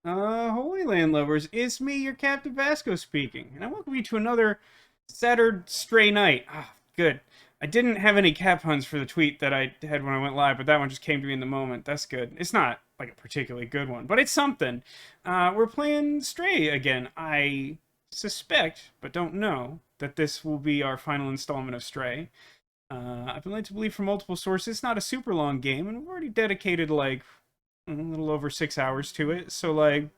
Holy Land lovers, it's me, your Captain Vasco speaking, and I welcome you to another Saturday Stray night. Ah, good. I didn't have any cap puns for the tweet that I had when I went live, but that one just came to me in the moment. That's good. It's not like a particularly good one, but it's something. We're playing Stray again. I suspect, but don't know, that this will be our final installment of Stray. I've been led to believe from multiple sources it's not a super long game, and we've already dedicated like a little over 6 hours to it. So like, I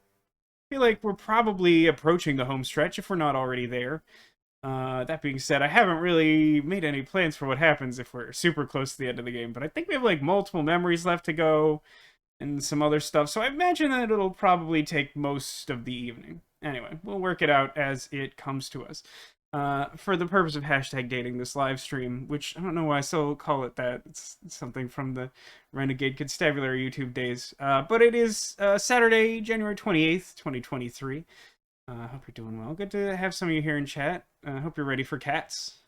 feel like we're probably approaching the home stretch if we're not already there. That being said, I haven't really made any plans for what happens if we're super close to the end of the game, but I think we have like multiple memories left to go and some other stuff, so I imagine that it'll probably take most of the evening. Anyway, we'll work it out as it comes to us. For the purpose of hashtag dating this live stream, which I don't know why I still call it that. It's something from the Renegade Constabulary YouTube days. But it is Saturday, January 28th, 2023. Hope you're doing well. Good to have some of you here in chat. Hope you're ready for cats.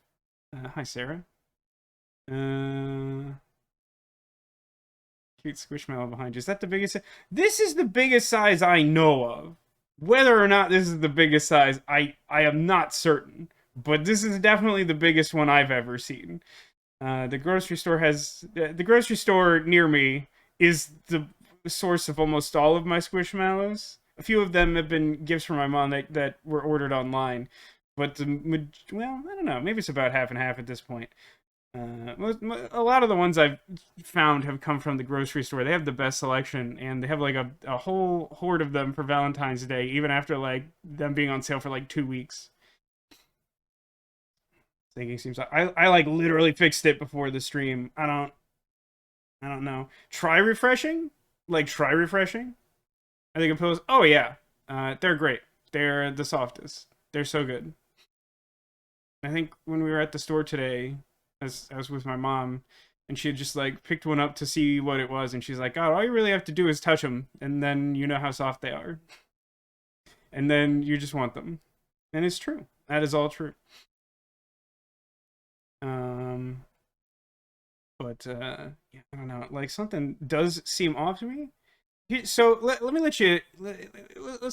Hi, Sarah. Cute squishmallow behind you. Is that the biggest? This is the biggest size I know of. Whether or not this is the biggest size, I am not certain. But this is definitely the biggest one I've ever seen. The grocery store near me is the source of almost all of my squishmallows. A few of them have been gifts from my mom that were ordered online, but well, I don't know. Maybe it's about half and half at this point. A lot of the ones I've found have come from the grocery store. They have the best selection, and they have like a whole horde of them for Valentine's Day, even after like them being on sale for like 2 weeks. Thinking seems like I like literally fixed it before the stream. I don't know. Try refreshing? Like try refreshing? I think it oh yeah. They're great. They're the softest. They're so good. I think when we were at the store today, as I was with my mom, and she had just like picked one up to see what it was, and she's like, "Oh, all you really have to do is touch them, and then you know how soft they are, and then you just want them." And it's true. That is all true. Um, but yeah, I don't know. Like something does seem off to me. So let me let's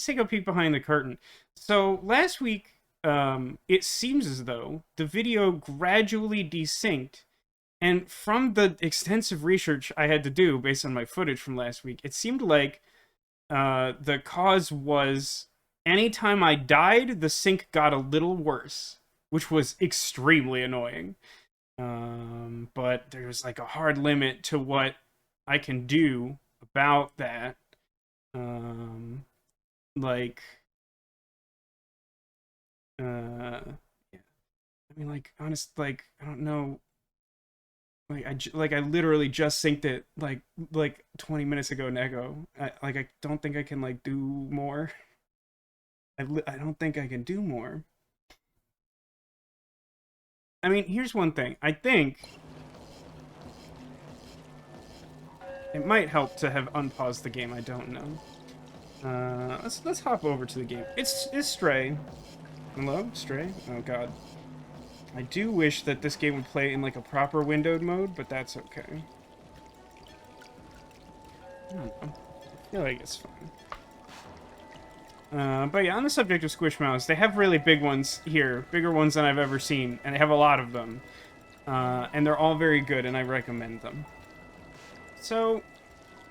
take a peek behind the curtain. So last week, it seems as though the video gradually desynced, and from the extensive research I had to do based on my footage from last week, it seemed like the cause was anytime I died, the sync got a little worse, which was extremely annoying. But there's like a hard limit to what I can do about that. Like, yeah. I mean, like, honest, like, I don't know. Like I literally just synced it like 20 minutes ago, Nego. I don't think I can like do more. I don't think I can do more. I mean, here's one thing. I think it might help to have unpaused the game. I don't know. Let's hop over to the game. It's Stray. Hello, Stray. Oh God. I do wish that this game would play in like a proper windowed mode, but that's okay. I don't know. I feel like it's fine. But yeah, on the subject of Squishmallows, they have really big ones here, bigger ones than I've ever seen, and they have a lot of them. And they're all very good, and I recommend them. So,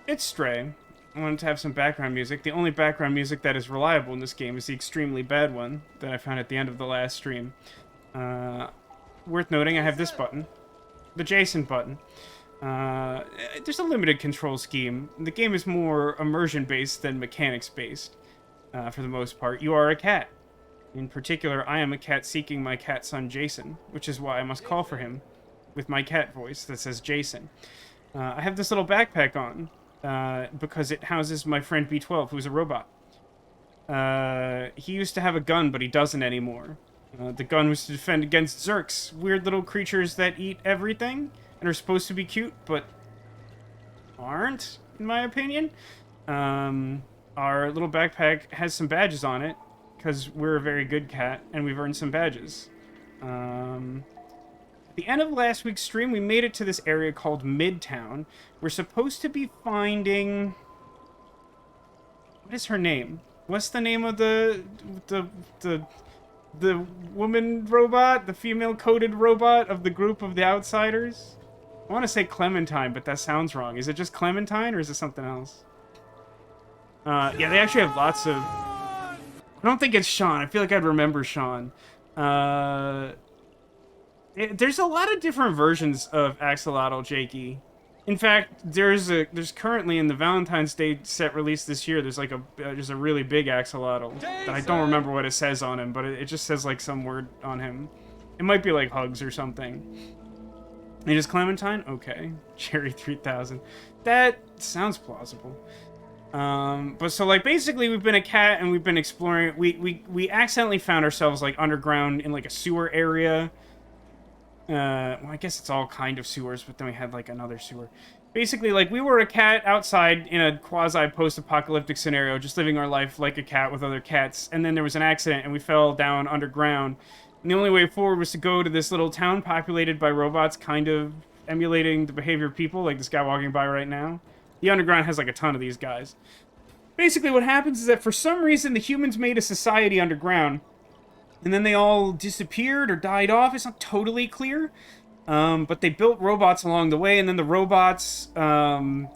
it's Stray. I wanted to have some background music. The only background music that is reliable in this game is the extremely bad one that I found at the end of the last stream. Worth noting, I have this button, the Jason button. There's a limited control scheme. The game is more immersion-based than mechanics-based, for the most part. You are a cat. In particular, I am a cat seeking my cat son Jason, which is why I must call for him with my cat voice that says Jason. I have this little backpack on, because it houses my friend B12, who's a robot. He used to have a gun, but he doesn't anymore. The gun was to defend against Zerks, weird little creatures that eat everything and are supposed to be cute, but aren't, in my opinion. Our little backpack has some badges on it, because we're a very good cat, and we've earned some badges. At the end of last week's stream, we made it to this area called Midtown. We're supposed to be finding... What is her name? What's the name of the the the woman robot, the female coded robot of the group of the outsiders? I want to say Clementine, but that sounds wrong. Is it just Clementine or is it something else? Yeah, they actually have lots of... I don't think it's Sean. I feel like I'd remember Sean. There's a lot of different versions of Axolotl, Jakey. In fact, there's currently in the Valentine's Day set released this year, there's like there's a really big Axolotl that I don't remember what it says on him, but it just says like some word on him. It might be like hugs or something. It is Clementine? Okay. Cherry 3000. That sounds plausible. But so like basically we've been a cat and we've been exploring. We accidentally found ourselves like underground in like a sewer area. Well, I guess it's all kind of sewers, but then we had like another sewer. Basically, like we were a cat outside in a quasi post-apocalyptic scenario, just living our life like a cat with other cats. And then there was an accident and we fell down underground. And the only way forward was to go to this little town populated by robots, kind of emulating the behavior of people, like this guy walking by right now. The underground has like a ton of these guys. Basically, what happens is that for some reason the humans made a society underground, and then they all disappeared or died off. It's not totally clear. But they built robots along the way, and then the robots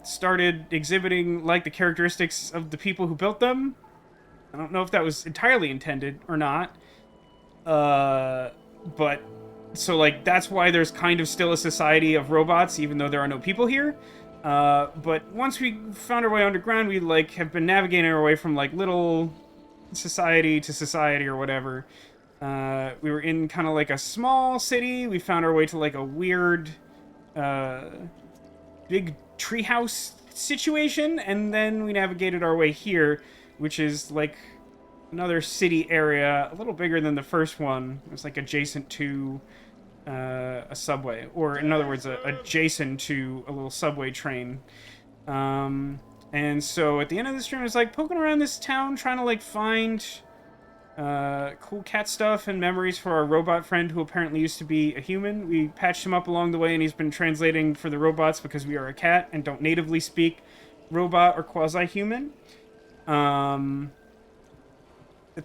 started exhibiting like the characteristics of the people who built them. I don't know if that was entirely intended or not. But so like that's why there's kind of still a society of robots, even though there are no people here. But once we found our way underground, we like have been navigating our way from like little society to society or whatever. We were in kind of like a small city. We found our way to like a weird, big treehouse situation, and then we navigated our way here, which is like another city area, a little bigger than the first one. It was like adjacent to a subway, or in other words, adjacent to a little subway train. And so at the end of the stream, I was like poking around this town, trying to like find cool cat stuff and memories for our robot friend who apparently used to be a human. We patched him up along the way, and he's been translating for the robots because we are a cat and don't natively speak robot or quasi-human. At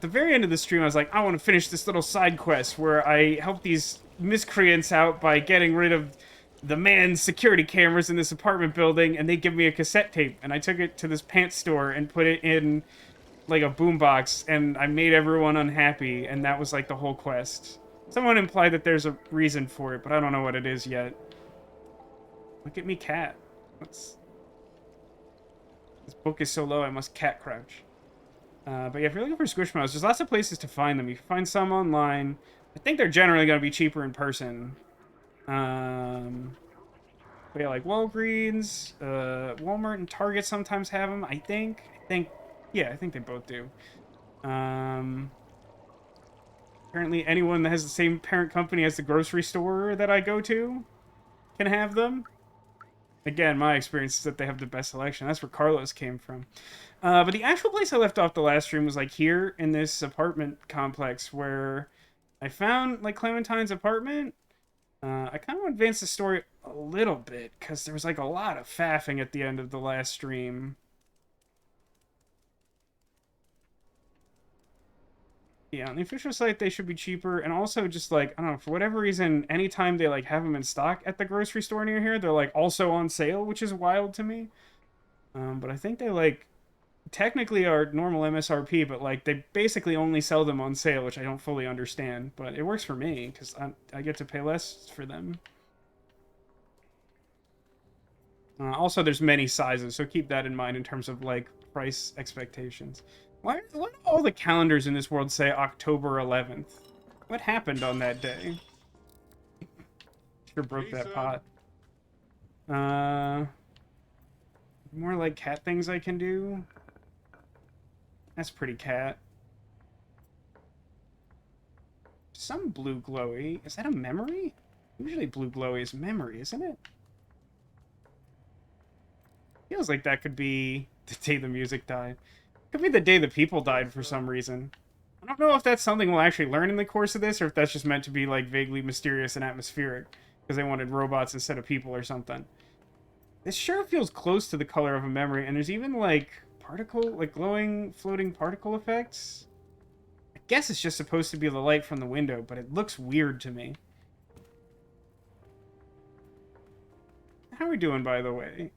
the very end of the stream, I was like, I want to finish this little side quest where I help these miscreants out by getting rid of the man's security cameras in this apartment building, and they give me a cassette tape, and I took it to this pants store and put it in like a boombox, and I made everyone unhappy, and that was like the whole quest. Someone implied that there's a reason for it, but I don't know what it is yet. Look at me, cat. This book is so low, I must cat crouch. But yeah, if you're looking for Squishmallows, there's lots of places to find them. You can find some online. I think they're generally going to be cheaper in person. But yeah, like Walgreens, Walmart and Target sometimes have them, I think. Yeah, I think they both do. Apparently anyone that has the same parent company as the grocery store that I go to can have them. Again, my experience is that they have the best selection. That's where Carlos came from. But the actual place I left off the last stream was like here in this apartment complex where I found like Clementine's apartment. I kind of advanced the story a little bit because there was like a lot of faffing at the end of the last stream. Yeah, on the official site, they should be cheaper. And also just like, I don't know, for whatever reason, anytime they like have them in stock at the grocery store near here, they're like also on sale, which is wild to me. But I think they like technically are normal MSRP, but like they basically only sell them on sale, which I don't fully understand. But it works for me because I get to pay less for them. Also, there's many sizes, so keep that in mind in terms of like price expectations. Why do all the calendars in this world say October 11th? What happened on that day? Sure broke that pot. More like cat things I can do. That's pretty cat. Some blue glowy. Is that a memory? Usually blue glowy is memory, isn't it? Feels like that could be the day the music died. Could be the day the people died for some reason. I don't know if that's something we'll actually learn in the course of this, or if that's just meant to be like vaguely mysterious and atmospheric because they wanted robots instead of people or something. This sure feels close to the color of a memory, and there's even like particle, like glowing, floating particle effects? I guess it's just supposed to be the light from the window, but it looks weird to me. How are we doing, by the way?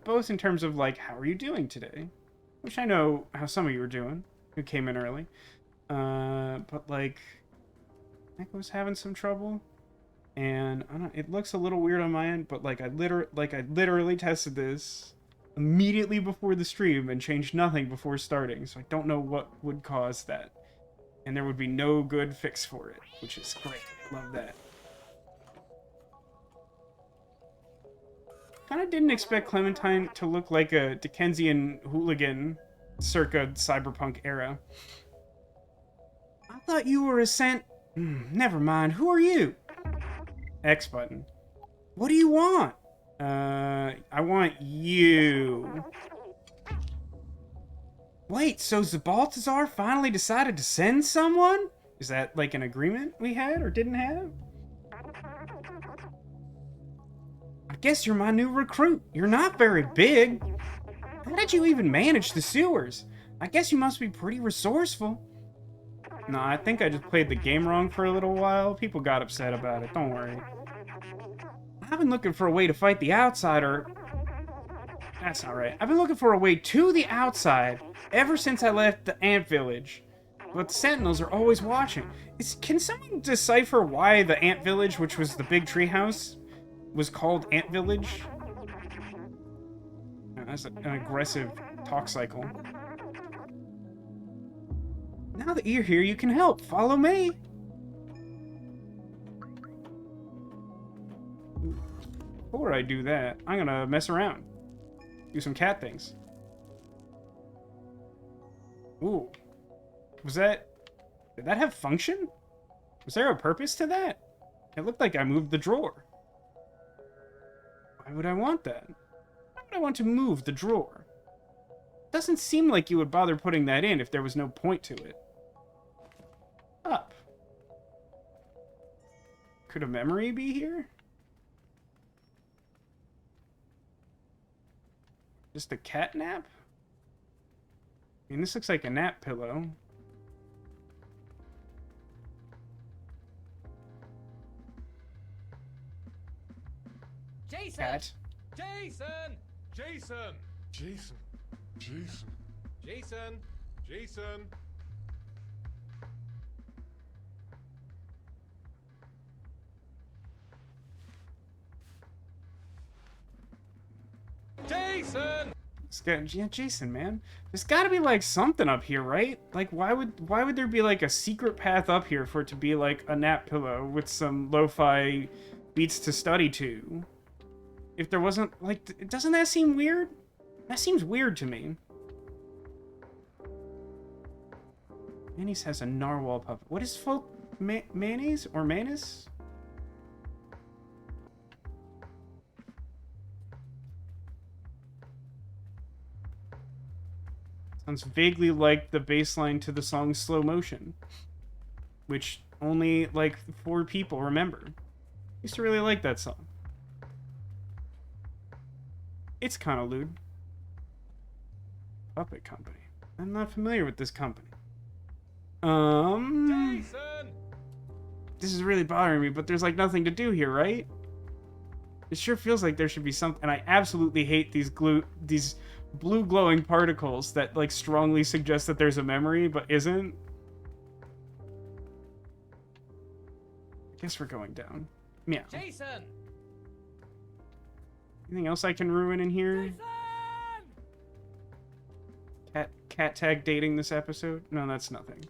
Both in terms of, like, how are you doing today? Which I know how some of you are doing, who came in early. But, like, I was having some trouble. And, I don't, it looks a little weird on my end, but, like, I literally tested this immediately before the stream and changed nothing before starting. So I don't know what would cause that. And there would be no good fix for it, which is great. Love that. Kind of didn't expect Clementine to look like a Dickensian hooligan circa cyberpunk era. I thought you were a never mind. Who are you? X button. What do you want? I want you. Wait, so Zabaltazar finally decided to send someone? Is that like an agreement we had or didn't have? I guess you're my new recruit. You're not very big. How did you even manage the sewers? I guess you must be pretty resourceful. No, I think I just played the game wrong for a little while. People got upset about it. Don't worry. I've been looking for a way to fight the outsider. That's not right. I've been looking for a way to the outside ever since I left the ant village. But the Sentinels are always watching. Can someone decipher why the ant village, which was the big treehouse, was called Ant Village? That's an aggressive talk cycle. Now that you're here, you can help. Follow me. Before I do that, I'm gonna mess around. Do some cat things. Ooh. Did that have function? Was there a purpose to that? It looked like I moved the drawer. Why would I want that? Why would I want to move the drawer? Doesn't seem like you would bother putting that in if there was no point to it. Up. Could a memory be here? Just a cat nap? I mean, this looks like a nap pillow. Jason! Cat. Jason! Jason! Jason! Jason! Jason! Jason! Jason! Yeah, Jason, man. There's gotta be, like, something up here, right? Like, why would there be, like, a secret path up here for it to be, like, a nap pillow with some lo-fi beats to study to? If there wasn't, like, doesn't that seem weird? That seems weird to me. Mayonnaise has a narwhal puppet. What is mayonnaise or mayonnaise? Sounds vaguely like the bass line to the song Slow Motion, which only, like, 4 people remember. Used to really like that song. It's kind of lewd. Puppet Company. I'm not familiar with this company. Jason! This is really bothering me, but there's, like, nothing to do here, right? It sure feels like there should be something, and I absolutely hate these blue glowing particles that, like, strongly suggest that there's a memory, but isn't. I guess we're going down. Meow. Jason! Anything else I can ruin in here? Jason! Cat tag dating this episode? No, that's nothing.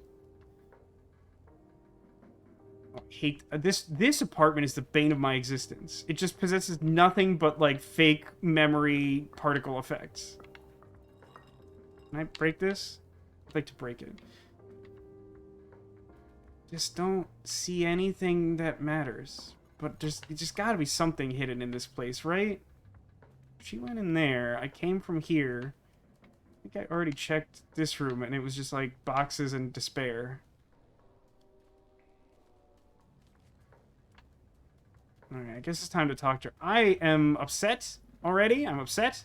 Oh, I hate this apartment is the bane of my existence. It just possesses nothing but, like, fake memory particle effects. Can I break this? I'd like to break it. Just don't see anything that matters. But it just gotta be something hidden in this place, right? She went in there. I came from here. I think I already checked this room, and it was just, like, boxes and despair. Alright, I guess it's time to talk to her. I am upset already. I'm upset.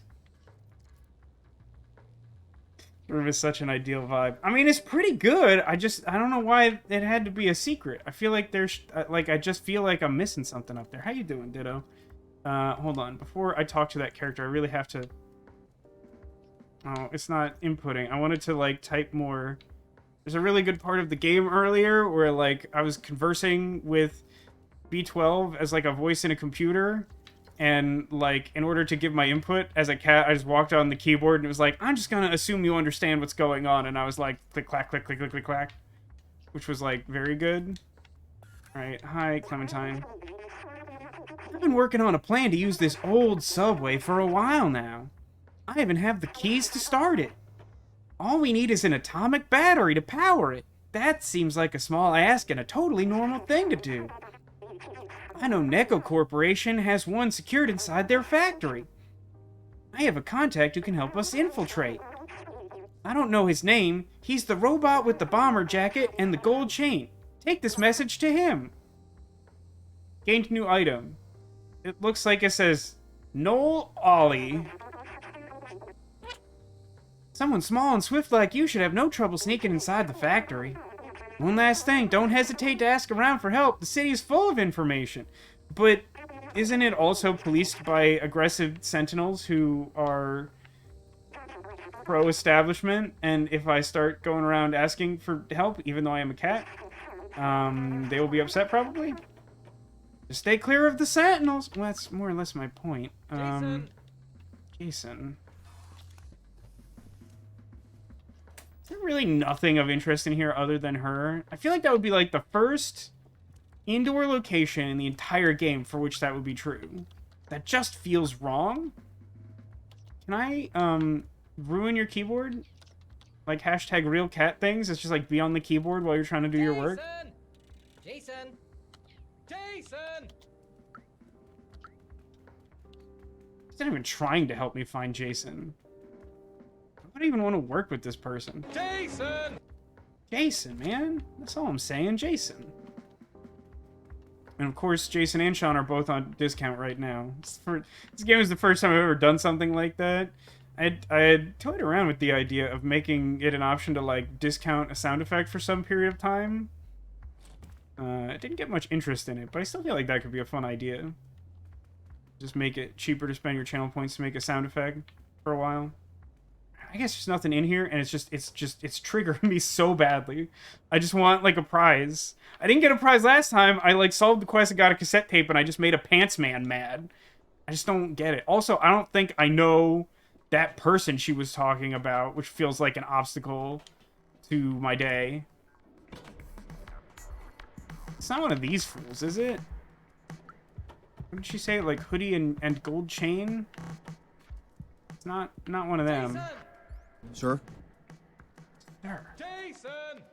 Room is such an ideal vibe. I mean, it's pretty good. I don't know why it had to be a secret. I feel like there's, like, I just feel like I'm missing something up there. How you doing, Ditto? Hold on. Before I talk to that character, I really have to... Oh, it's not inputting. I wanted to, like, type more. There's a really good part of the game earlier where, like, I was conversing with B12 as, like, a voice in a computer. And, like, in order to give my input as a cat, I just walked on the keyboard and it was like, I'm just gonna assume you understand what's going on. And I was like, click, clack, click, click, click, click, clack. Which was, like, very good. Alright, hi, Clementine. I've been working on a plan to use this old subway for a while now. I even have the keys to start it. All we need is an atomic battery to power it. That seems like a small ask and a totally normal thing to do. I know Neko Corporation has one secured inside their factory. I have a contact who can help us infiltrate. I don't know his name. He's the robot with the bomber jacket and the gold chain. Take this message to him. Gained new item. It looks like it says, Noel Ollie. Someone small and swift like you should have no trouble sneaking inside the factory. One last thing, don't hesitate to ask around for help. The city is full of information. But isn't it also policed by aggressive sentinels who are pro-establishment? And if I start going around asking for help, even though I am a cat, they will be upset probably? Just stay clear of the sentinels. Well, that's more or less my point. Jason. Is there really nothing of interest in here other than her? I feel like that would be like the first indoor location in the entire game for which that would be true. That just feels wrong. Can I, ruin your keyboard? Like hashtag real cat things? It's just like be on the keyboard while you're trying to do your work? Jason! Jason! He's not even trying to help me find Jason. I don't even want to work with this person. Jason! Jason, man. That's all I'm saying. Jason. And of course, Jason and Sean are both on discount right now. This game is the first time I've ever done something like that. I had toyed around with the idea of making it an option to, like, discount a sound effect for some period of time. I didn't get much interest in it, but I still feel like that could be a fun idea. Just make it cheaper to spend your channel points to make a sound effect for a while. I guess there's nothing in here, and it's triggering me so badly. I just want, like, a prize. I didn't get a prize last time. I, like, solved the quest and got a cassette tape, and I just made a pants man mad. I just don't get it. Also, I don't think I know that person she was talking about, which feels like an obstacle to my day. It's not one of these fools, is it? What did she say? Like, hoodie and gold chain? It's not one of them. Jason! Sir? Sir. Jason!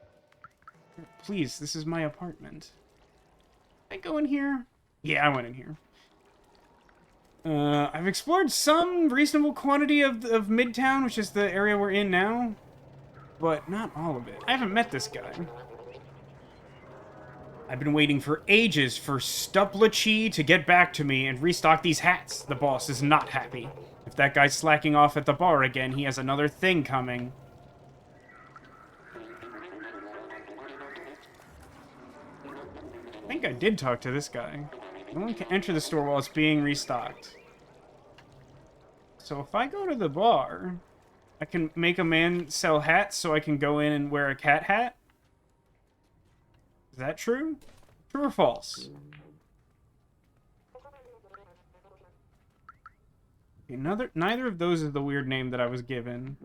Please, this is my apartment. Did I go in here? Yeah, I went in here. I've explored some reasonable quantity of Midtown, which is the area we're in now. But not all of it. I haven't met this guy. I've been waiting for ages for Stuplachi to get back to me and restock these hats. The boss is not happy. If that guy's slacking off at the bar again, he has another thing coming. I think I did talk to this guy. No one can enter the store while it's being restocked. So if I go to the bar, I can make a man sell hats so I can go in and wear a cat hat? Is that true? True or false? Okay, neither of those is the weird name that I was given.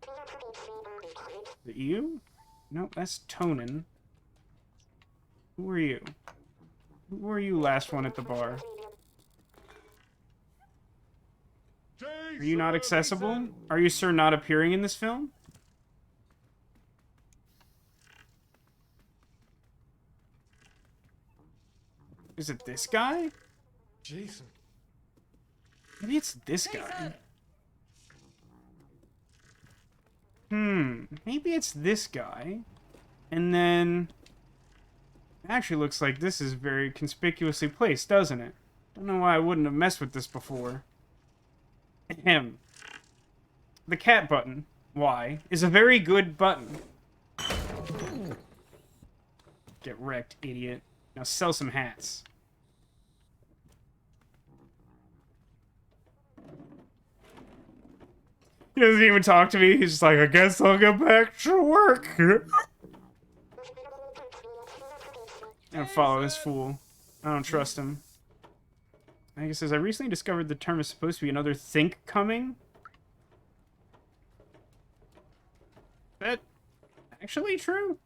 Is it you? No, that's Tonin. Who are you? Who were you last one at the bar? Are you not accessible? Are you, sir, not appearing in this film? Is it this guy? Jason. Maybe it's this guy. Maybe it's this guy. And then... It actually looks like this is very conspicuously placed, doesn't it? Don't know why I wouldn't have messed with this before. Ahem. the cat button, Y, is a very good button. Get wrecked, idiot. Now sell some hats. He doesn't even talk to me. He's just like, I guess I'll get back to work. I'm gonna follow this fool. I don't trust him. I think it says, I recently discovered the term is supposed to be another think coming. Is that actually true?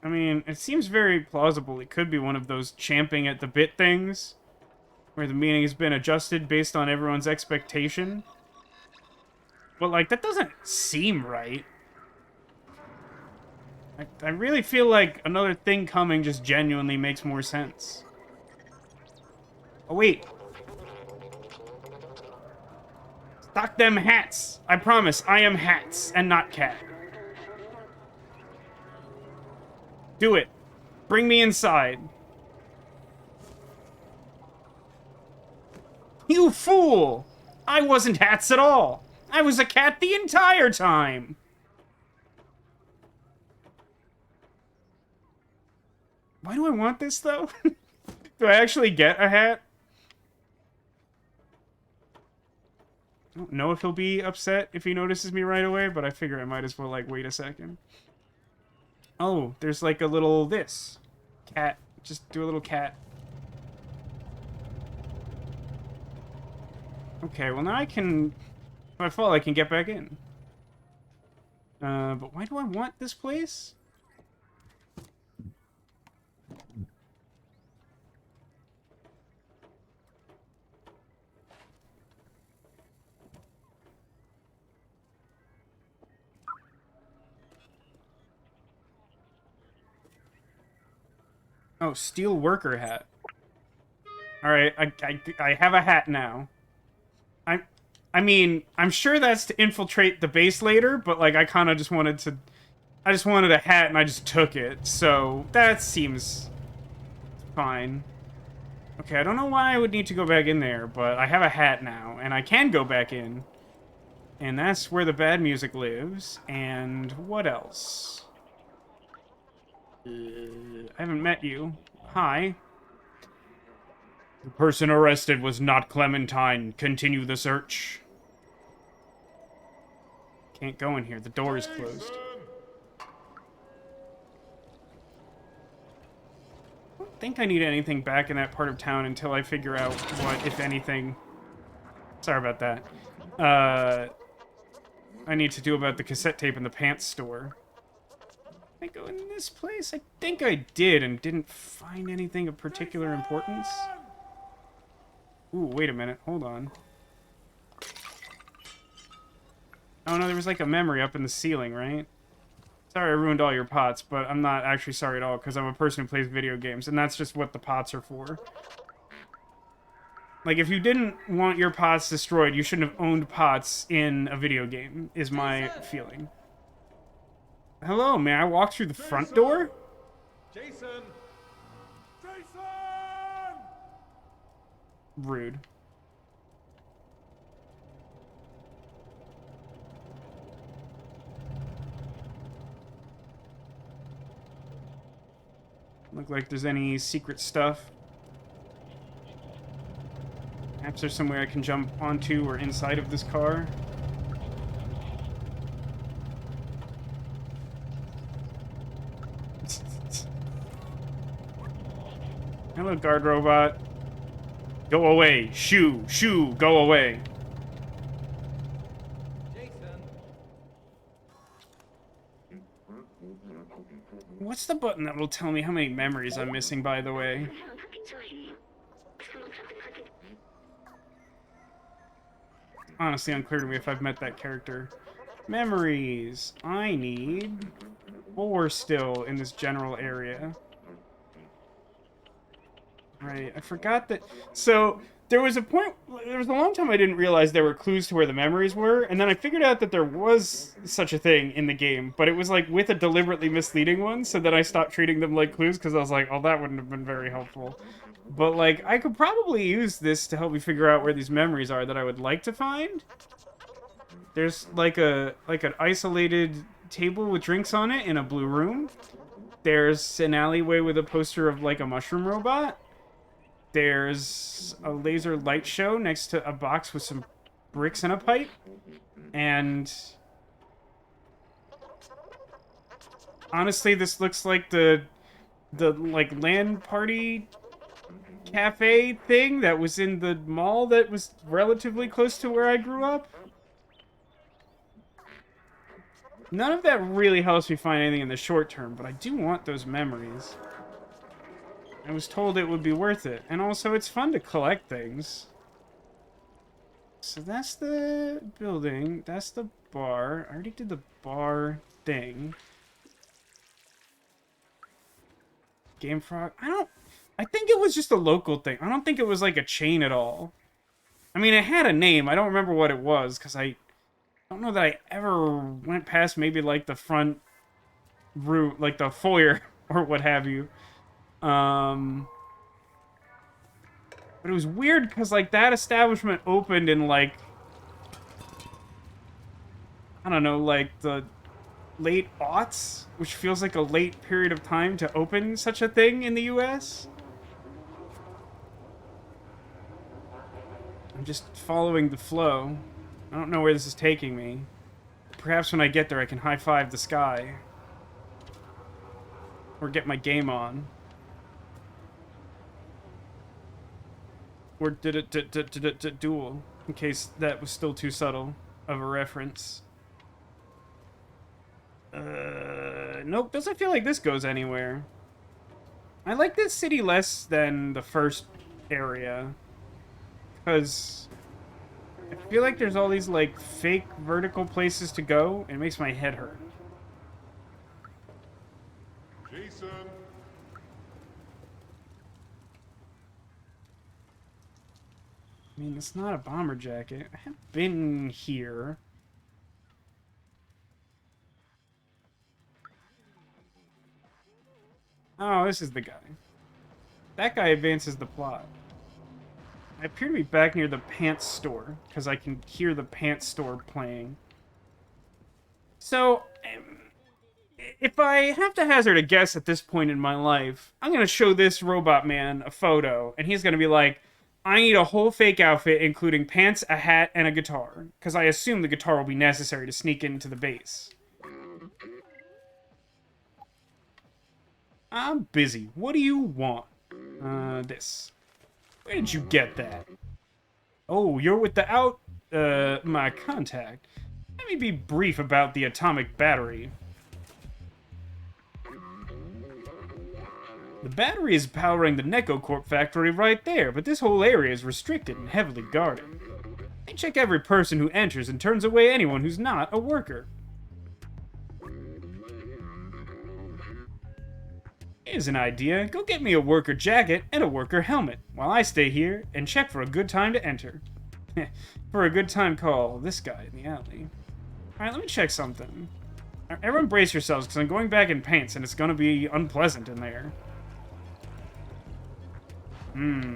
I mean, it seems very plausible. It could be one of those champing at the bit things, where the meaning has been adjusted based on everyone's expectation. But, like, that doesn't seem right. I really feel like another thing coming just genuinely makes more sense. Oh, wait. Stock them hats. I promise, I am hats and not cat. Do it. Bring me inside. You fool! I wasn't hats at all. I was a cat the entire time. Why do I want this, though? Do I actually get a hat? I don't know if he'll be upset if he notices me right away, but I figure I might as well, like, wait a second. Oh, there's, like, a little this. Cat. Just do a little cat. Okay, well, now I can... If I fall, I can get back in. But why do I want this place? Oh, steel worker hat. Alright, I have a hat now. I mean, I'm sure that's to infiltrate the base later, but, like, I kind of just wanted to... I just wanted a hat, and I just took it, so that seems fine. Okay, I don't know why I would need to go back in there, but I have a hat now, and I can go back in. And that's where the bad music lives, and what else? I haven't met you. Hi. The person arrested was not Clementine. Continue the search. Can't go in here. The door is closed. I don't think I need anything back in that part of town until I figure out what, if anything... Sorry about that. I need to do about the cassette tape in the pants store. I go in this place? I think I did and didn't find anything of particular importance. Ooh, wait a minute. Hold on. Oh no, there was like a memory up in the ceiling, right? Sorry I ruined all your pots, but I'm not actually sorry at all because I'm a person who plays video games, and that's just what the pots are for. Like, if you didn't want your pots destroyed, you shouldn't have owned pots in a video game, is my feeling. Hello, may I walk through the front door? Jason! Jason! Rude. Look like there's any secret stuff. Perhaps there's somewhere I can jump onto or inside of this car. Hello, guard robot. Go away. Shoo, shoo, go away. Jason! What's the button that will tell me how many memories I'm missing, by the way? Honestly unclear to me if I've met that character. Memories. I need 4 still in this general area. Right, I forgot that... So, there was a long time I didn't realize there were clues to where the memories were, and then I figured out that there was such a thing in the game, but it was, like, with a deliberately misleading one, so then I stopped treating them like clues, because I was like, oh, that wouldn't have been very helpful. But, like, I could probably use this to help me figure out where these memories are that I would like to find. There's, like, an isolated table with drinks on it in a blue room. There's an alleyway with a poster of, like, a mushroom robot. There's a laser light show next to a box with some bricks and a pipe. And honestly, this looks like the like LAN party cafe thing that was in the mall that was relatively close to where I grew up. None of that really helps me find anything in the short term, but I do want those memories. I was told it would be worth it, and also it's fun to collect things. So that's the building, that's the bar. I already did the bar thing. Game Frog. I think it was just a local thing. I don't think it was like a chain at all. I mean, it had a name. I don't remember what it was because I don't know that I ever went past maybe like the front route, like the foyer or what have you. But it was weird because like that establishment opened in like, I don't know, like the late aughts, which feels like a late period of time to open such a thing in the US. I'm just following the flow. I don't know where this is taking me. Perhaps when I get there I can high-five the sky. Or get my game on. Or did it duel, in case that was still too subtle of a reference. Nope, doesn't feel like this goes anywhere. I like this city less than the first area. Because I feel like there's all these, like, fake vertical places to go, and it makes my head hurt. Jason. I mean, it's not a bomber jacket. I have been here. Oh, this is the guy. That guy advances the plot. I appear to be back near the pants store, because I can hear the pants store playing. So, if I have to hazard a guess at this point in my life, I'm going to show this robot man a photo, and he's going to be like, I need a whole fake outfit, including pants, a hat, and a guitar, because I assume the guitar will be necessary to sneak into the base. I'm busy. What do you want? This. Where did you get that? Oh, you're with my contact. Let me be brief about the atomic battery. The battery is powering the NecoCorp factory right there, but this whole area is restricted and heavily guarded. They check every person who enters and turns away anyone who's not a worker. Here's an idea. Go get me a worker jacket and a worker helmet, while I stay here and check for a good time to enter. For a good time, call this guy in the alley. Alright, let me check something. Everyone brace yourselves, because I'm going back in pants, and it's going to be unpleasant in there.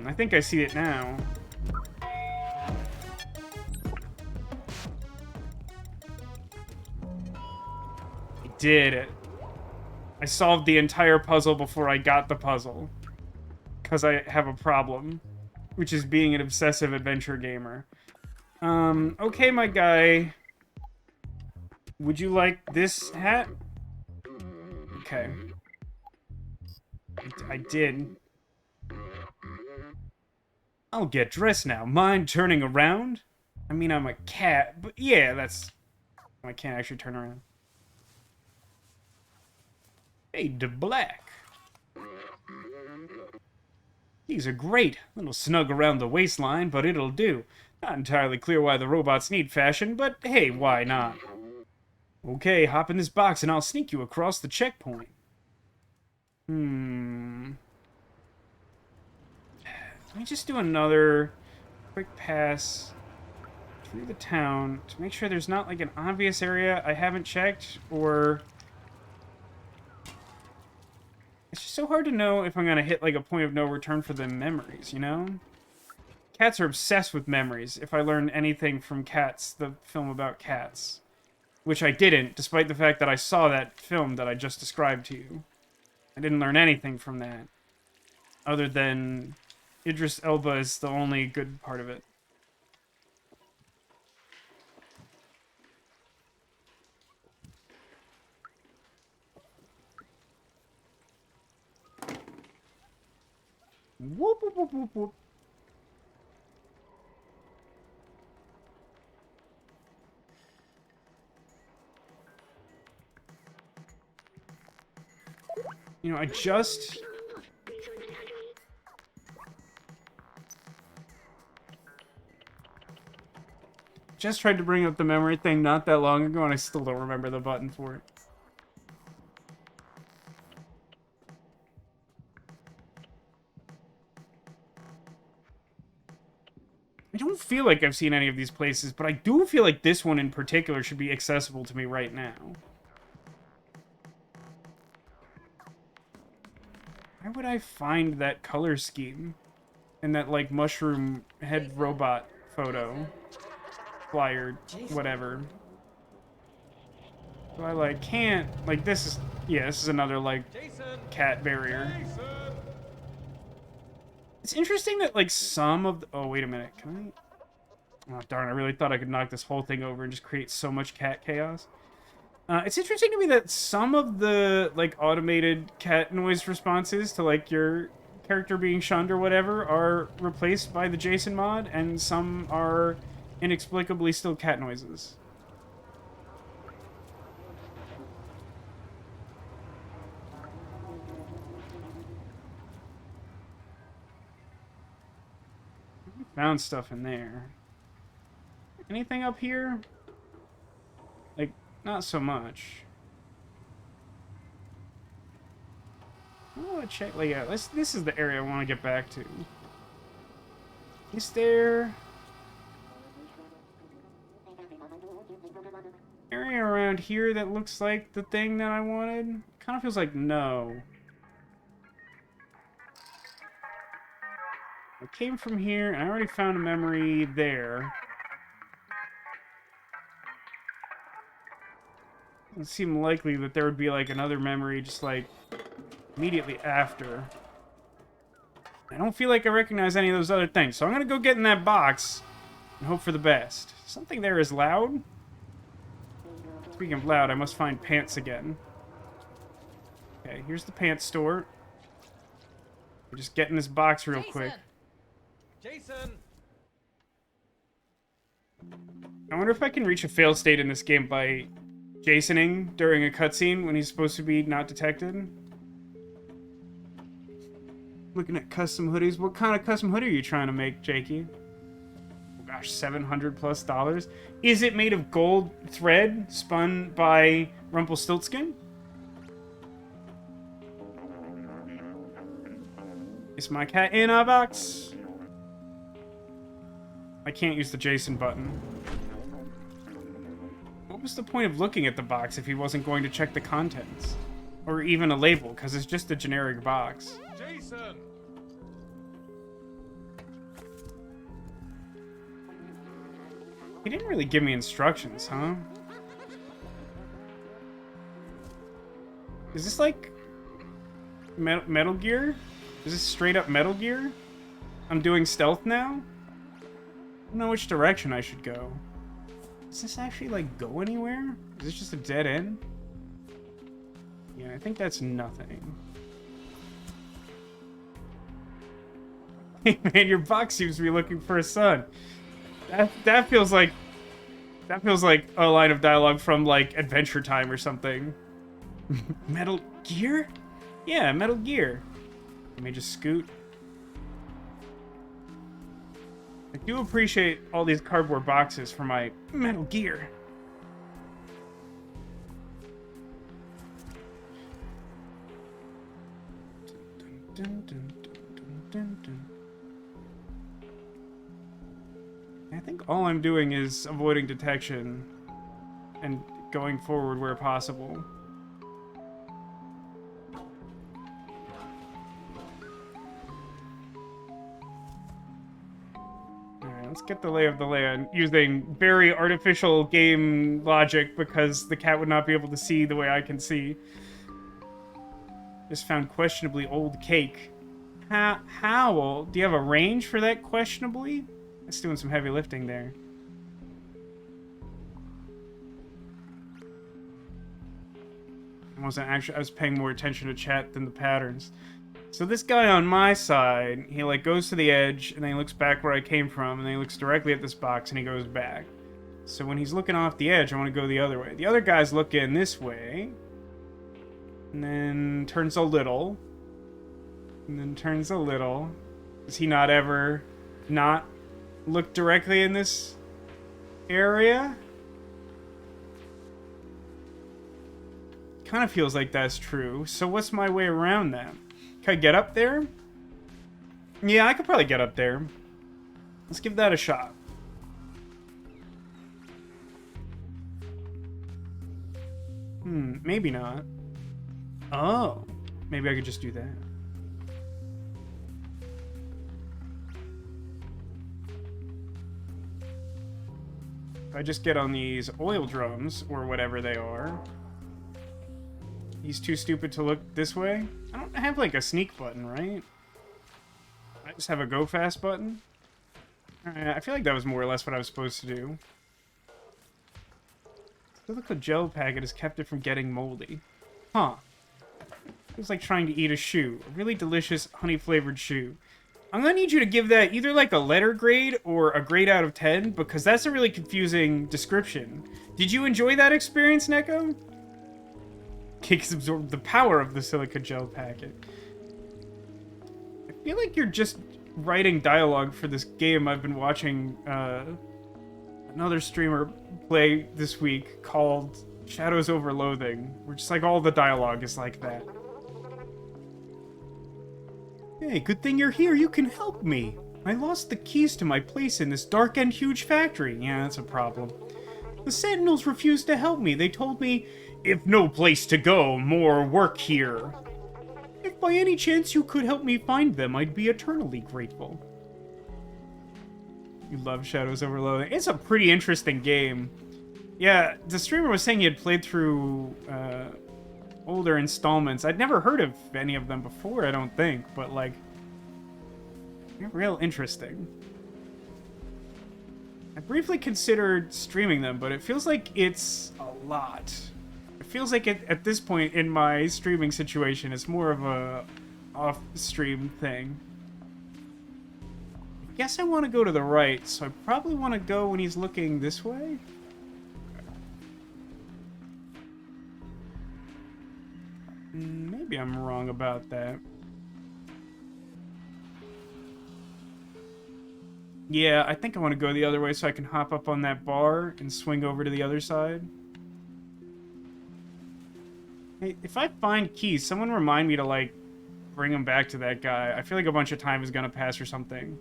I think I see it now. I did it. I solved the entire puzzle before I got the puzzle. Because I have a problem. Which is being an obsessive adventure gamer. Okay, my guy. Would you like this hat? Okay. I did. I'll get dressed now. Mind turning around? I mean, I'm a cat, but yeah, that's... I can't actually turn around. Fade to black. These are great. A little snug around the waistline, but it'll do. Not entirely clear why the robots need fashion, but hey, why not? Okay, hop in this box and I'll sneak you across the checkpoint. Let me just do another quick pass through the town to make sure there's not like an obvious area I haven't checked, or... Let's just so hard to know if I'm gonna hit like a point of no return for the memories, you know? Cats are obsessed with memories. If I learned anything from Cats, the film about cats. Which I didn't, despite the fact that I saw that film that I just described to you. I didn't learn anything from that. Other than Idris Elba is the only good part of it. Whoop, whoop, whoop, whoop, whoop. You know, I just tried to bring up the memory thing not that long ago, and I still don't remember the button for it. I don't feel like I've seen any of these places, but I do feel like this one in particular should be accessible to me right now. Where would I find that color scheme? And that, like, mushroom head robot photo? Flyer, whatever. So I, like, can't... Like, this is... Yeah, this is another, like, cat barrier. It's interesting that, like, some of the... Oh, wait a minute. Can I... Oh, darn, I really thought I could knock this whole thing over and just create so much cat chaos. It's interesting to me that some of the, like, automated cat noise responses to, like, your character being shunned or whatever are replaced by the Jason mod, and some are inexplicably still cat noises. Found stuff in there. Anything up here? Like, not so much. I want to check. Like, yeah, this is the area I want to get back to. Is there area around here that looks like the thing that I wanted? Kind of feels like no. I came from here, and I already found a memory there. It seemed likely that there would be, like, another memory just, like, immediately after. I don't feel like I recognize any of those other things, so I'm gonna go get in that box and hope for the best. Something there is loud. Speaking of loud, I must find pants again. Okay, here's the pants store. We're just getting this box real quick. Jason! I wonder if I can reach a fail state in this game by Jasoning during a cutscene when he's supposed to be not detected. Looking at custom hoodies. What kind of custom hoodie are you trying to make, Jakey? Oh gosh, $700+. Is it made of gold thread spun by Rumpelstiltskin? Is my cat in a box? I can't use the Jason button. What was the point of looking at the box if he wasn't going to check the contents? Or even a label, because it's just a generic box. Jason! He didn't really give me instructions, huh? Is this like Metal Gear? Is this straight up Metal Gear? I'm doing stealth now? I don't know which direction I should go. Does this actually, like, go anywhere? Is this just a dead end? Yeah, I think that's nothing. Hey, man, your box seems to be looking for a son. That feels like a line of dialogue from, like, Adventure Time or something. Metal Gear? Yeah, Metal Gear. Let me just scoot. I do appreciate all these cardboard boxes for my Metal Gear. I think all I'm doing is avoiding detection and going forward where possible. let's get the lay of the land using very artificial game logic because the cat would not be able to see the way I can see. Just found questionably old cake. How old? Do you have a range for that questionably? That's doing some heavy lifting there. I was paying more attention to chat than the patterns. So this guy on my side, he like goes to the edge and then he looks back where I came from and then he looks directly at this box and he goes back. So when he's looking off the edge, I want to go the other way. The other guy's looking this way. And then turns a little. And then turns a little. Does he not ever not look directly in this area? Kind of feels like that's true. So what's my way around that? Can I get up there? Yeah, I could probably get up there. Let's give that a shot. Maybe not. Oh, maybe I could just do that. If I just get on these oil drums, or whatever they are. He's too stupid to look this way? I don't have, like, a sneak button, right? I just have a go fast button? Alright, I feel like that was more or less what I was supposed to do. Silica gel packet has kept it from getting moldy. Huh. Feels like trying to eat a shoe. A really delicious, honey-flavored shoe. I'm gonna need you to give that either, like, a letter grade or a grade out of 10, because that's a really confusing description. Did you enjoy that experience, Neko? Cakes absorb the power of the silica gel packet. I feel like you're just writing dialogue for this game I've been watching another streamer play this week called Shadows Over Loathing, where just like all the dialogue is like that. Hey, good thing you're here. You can help me. I lost the keys to my place in this dark and huge factory. Yeah, that's a problem. The Sentinels refused to help me. They told me, if no place to go, more work here. If by any chance you could help me find them, I'd be eternally grateful. You love Shadows Over Loathing. It's a pretty interesting game. Yeah, the streamer was saying he had played through older installments. I'd never heard of any of them before, I don't think, but like, they're real interesting. I briefly considered streaming them, but it feels like it's a lot. It feels like at this point in my streaming situation, it's more of a off-stream thing. I guess I want to go to the right, so I probably want to go when he's looking this way. Maybe I'm wrong about that. Yeah, I think I want to go the other way so I can hop up on that bar and swing over to the other side. Hey, if I find keys, someone remind me to, like, bring them back to that guy. I feel like a bunch of time is gonna pass or something.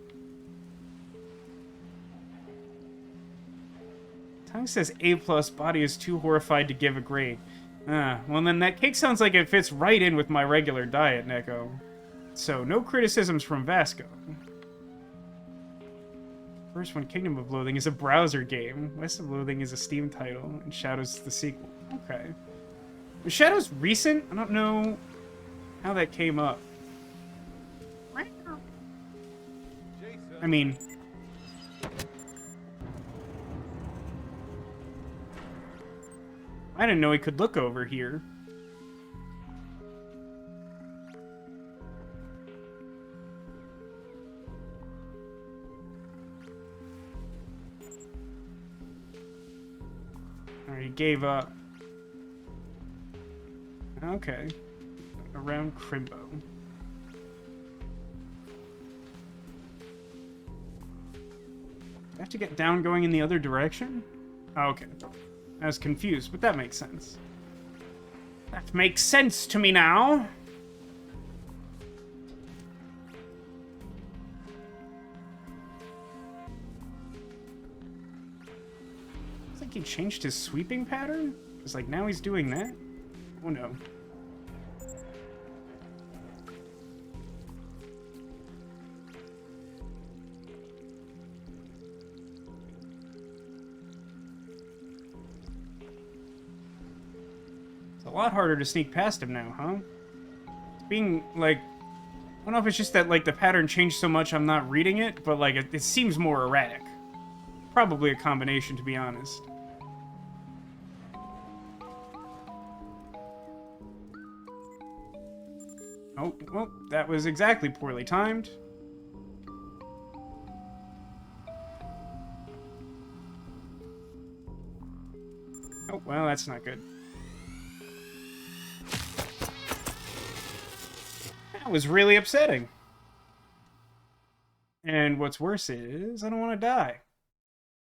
Tongue says A+, body is too horrified to give a grade. Well then that cake sounds like it fits right in with my regular diet, Neko. So, no criticisms from Vasco. First one, Kingdom of Loathing, is a browser game. West of Loathing is a Steam title, and Shadows is the sequel. Okay. Was Shadows recent? I don't know how that came up. Jason. I mean... I didn't know he could look over here. Alright, he gave up. Okay. Around Crimbo. I have to get down going in the other direction? Oh, okay. I was confused, but that makes sense. That makes sense to me now. It's like he changed his sweeping pattern? It's like now he's doing that? Oh no. a lot harder to sneak past him now, huh? It's being, like... I don't know if it's just that, like, the pattern changed so much I'm not reading it, but, like, it seems more erratic. Probably a combination, to be honest. Oh, well, that was exactly poorly timed. Oh, well, that's not good. That was really upsetting. And what's worse is, I don't want to die.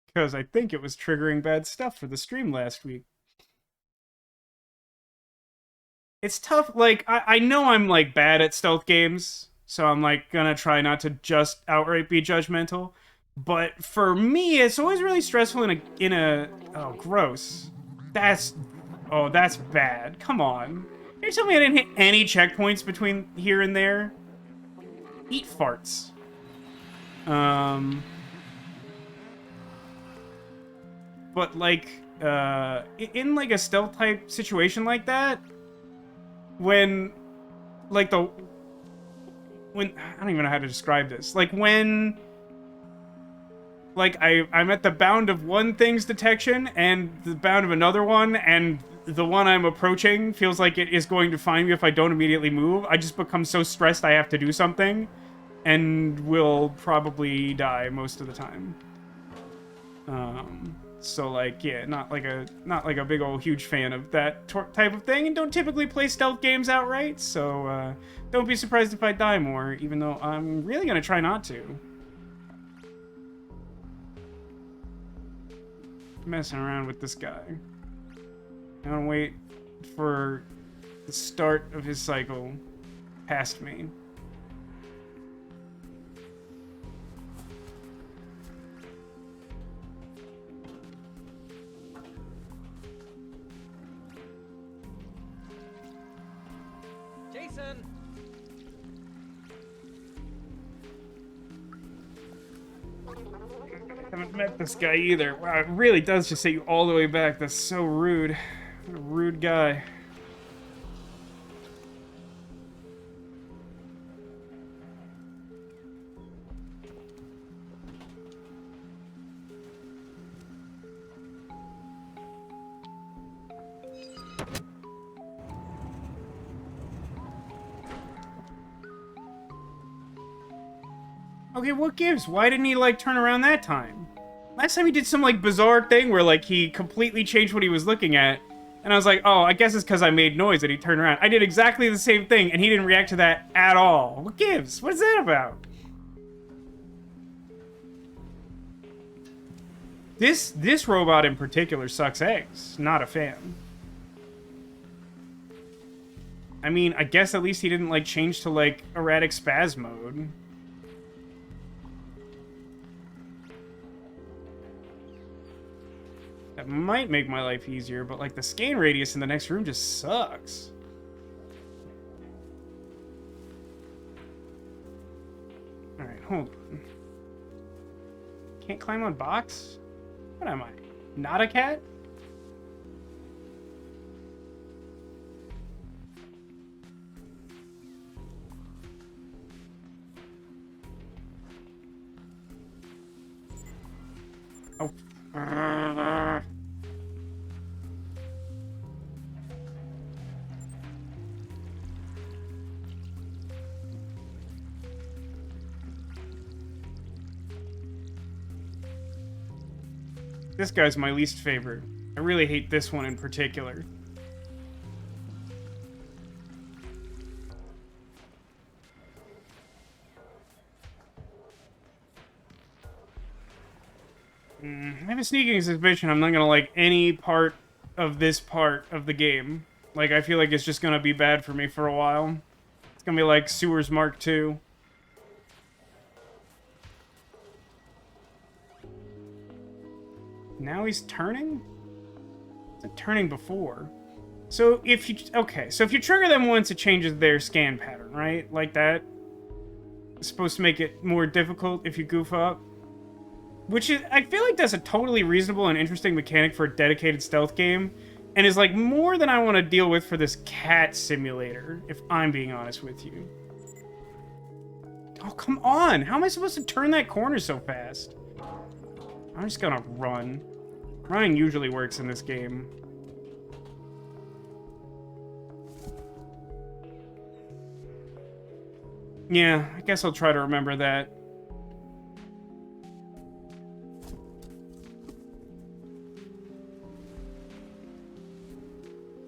Because I think it was triggering bad stuff for the stream last week. It's tough, like, I know I'm, like, bad at stealth games, so I'm, like, gonna try not to just outright be judgmental. But for me, it's always really stressful in a oh, gross. That's bad. Come on. You're telling me I didn't hit any checkpoints between here and there? Eat farts. But, like, in, like, a stealth-type situation like that, when, like, I don't even know how to describe this. Like, when, like, I'm at the bound of one thing's detection and the bound of another one, and the one I'm approaching feels like it is going to find me if I don't immediately move, I just become so stressed I have to do something, and will probably die most of the time. So, like, yeah, not like a big old huge fan of that type of thing, and don't typically play stealth games outright, so, don't be surprised if I die more, even though I'm really gonna try not to. Messing around with this guy. I'm gonna wait for the start of his cycle past me. Jason! Haven't met this guy either. Wow, it really does just set you all the way back. That's so rude. What a rude guy. Okay, what gives? Why didn't he, like, turn around that time? Last time he did some, like, bizarre thing where, like, he completely changed what he was looking at. And I was like, oh, I guess it's because I made noise that he turned around. I did exactly the same thing, and he didn't react to that at all. What gives? What is that about? This robot in particular sucks eggs. Not a fan. I mean, I guess at least he didn't, like, change to, like, erratic spaz mode. That might make my life easier, but, like, the scan radius in the next room just sucks. Alright, hold on. Can't climb on box? What am I? Not a cat? Oh. This guy's my least favorite. I really hate this one in particular. I have a sneaking suspicion I'm not gonna like any part of this part of the game. Like, I feel like it's just gonna be bad for me for a while. It's gonna be like Sewers Mark II. Now he's turning? It's turning before. So if you... Okay, so if you trigger them once, it changes their scan pattern, right? Like that? It's supposed to make it more difficult if you goof up. Which is... I feel like that's a totally reasonable and interesting mechanic for a dedicated stealth game. and is like more than I want to deal with for this cat simulator, if I'm being honest with you. Oh, come on! How am I supposed to turn that corner so fast? I'm just gonna run. Running usually works in this game. Yeah, I guess I'll try to remember that.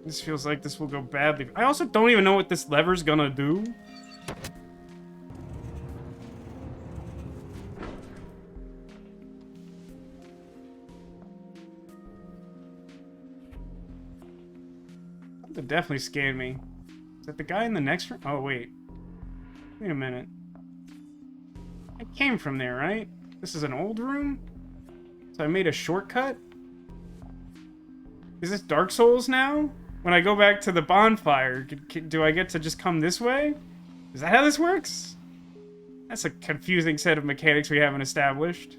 This feels like this will go badly. I also don't even know what this lever's gonna do. That definitely scared me. Is that the guy in the next room? Oh, wait. Wait a minute. I came from there, right? This is an old room? So I made a shortcut? Is this Dark Souls now? When I go back to the bonfire, do I get to just come this way? Is that how this works? That's a confusing set of mechanics we haven't established.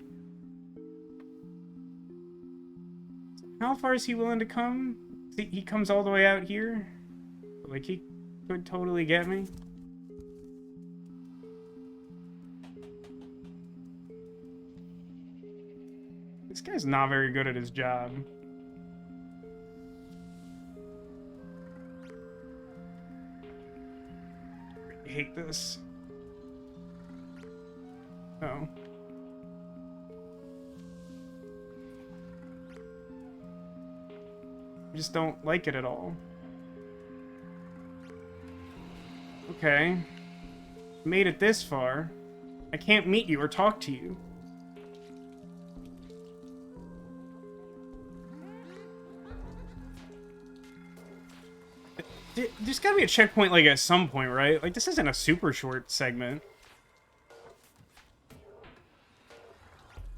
How far is he willing to come? He comes all the way out here? Like, he could totally get me? This guy's not very good at his job. I hate this. Oh. I just don't like it at all. Okay. Made it this far. I can't meet you or talk to you. There's gotta be a checkpoint, like, at some point, right? Like, this isn't a super short segment.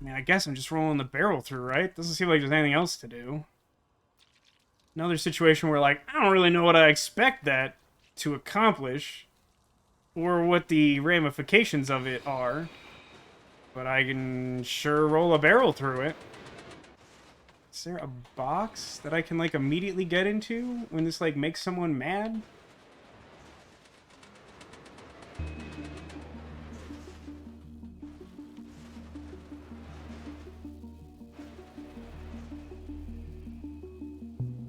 I mean, I guess I'm just rolling the barrel through, right? Doesn't seem like there's anything else to do. Another situation where, like, I don't really know what I expect that to accomplish, or what the ramifications of it are, but I can sure roll a barrel through it. Is there a box that I can, like, immediately get into when this, like, makes someone mad?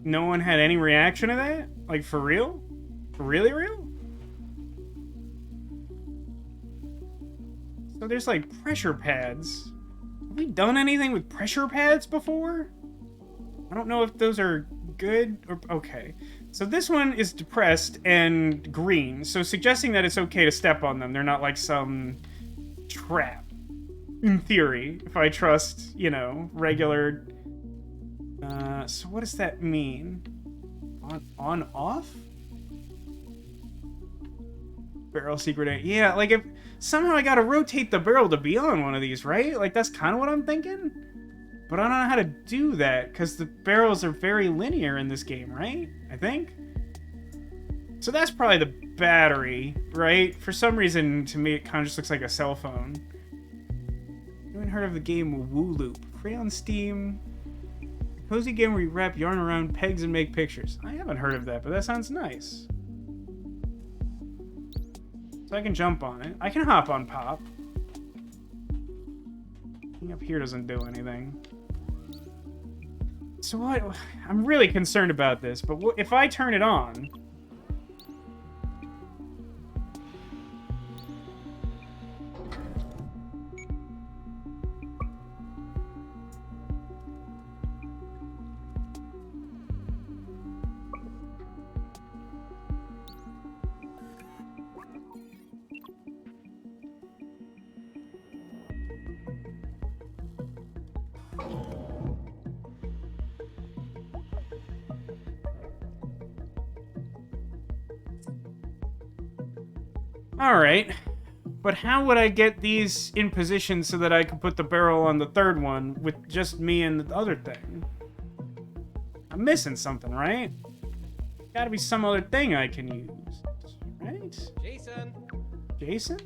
No one had any reaction to that? Like, for real? For really real? So there's, like, pressure pads. Have we done anything with pressure pads before? I don't know if those are good or... Okay. So this one is depressed and green, so suggesting that it's okay to step on them. They're not like some trap. In theory, if I trust, you know, regular... so what does that mean? On, off? Barrel secret... Yeah, like if... Somehow I gotta rotate the barrel to be on one of these, right? Like, that's kind of what I'm thinking? But I don't know how to do that, because the barrels are very linear in this game, right? I think? So that's probably the battery, right? For some reason, to me, it kind of just looks like a cell phone. Anyone heard of the game Woo Loop? Free on Steam. Cozy game where you wrap yarn around pegs and make pictures. I haven't heard of that, but that sounds nice. So I can jump on it. I can hop on Pop. Anything up here doesn't do anything. So what? I'm really concerned about this, but if I turn it on... Alright, but how would I get these in position so that I can put the barrel on the third one with just me and the other thing? I'm missing something, right? Gotta be some other thing I can use, right? Jason! Jason?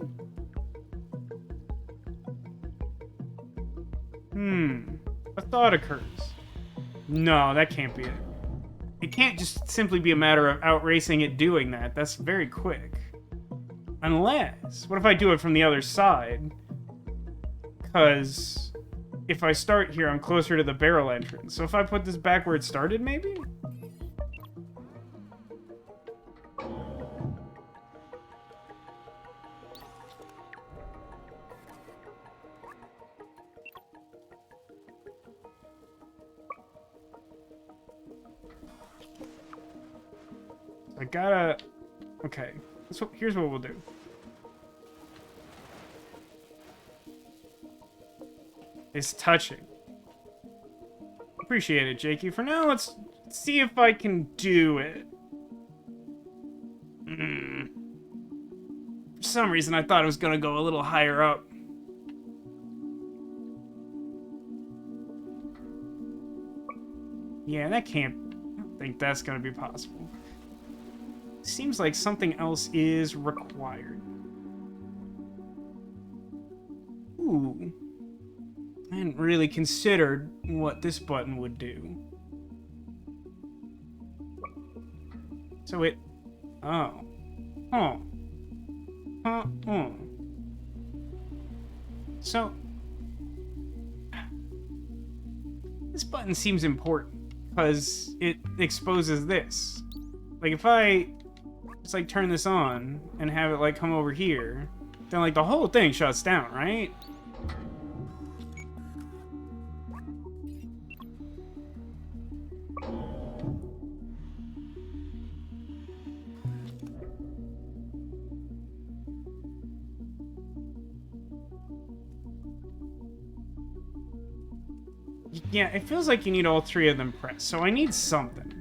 A thought occurs. No, that can't be it. It can't just simply be a matter of outracing it doing that. That's very quick. Unless, what if I do it from the other side? Because if I start here, I'm closer to the barrel entrance. So if I put this back where it started, maybe? I gotta... Okay. So here's what we'll do. It's touching. Appreciate it, Jakey. For now, let's see if I can do it. For some reason, I thought it was gonna go a little higher up. Yeah, that can't... I don't think that's gonna be possible. Seems like something else is required. Ooh. I hadn't really considered what this button would do. So it... Oh. Huh. Huh. Oh. So... This button seems important, because it exposes this. Like, if I just, like, turn this on and have it, like, come over here, then, like, the whole thing shuts down, right? Yeah, it feels like you need all three of them pressed, so I need something.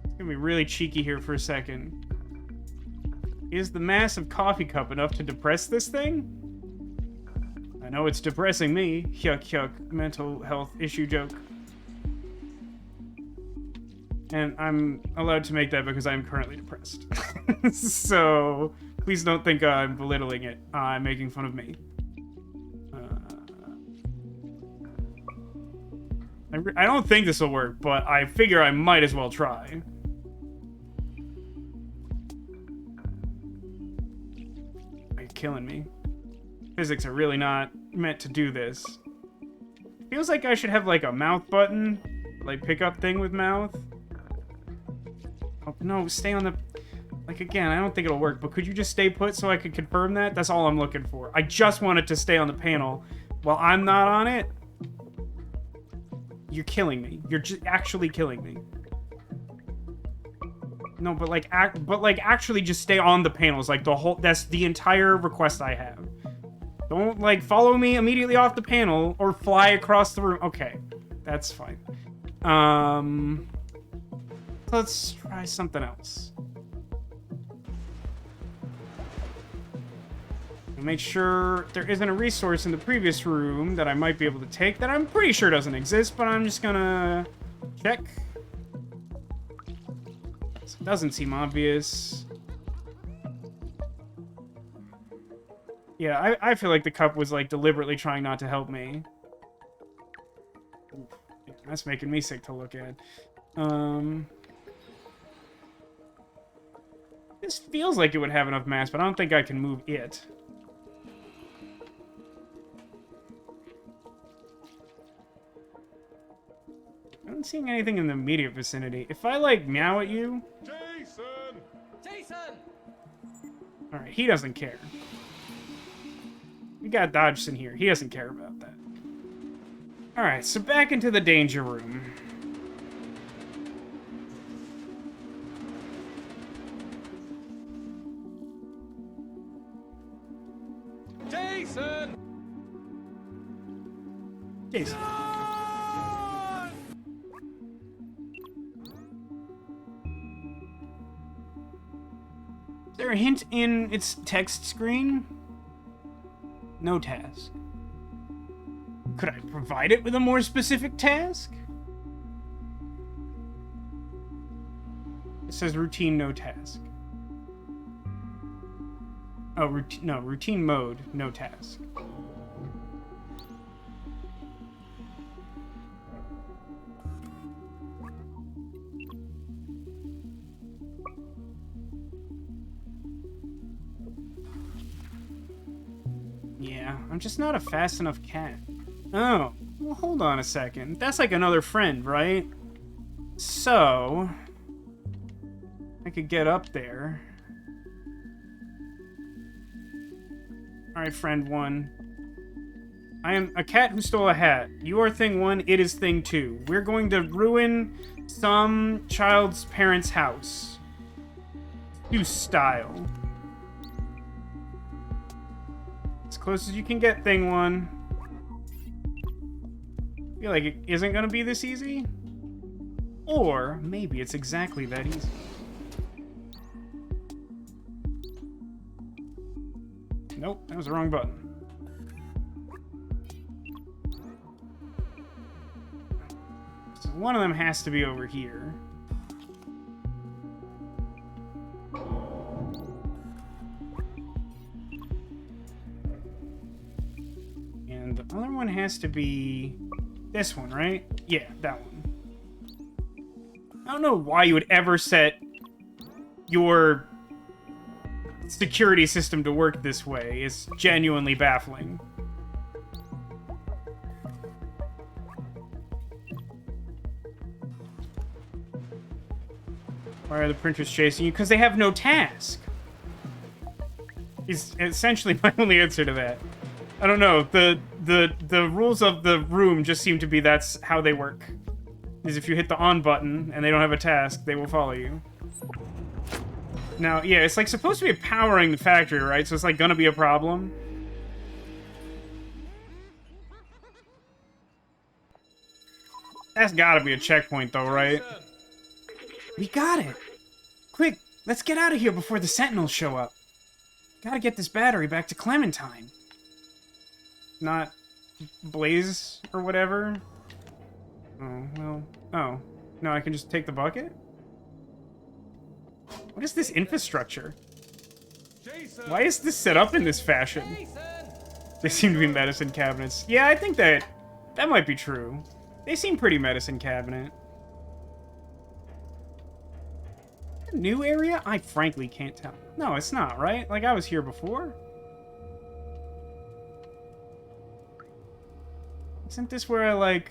I'm gonna be really cheeky here for a second. Is the massive coffee cup enough to depress this thing? I know it's depressing me. Yuck, yuck. Mental health issue joke. And I'm allowed to make that because I'm currently depressed. So, please don't think I'm belittling it. I'm making fun of me. I don't think this will work, but I figure I might as well try. You're killing me. Physics are really not meant to do this. Feels like I should have, like, a mouth button. Like, pickup thing with mouth. Oh, no, stay on the... Like, again, I don't think it'll work, but could you just stay put so I could confirm that? That's all I'm looking for. I just want it to stay on the panel. While I'm not on it... You're killing me. You're just actually killing me. No, but, like, actually just stay on the panels. Like, the whole... That's the entire request I have. Don't, like, follow me immediately off the panel or fly across the room. Okay, that's fine. Let's try something else. Make sure there isn't a resource in the previous room that I might be able to take that I'm pretty sure doesn't exist, but I'm just gonna check. So it doesn't seem obvious. Yeah, I feel like the cup was, like, deliberately trying not to help me. That's making me sick to look at. This feels like it would have enough mass, but I don't think I can move it. I'm not seeing anything in the immediate vicinity. If I, like, meow at you... Jason! Jason! Alright, he doesn't care. We got Dodgson here. He doesn't care about that. Alright, so back into the danger room. Jason! Jason. Is there a hint in its text screen? No task. Could I provide it with a more specific task? says routine, no task. Oh, routine mode, no task. Yeah, I'm just not a fast enough cat. Oh, well, hold on a second. That's like another friend, right? So, I could get up there. Alright, friend one. I am a cat who stole a hat. You are thing one, it is thing two. We're going to ruin some child's parents' house. To style. As close as you can get, thing one. I feel like it isn't going to be this easy. Or maybe it's exactly that easy. Nope, that was the wrong button. So one of them has to be over here. And the other one has to be this one, right? Yeah, that one. I don't know why you would ever set your security system to work this way. It's genuinely baffling. Why are the printers chasing you? Because they have no task. Is essentially my only answer to that. I don't know. The rules of the room just seem to be that's how they work. Is if you hit the on button and they don't have a task, they will follow you. Now, yeah, it's like supposed to be powering the factory, right? So it's like gonna be a problem. That's gotta be a checkpoint though, right? We got it! Quick, let's get out of here before the Sentinels show up. Gotta get this battery back to Clementine. Not Blaze or whatever. Oh, well. Oh. No, I can just take the bucket? What is this infrastructure? Jason! Why is this set up in this fashion? Jason! They seem to be medicine cabinets. Yeah, I think that might be true. They seem pretty medicine cabinet. A new area? I frankly can't tell. No, it's not, right? Like, I was here before. Isn't this where I, like...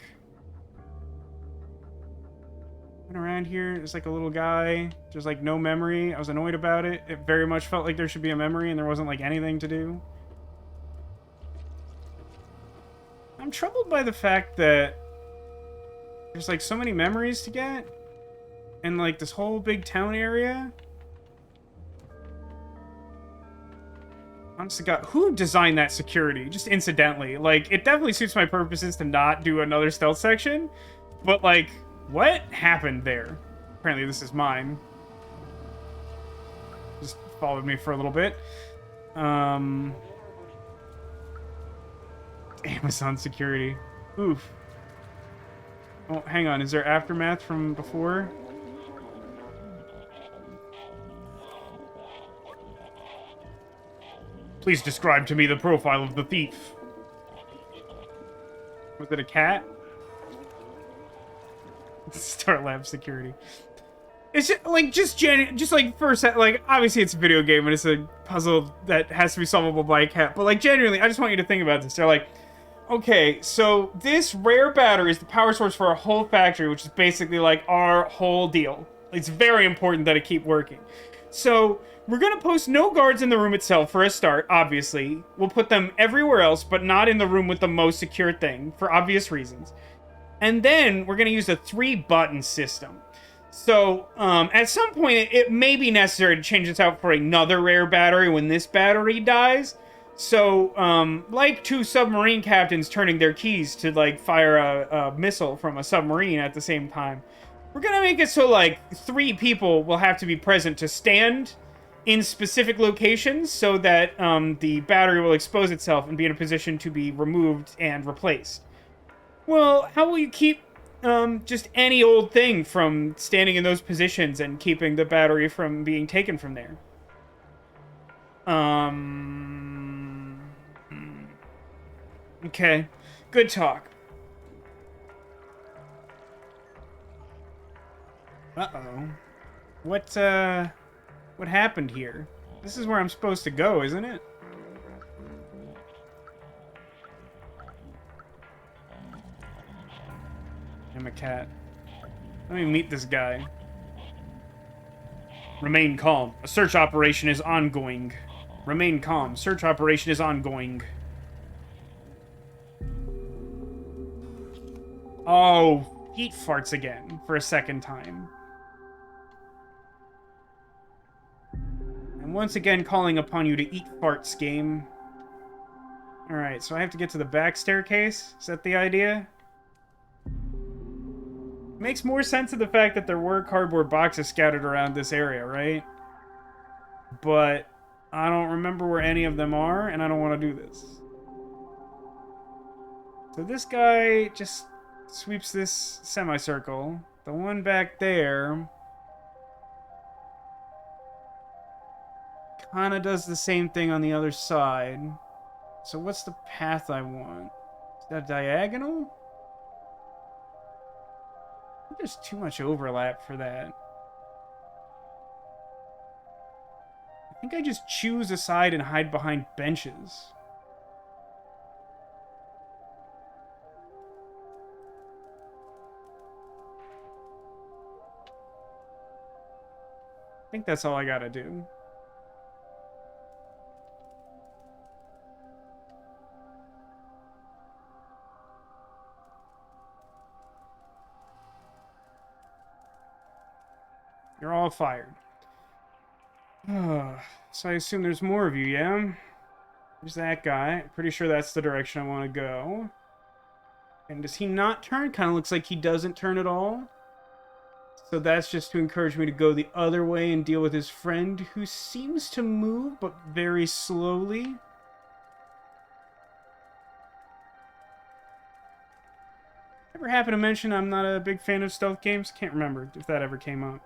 went around here? There's, like, a little guy. There's, like, no memory. I was annoyed about it. It very much felt like there should be a memory and there wasn't, like, anything to do. I'm troubled by the fact that there's, like, so many memories to get. And, like, this whole big town area. Honestly, God, who designed that security? Just incidentally. Like, it definitely suits my purposes to not do another stealth section. But, like, what happened there? Apparently this is mine. Just followed me for a little bit. Amazon security. Oof. Oh, hang on. Is there aftermath from before? Please describe to me the profile of the thief. Was it a cat? Star Lab security. It's just, like, just like first, like, obviously it's a video game and it's a puzzle that has to be solvable by a cat, but, like, genuinely, I just want you to think about this. They're like, okay, so this rare battery is the power source for our whole factory, which is basically, like, our whole deal. It's very important that it keep working. So, we're gonna post no guards in the room itself for a start, obviously. We'll put them everywhere else, but not in the room with the most secure thing, for obvious reasons. And then, we're gonna use a 3-button system. So, at some point, it may be necessary to change this out for another rare battery when this battery dies. So, like 2 submarine captains turning their keys to, like, fire a missile from a submarine at the same time, we're gonna make it so, like, 3 people will have to be present to stand in specific locations so that the battery will expose itself and be in a position to be removed and replaced. Well, how will you keep Just any old thing from standing in those positions and keeping the battery from being taken from there. Okay. Good talk. Uh-oh. What happened here? This is where I'm supposed to go, isn't it? I'm a cat. Let me meet this guy. Remain calm. A search operation is ongoing. Remain calm. Search operation is ongoing. Oh, heat farts again for a second time. I'm once again calling upon you to eat farts, game. Alright, so I have to get to the back staircase? Is that the idea? Makes more sense of the fact that there were cardboard boxes scattered around this area, right? But I don't remember where any of them are, and I don't want to do this. So this guy just sweeps this semicircle. The one back there kind of does the same thing on the other side. So what's the path I want? Is that diagonal? There's too much overlap for that. I think I just choose a side and hide behind benches. I think that's all I gotta do. You're all fired. So I assume there's more of you, yeah? There's that guy. Pretty sure that's the direction I want to go. And does he not turn? Kind of looks like he doesn't turn at all. So that's just to encourage me to go the other way and deal with his friend, who seems to move, but very slowly. Ever happen to mention I'm not a big fan of stealth games? Can't remember if that ever came up.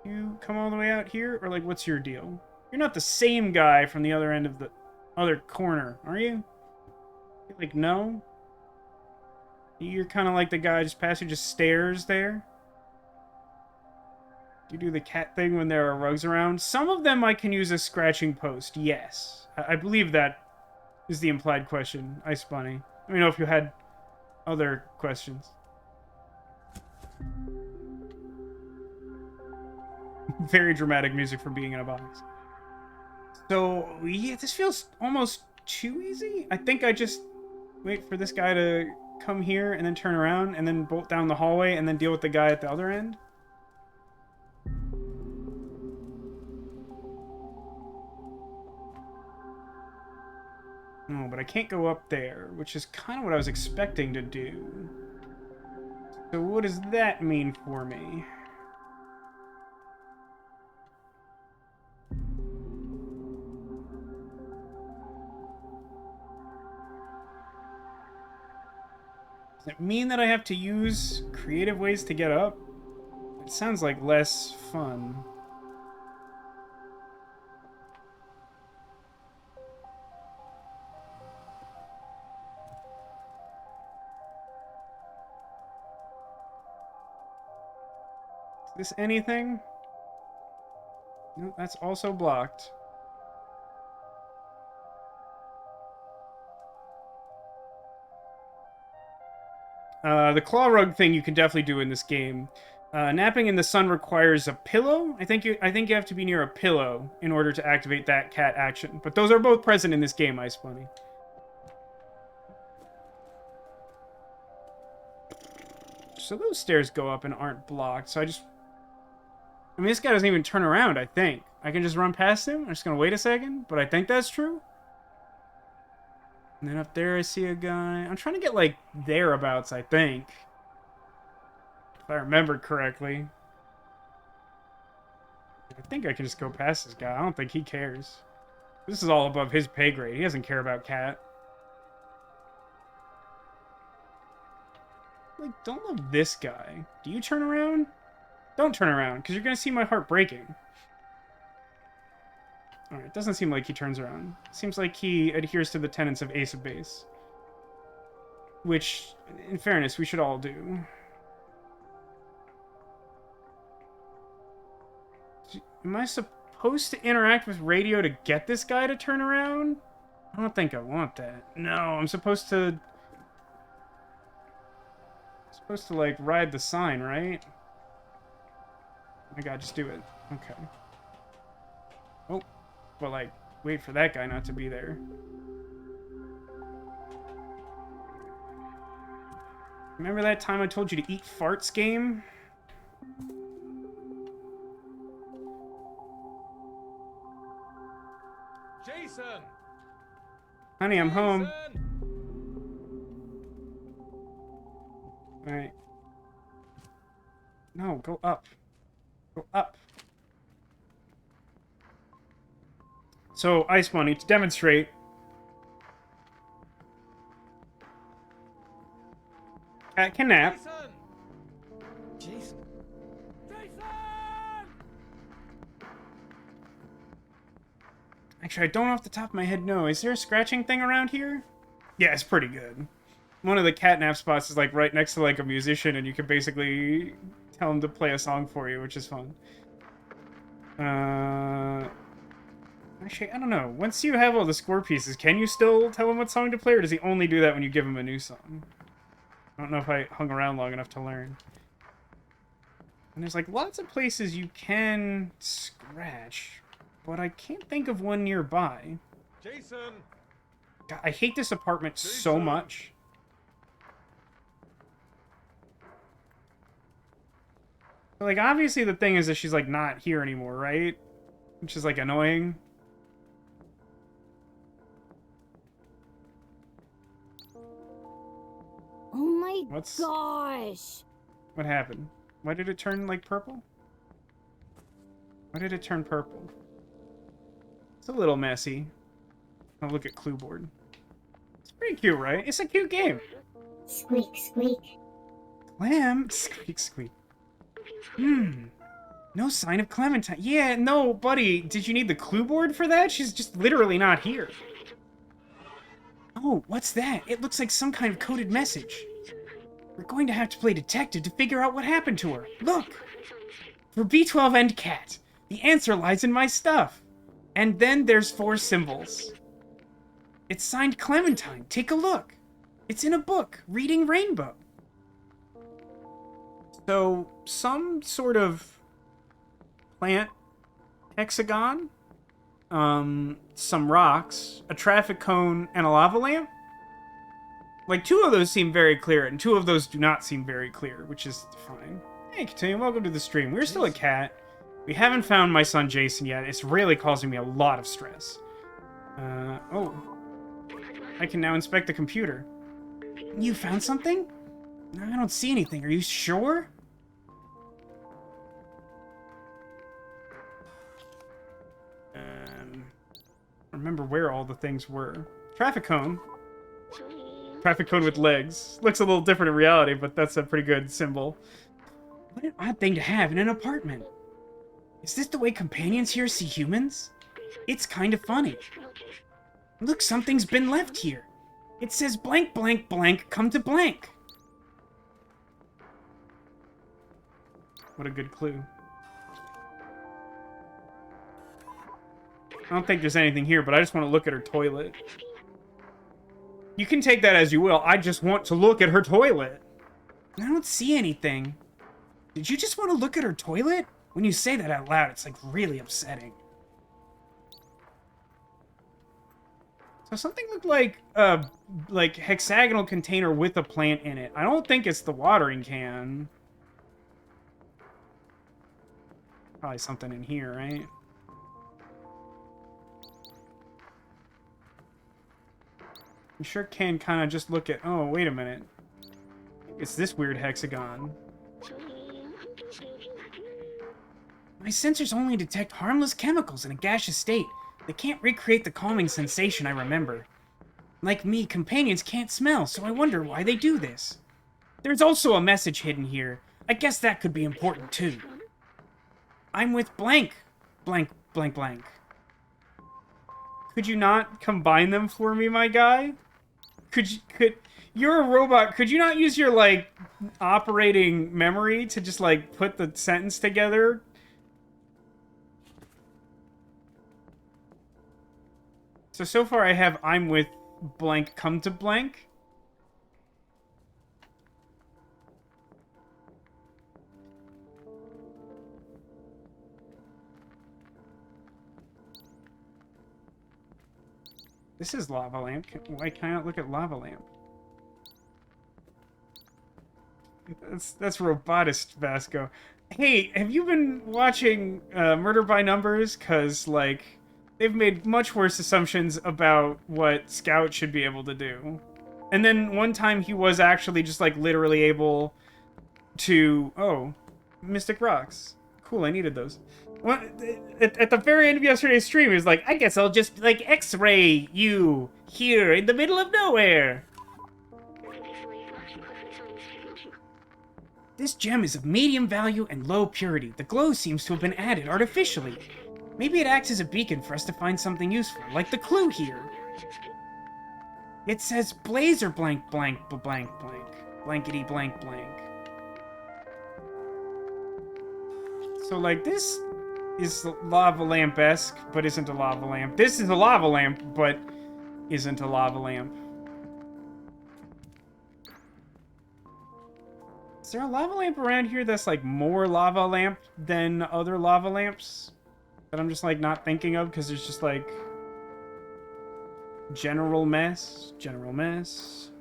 You come all the way out here? Or, like, what's your deal? You're not the same guy from the other end of the other corner, are you? Like, no? You're kind of like the guy just past you, just stares there? Do you do the cat thing when there are rugs around? Some of them I can use as scratching post, yes. I believe that is the implied question, Ice Bunny. Let me know if you had other questions. Very dramatic music for being in a box. So, yeah, this feels almost too easy. I think I just wait for this guy to come here and then turn around and then bolt down the hallway and then deal with the guy at the other end. No, but I can't go up there, which is kind of what I was expecting to do. So what does that mean for me? Does it mean that I have to use creative ways to get up? It sounds like less fun. Is this anything? No, that's also blocked. The claw rug thing you can definitely do in this game. Napping in the sun requires a pillow. I think you have to be near a pillow in order to activate that cat action. But those are both present in this game, Ice Bunny. So those stairs go up and aren't blocked. So I mean, this guy doesn't even turn around, I think. I can just run past him. I'm just going to wait a second. But I think that's true. And then up there I see a guy. I'm trying to get, like, thereabouts, I think. If I remember correctly. I think I can just go past this guy. I don't think he cares. This is all above his pay grade. He doesn't care about Cat. like, don't love this guy. Do you turn around? Don't turn around, because you're going to see my heart breaking. Alright, it doesn't seem like he turns around. Seems like he adheres to the tenets of Ace of Base. Which, in fairness, we should all do. Am I supposed to interact with radio to get this guy to turn around? I don't think I want that. No, I'm supposed to... like, ride the sign, right? Oh my god, just do it. Okay. Oh. But, like, wait for that guy not to be there. Remember that time I told you to eat farts game? Jason! Honey, I'm home. Alright. No, go up. Go up. So, Ice Bunny, to demonstrate... Cat can nap. Jason! Jason! Actually, I don't off the top of my head know. Is there a scratching thing around here? Yeah, it's pretty good. One of the catnap spots is like right next to like a musician, and you can basically tell him to play a song for you, which is fun. Actually, I don't know. Once you have all the score pieces, can you still tell him what song to play, or does he only do that when you give him a new song? I don't know if I hung around long enough to learn. And there's like lots of places you can scratch, but I can't think of one nearby. Jason! God, I hate this apartment so much. Like, obviously the thing is that she's, like, not here anymore, right? Which is, like, annoying. Oh my What's... gosh! What happened? Why did it turn, like, purple? Why did it turn purple? It's a little messy. I'll look at clue board. It's pretty cute, right? It's a cute game. Squeak, squeak. Clem? Squeak, squeak. No sign of Clementine. Yeah, no, buddy. Did you need the clue board for that? She's just literally not here. Oh, what's that? It looks like some kind of coded message. We're going to have to play detective to figure out what happened to her. Look! For B12 and cat, the answer lies in my stuff. And then there's 4 symbols. It's signed Clementine. Take a look. It's in a book, Reading Rainbow. So, some sort of plant hexagon, some rocks, a traffic cone, and a lava lamp. Like, 2 of those seem very clear, and 2 of those do not seem very clear, which is fine. Hey, Continue, welcome to the stream. We're still a cat. We haven't found my son Jason yet. It's really causing me a lot of stress. Oh. I can now inspect the computer. You found something? I don't see anything. Are you sure? Remember where all the things were. Traffic cone. Traffic cone with legs. Looks a little different in reality, but that's a pretty good symbol. What an odd thing to have in an apartment. Is this the way companions here see humans? It's kind of funny. Look, something's been left here. It says blank, blank, blank, come to blank. What a good clue. I don't think there's anything here, but I just want to look at her toilet. You can take that as you will. I just want to look at her toilet. I don't see anything. Did you just want to look at her toilet? When you say that out loud, it's like really upsetting. So something looked like a hexagonal container with a plant in it. I don't think it's the watering can. Probably something in here, right? You sure can kind of just look at... Oh, wait a minute. It's this weird hexagon. My sensors only detect harmless chemicals in a gaseous state. They can't recreate the calming sensation I remember. Like me, companions can't smell, so I wonder why they do this. There's also a message hidden here. I guess that could be important too. I'm with blank. Blank, blank, blank. Could you not combine them for me, my guy? You're a robot. Could you not use your, like, operating memory to just, like, put the sentence together? So far I have I'm with blank come to blank. This is lava lamp. Why can I not look at lava lamp? That's robotist, Vasco. Hey, have you been watching Murder by Numbers? Cause like they've made much worse assumptions about what Scout should be able to do. And then one time he was actually just like literally able to Mystic Rocks. Cool, I needed those. At the very end of yesterday's stream, he was like, I guess I'll just, like, X-ray you here in the middle of nowhere. This gem is of medium value and low purity. The glow seems to have been added artificially. Maybe it acts as a beacon for us to find something useful, like the clue here. It says blazer blank blank blank blank. Blankety blank blank. So, like, this is lava lamp-esque, but isn't a lava lamp. This is a lava lamp, but isn't a lava lamp. Is there a lava lamp around here that's, like, more lava lamp than other lava lamps? That I'm just, like, not thinking of, because there's just, like... General mess. General mess.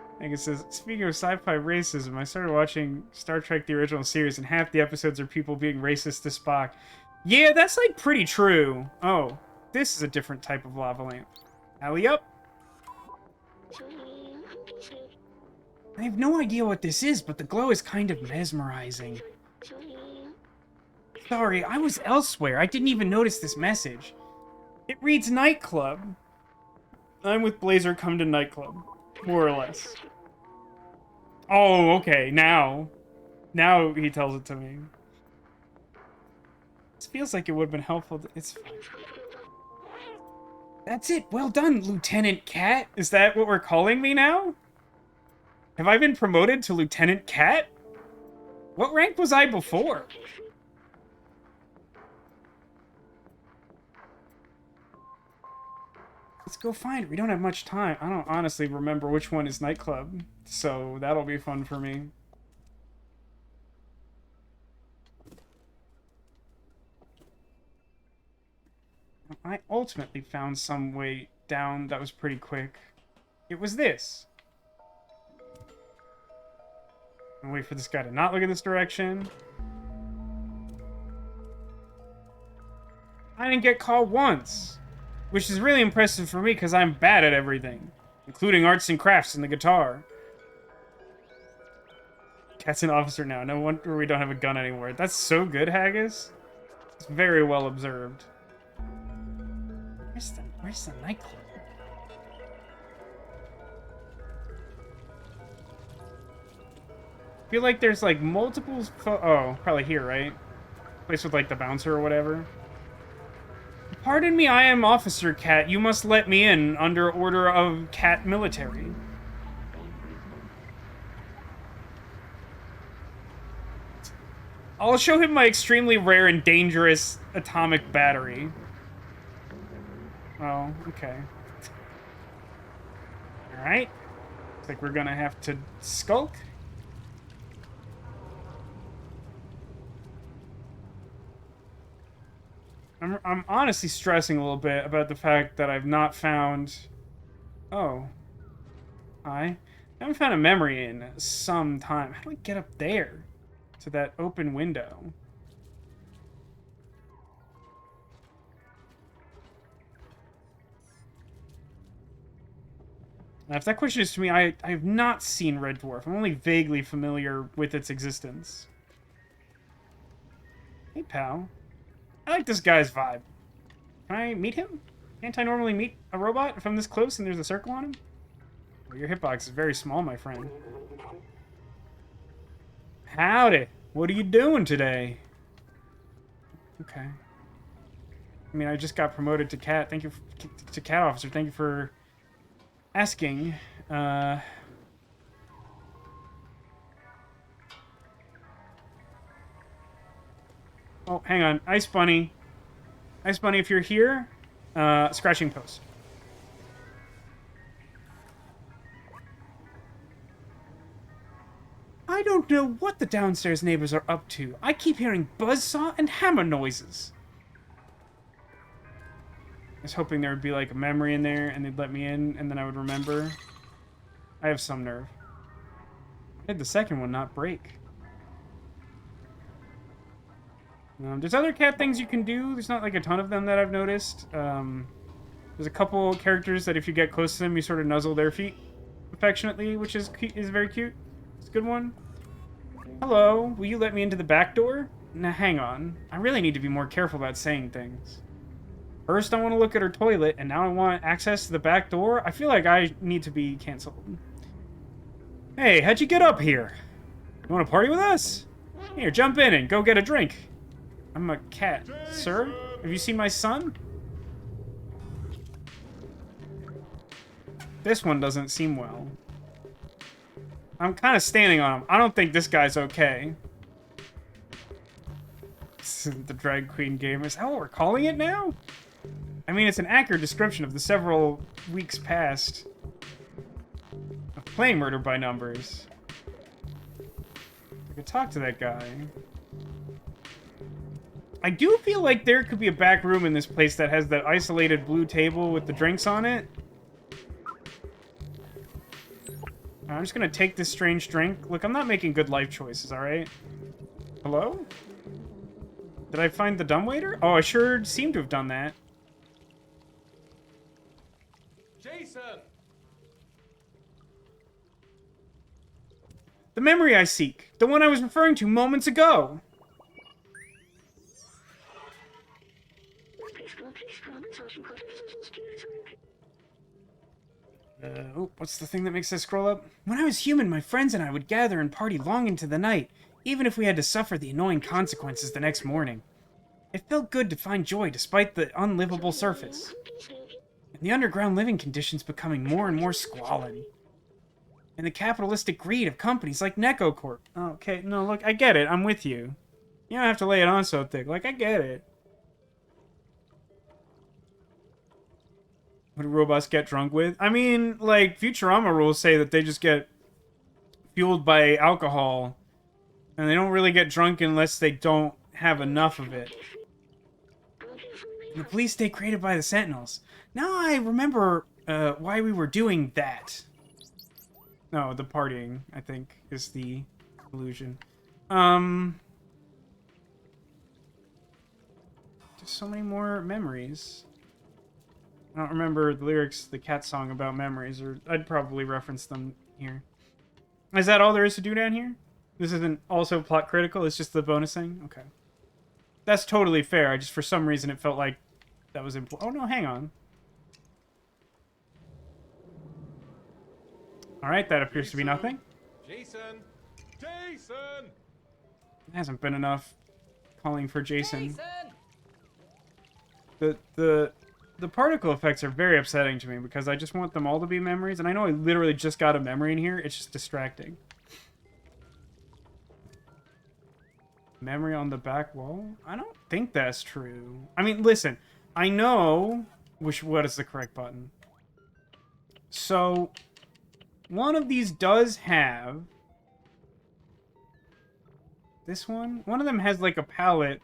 I think it says, speaking of sci-fi racism, I started watching Star Trek the original series, and half the episodes are people being racist to Spock. Yeah, that's, like, pretty true. Oh, this is a different type of lava lamp. Alley up. I have no idea what this is, but the glow is kind of mesmerizing. Sorry, I was elsewhere. I didn't even notice this message. It reads nightclub. I'm with Blazer, come to nightclub. More or less. Oh, okay, now. Now he tells it to me. This feels like it would have been helpful. It's fine. That's it. Well done, Lieutenant Cat. Is that what we're calling me now? Have I been promoted to Lieutenant Cat? What rank was I before? Let's go find it. We don't have much time. I don't honestly remember which one is nightclub, so that'll be fun for me. I ultimately found some way down that was pretty quick. It was this. I'll wait for this guy to not look in this direction. I didn't get caught once. Which is really impressive for me, because I'm bad at everything. Including arts and crafts and the guitar. Cat's an officer now. No wonder we don't have a gun anymore. That's so good, Haggis. It's very well observed. Where's the nightclub? I feel like there's, like, multiple... Oh, probably here, right? Place with, like, the bouncer or whatever. Pardon me, I am Officer Cat. You must let me in under order of Cat Military. I'll show him my extremely rare and dangerous atomic battery. Oh, okay. Alright. Looks like we're gonna have to skulk. I'm honestly stressing a little bit about the fact that I've not found... Oh. I haven't found a memory in some time. How do I get up there? To that open window? Now, if that question is to me, I have not seen Red Dwarf. I'm only vaguely familiar with its existence. Hey, pal. I like this guy's vibe. Can I meet him? Can't I normally meet a robot if I'm this close and there's a circle on him? Well, your hitbox is very small, my friend. Howdy. What are you doing today? Okay. I mean, I just got promoted to cat. Thank you to cat officer. Thank you for asking. Oh, hang on. Ice Bunny. Ice Bunny, if you're here, scratching post. I don't know what the downstairs neighbors are up to. I keep hearing buzzsaw and hammer noises. I was hoping there would be like a memory in there and they'd let me in and then I would remember. I have some nerve. Why did the second one not break? There's other cat things you can do. There's not like a ton of them that I've noticed. There's a couple characters that if you get close to them, you sort of nuzzle their feet affectionately, which is very cute. It's a good one. Hello, will you let me into the back door? Now hang on. I really need to be more careful about saying things. First I want to look at her toilet, and now I want access to the back door? I feel like I need to be canceled. Hey, how'd you get up here? You want to party with us? Here, jump in and go get a drink. I'm a cat. Sir, have you seen my son? This one doesn't seem well. I'm kind of standing on him. I don't think this guy's okay. The drag queen game. Is that what we're calling it now? I mean, it's an accurate description of the several weeks past of playing Murder by Numbers. I could talk to that guy. I do feel like there could be a back room in this place that has that isolated blue table with the drinks on it. I'm just gonna take this strange drink. Look, I'm not making good life choices, alright? Hello? Did I find the dumbwaiter? Oh, I sure seem to have done that. Jason! The memory I seek. The one I was referring to moments ago. Oh, what's the thing that makes us scroll up? When I was human, my friends and I would gather and party long into the night, even if we had to suffer the annoying consequences the next morning. It felt good to find joy despite the unlivable surface. And the underground living conditions becoming more and more squalid. And the capitalistic greed of companies like NecoCorp. Oh, okay, no, look, I get it. I'm with you. You don't have to lay it on so thick. Like, I get it. What do robots get drunk with? I mean, like, Futurama rules say that they just get fueled by alcohol. And they don't really get drunk unless they don't have enough of it. And the police stay created by the Sentinels. Now I remember why we were doing that. No, the partying, I think, is the illusion. Just so many more memories. I don't remember the lyrics of the cat song about memories, or I'd probably reference them here. Is that all there is to do down here? This isn't also plot critical, it's just the bonus thing? Okay. That's totally fair, I just, for some reason, it felt like that was important. Oh no, hang on. Alright, that appears to be nothing. Jason! Jason! It hasn't been enough calling for Jason. Jason! The particle effects are very upsetting to me because I just want them all to be memories, and I know I literally just got a memory in here, it's just distracting. Memory on the back wall? I don't think that's true. I mean, listen, I know what is the correct button. So, one of these does have this one. One of them has like a palette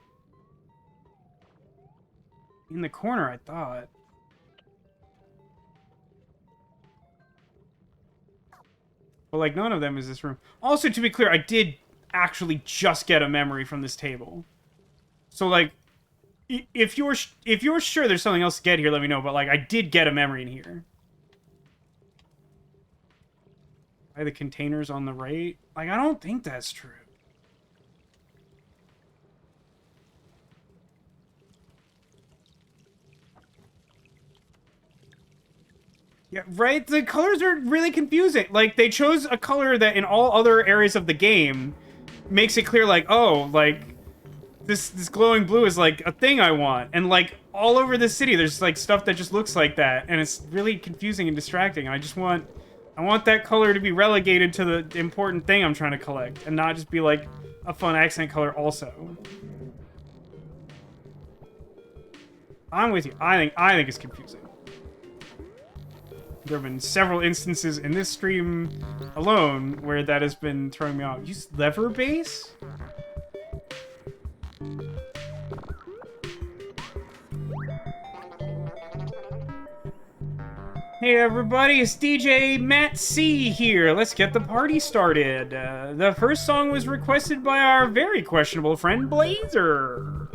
in the corner, I thought. But like none of them is this room. Also, to be clear, I did actually just get a memory from this table. So like, if you're sure there's something else to get here, let me know. But like, I did get a memory in here. By the containers on the right? Like, I don't think that's true. Yeah, right? The colors are really confusing. Like, they chose a color that in all other areas of the game makes it clear, like, oh, like, this glowing blue is, like, a thing I want. And, like, all over the city, there's, like, stuff that just looks like that. And it's really confusing and distracting. I want that color to be relegated to the important thing I'm trying to collect. And not just be, like, a fun accent color also. I'm with you. I think it's confusing. There have been several instances in this stream alone where that has been throwing me off. Use lever base? Hey everybody, it's DJ Matt C here. Let's get the party started. The first song was requested by our very questionable friend Blazer.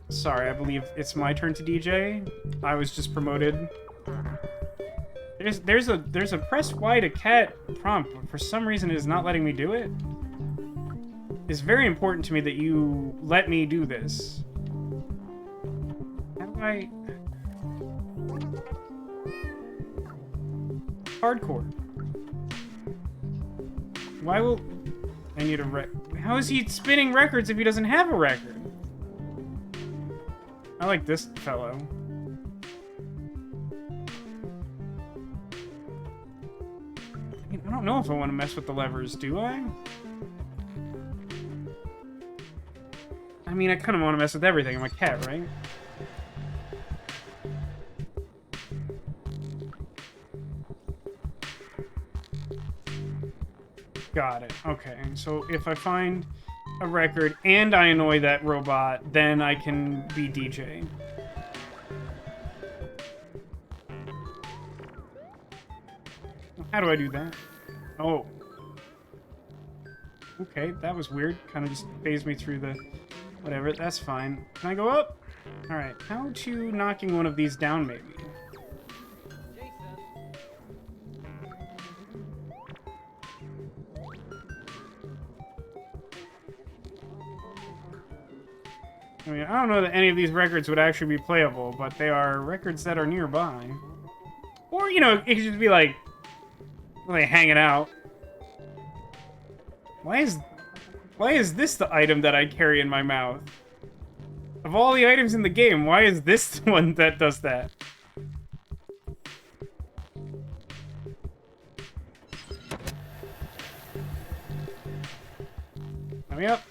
Sorry, I believe it's my turn to DJ. I was just promoted. There's a press Y to cat prompt, but for some reason it is not letting me do it. It's very important to me that you let me do this. How do I... Hardcore. Why will... I need a How is he spinning records if he doesn't have a record? I like this fellow. I don't know if I want to mess with the levers, do I? I mean, I kind of want to mess with everything. I'm a cat, right? Got it. Okay, so if I find a record and I annoy that robot, then I can be DJ. How do I do that? Oh. Okay, that was weird. Kind of just phased me through the... Whatever, that's fine. Can I go up? Alright, how to knocking one of these down, maybe? I mean, I don't know that any of these records would actually be playable, but they are records that are nearby. Or, you know, it could just be like hanging out. Why is this the item that I carry in my mouth? Of all the items in the game, why is this the one that does that? Let me up.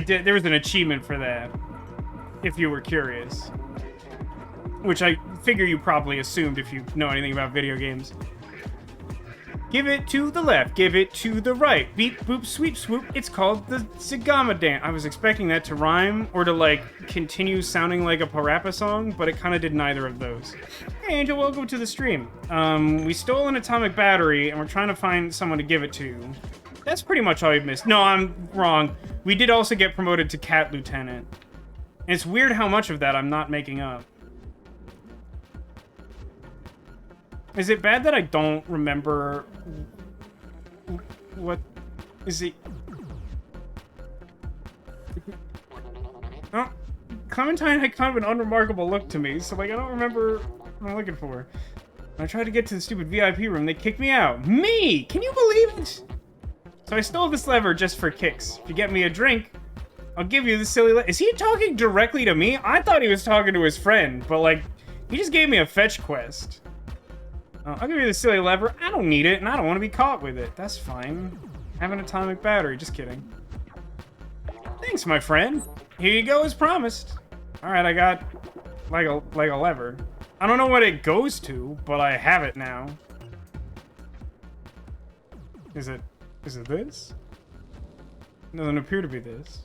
There was an achievement for that, if you were curious. Which I figure you probably assumed if you know anything about video games. Give it to the left, give it to the right. Beep, boop, sweep, swoop. It's called the Zagama dance. I was expecting that to rhyme, or to, like, continue sounding like a Parappa song, but it kind of did neither of those. Hey, Angel, welcome to the stream. We stole an atomic battery, and we're trying to find someone to give it to. That's pretty much all you've missed. No, I'm wrong. We did also get promoted to Cat Lieutenant. And it's weird how much of that I'm not making up. Is it bad that I don't remember... What... Is it... Oh, Clementine had kind of an unremarkable look to me, so, like, I don't remember what I'm looking for. When I tried to get to the stupid VIP room, they kicked me out. Me! Can you believe it? So I stole this lever just for kicks. If you get me a drink, I'll give you the silly Is he talking directly to me? I thought he was talking to his friend, but, like, he just gave me a fetch quest. I'll give you the silly lever. I don't need it, and I don't want to be caught with it. That's fine. I have an atomic battery. Just kidding. Thanks, my friend. Here you go, as promised. Alright, I got, like a lever. I don't know what it goes to, but I have it now. Is it this? It doesn't appear to be this.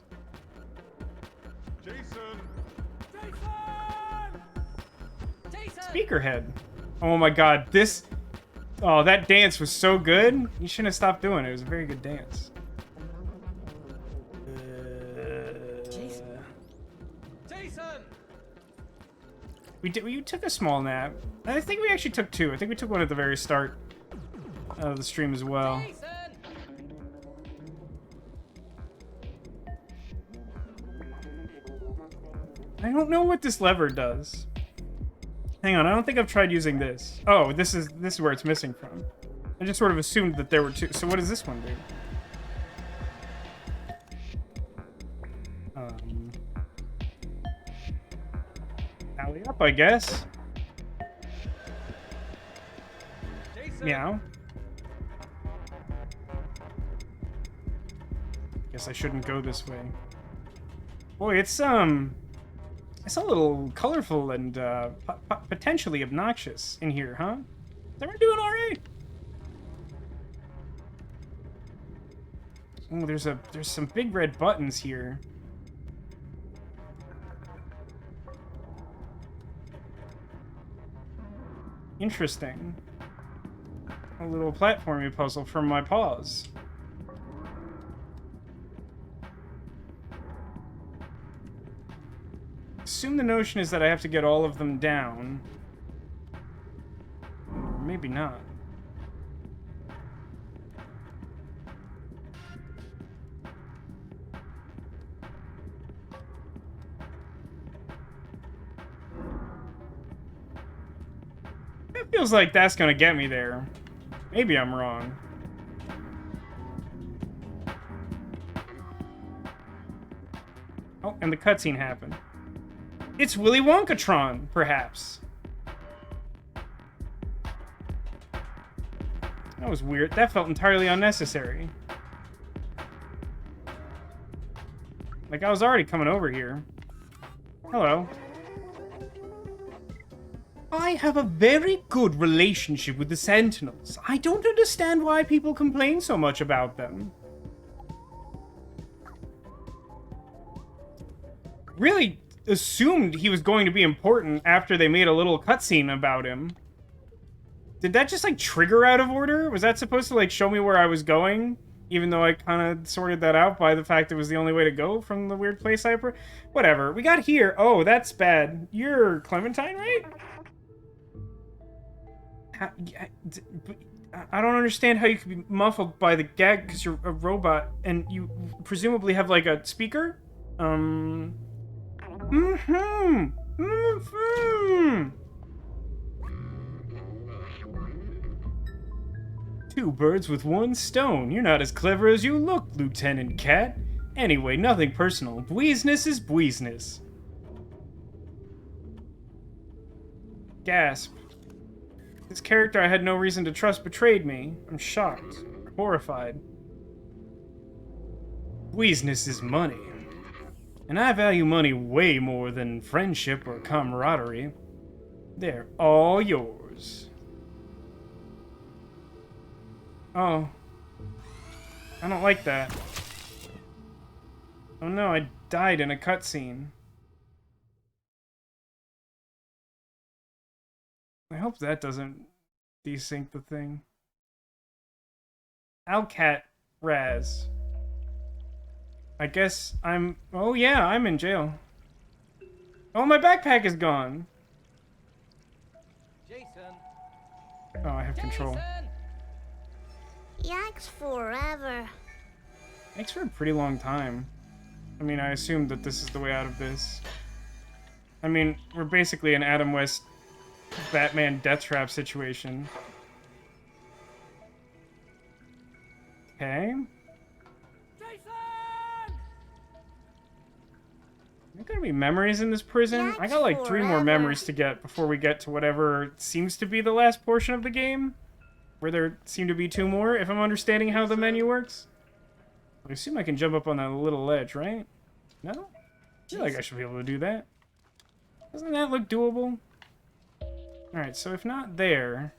Jason! Jason! Speaker head. Oh my god, this Oh, that dance was so good. You shouldn't have stopped doing it. It was a very good dance. Jason. Jason! We took a small nap. I think we actually took two. I think we took one at the very start of the stream as well. Jason! I don't know what this lever does. Hang on, I don't think I've tried using this. Oh, this is where it's missing from. I just sort of assumed that there were two. So what does this one do? Alley up, I guess. Jason! Meow. Guess I shouldn't go this way. Boy, it's a little colorful and potentially obnoxious in here, huh? They're doing all right. Oh, there's some big red buttons here. Interesting. A little platforming puzzle from my paws. Assume the notion is that I have to get all of them down. Or maybe not. It feels like that's gonna get me there. Maybe I'm wrong. Oh, and the cutscene happened. It's Willy Wonkatron, perhaps. That was weird. That felt entirely unnecessary. Like, I was already coming over here. Hello. I have a very good relationship with the Sentinels. I don't understand why people complain so much about them. Really assumed he was going to be important after they made a little cutscene about him. Did that just, like, trigger out of order? Was that supposed to, like, show me where I was going? Even though I kind of sorted that out by the fact it was the only way to go from the weird place I... Whatever. We got here. Oh, that's bad. You're Clementine, right? I don't understand how you could be muffled by the gag because you're a robot and you presumably have, like, a speaker? Two birds with one stone. You're not as clever as you look, Lieutenant Cat. Anyway, nothing personal. Bweezness is bweezness. Gasp. This character I had no reason to trust betrayed me. I'm shocked. Horrified. Bweezness is money. And I value money way more than friendship or camaraderie. They're all yours. Oh. I don't like that. Oh no, I died in a cutscene. I hope that doesn't desync the thing. Alcat Raz. I guess I'm... Oh yeah, I'm in jail. Oh, my backpack is gone. Jason! Oh, I have control. Yikes forever. Thanks for a pretty long time. I mean, I assumed that this is the way out of this. I mean, we're basically an Adam West Batman Death Trap situation. Okay. Are there gonna be memories in this prison? I got like 3 more memories to get before we get to whatever seems to be the last portion of the game. Where there seem to be 2 more, if I'm understanding how the menu works. I assume I can jump up on that little ledge, right? No? I feel like I should be able to do that. Doesn't that look doable? Alright, so if not there...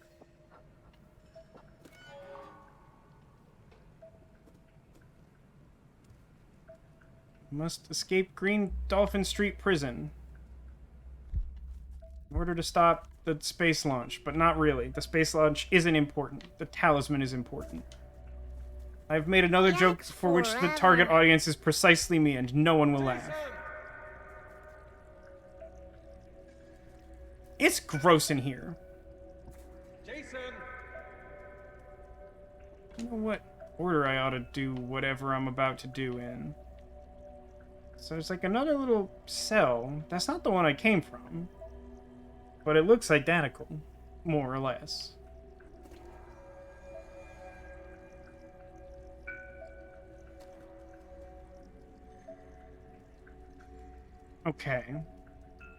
Must escape Green Dolphin Street Prison. In order to stop the space launch, but not really. The space launch isn't important. The talisman is important. I've made another joke Yikes for which the forever. target audience is precisely me, and no one will laugh. It's gross in here. Jason! I don't know what order I ought to do whatever I'm about to do in. So there's like another little cell. That's not the one I came from. But it looks identical, more or less. Okay.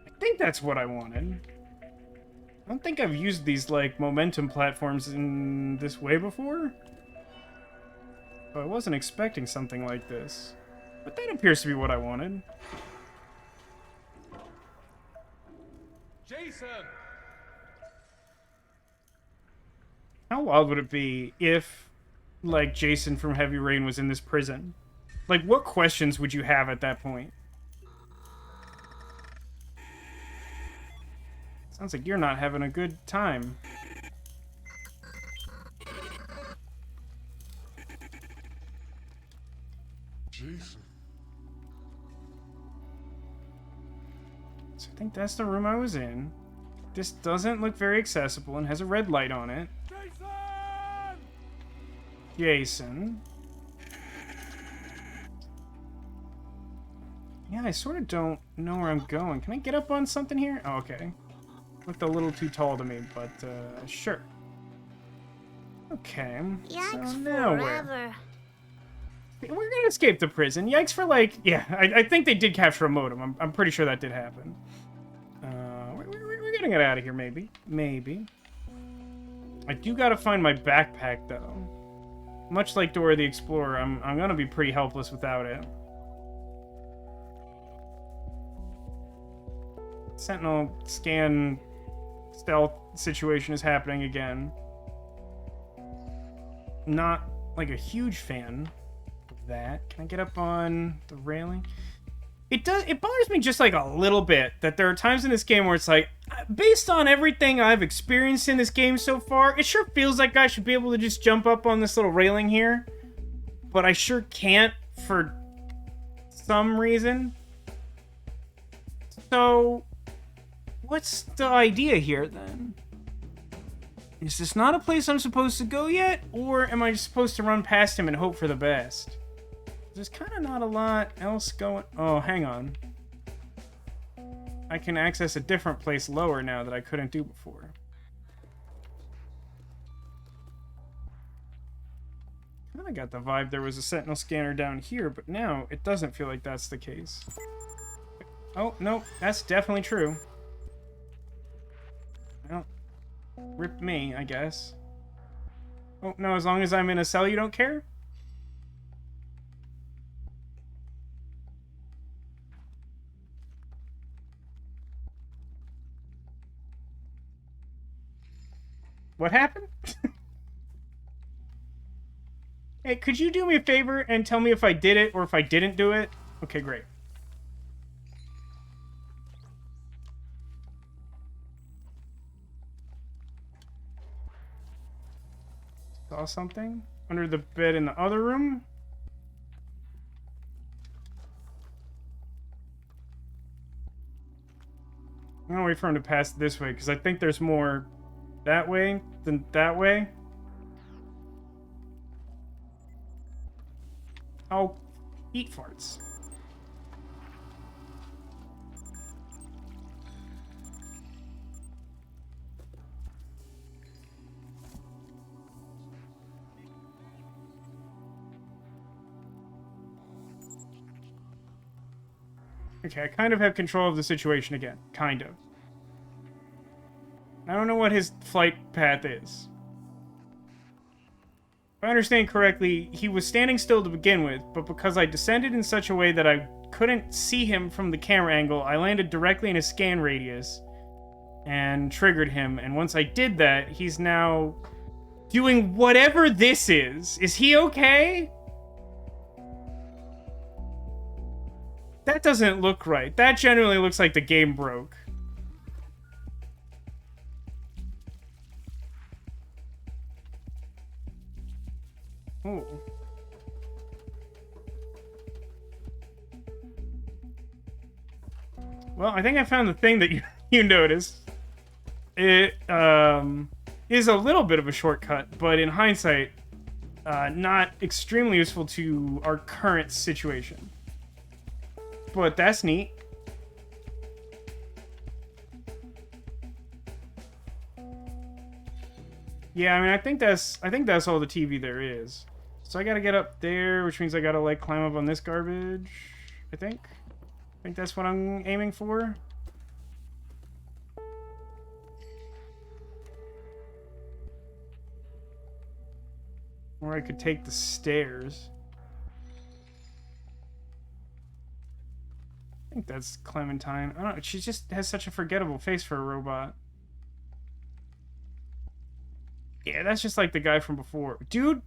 I think that's what I wanted. I don't think I've used these, like, momentum platforms in this way before. But I wasn't expecting something like this. But that appears to be what I wanted. Jason! How wild would it be if, like, Jason from Heavy Rain was in this prison? Like, what questions would you have at that point? Sounds like you're not having a good time. Jason. So I think that's the room I was in. This doesn't look very accessible and has a red light on it. Jason! Jason. Yeah, I sort of don't know where I'm going. Can I get up on something here? Oh, okay. Looked a little too tall to me, but sure. Okay, Yikes so now where? forever. We're gonna escape the prison. Yikes for, like, yeah, I think they did capture a modem. I'm pretty sure that did happen. We're gonna get out of here, maybe. Maybe. I do gotta find my backpack, though. Much like Dora the Explorer, I'm gonna be pretty helpless without it. Sentinel scan stealth situation is happening again. Not like a huge fan of that. Can I get up on the railing? It bothers me just like a little bit that there are times in this game where it's like, based on everything I've experienced in this game so far, it sure feels like I should be able to just jump up on this little railing here, but I sure can't for some reason. So what's the idea here, then? Is this not a place I'm supposed to go yet? Or am I supposed to run past him and hope for the best? There's kind of not a lot else going... Oh, hang on. I can access a different place lower now that I couldn't do before. I got the vibe there was a Sentinel scanner down here, but now it doesn't feel like that's the case. Oh, no, that's definitely true. Well, rip me, I guess. Oh, no, as long as I'm in a cell, you don't care? What happened? Hey, could you do me a favor and tell me if I did it or if I didn't do it? Okay, great. Saw something under the bed in the other room. I'm gonna wait for him to pass this way because I think there's more that way than that way. Oh, eat farts. Okay, I kind of have control of the situation again. Kind of. I don't know what his flight path is. If I understand correctly, he was standing still to begin with, but because I descended in such a way that I couldn't see him from the camera angle, I landed directly in his scan radius and triggered him. And once I did that, he's now doing whatever this is. Is he okay? That doesn't look right. That genuinely looks like the game broke. Ooh. Well, I think I found the thing that you noticed. It is a little bit of a shortcut, but in hindsight, not extremely useful to our current situation. But that's neat. Yeah, I mean, I think that's all the TV there is. So I gotta get up there, which means I gotta like climb up on this garbage. I think that's what I'm aiming for. Or I could take the stairs. I think that's Clementine. I don't know. She just has such a forgettable face for a robot. Yeah, that's just like the guy from before. Dude,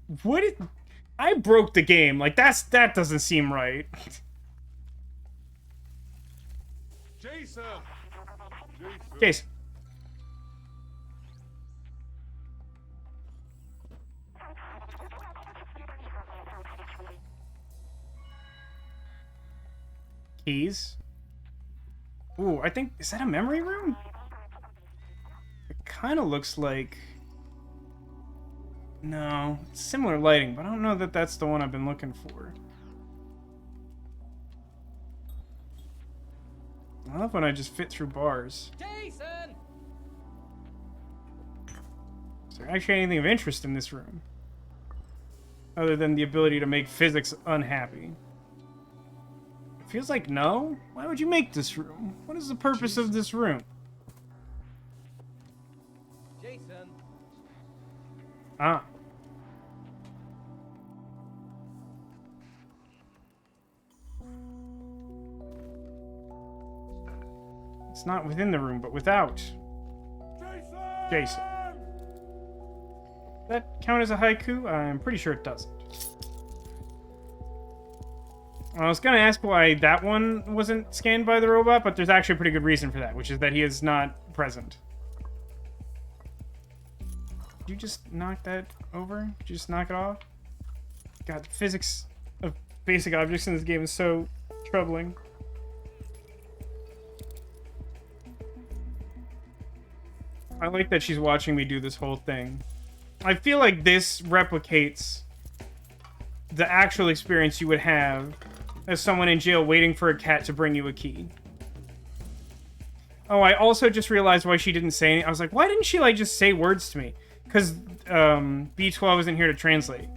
I broke the game. Like, that doesn't seem right. Jason! Jason. Keys. Ooh, I think... Is that a memory room? It kind of looks like... No, it's similar lighting, but I don't know that that's the one I've been looking for. I love when I just fit through bars. Jason! Is there actually anything of interest in this room? Other than the ability to make physics unhappy. It feels like no. Why would you make this room? What is the purpose of this room? Jason! Ah. It's not within the room, but without. Jason. Does that count as a haiku? I'm pretty sure it doesn't. I was gonna ask why that one wasn't scanned by the robot, but there's actually a pretty good reason for that, which is that he is not present. Did you just knock that over? Did you just knock it off? God, the physics of basic objects in this game is so troubling. I like that she's watching me do this whole thing. I feel like this replicates the actual experience you would have as someone in jail waiting for a cat to bring you a key. Oh, I also just realized why she didn't say anything. I was like, why didn't she, like, just say words to me? Because B12 isn't here to translate.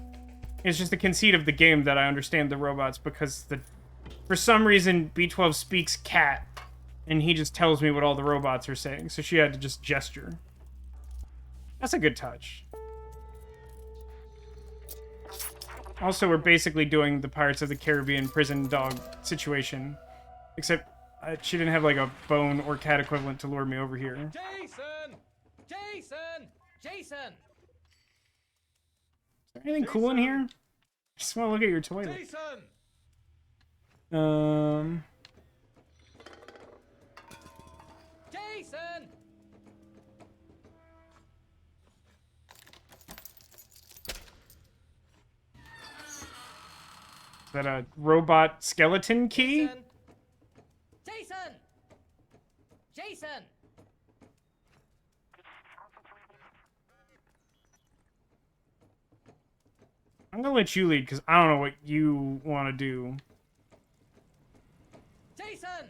It's just the conceit of the game that I understand the robots, because for some reason B12 speaks cat, and he just tells me what all the robots are saying, so she had to just gesture. That's a good touch. Also, we're basically doing the Pirates of the Caribbean prison dog situation. Except, she didn't have, like, a bone or cat equivalent to lure me over here. Jason! Jason! Jason! Is there anything cool in here? I just want to look at your toilet. Jason! Jason! Is that a robot skeleton key? Jason! Jason! Jason! I'm gonna let you lead, because I don't know what you want to do. Jason!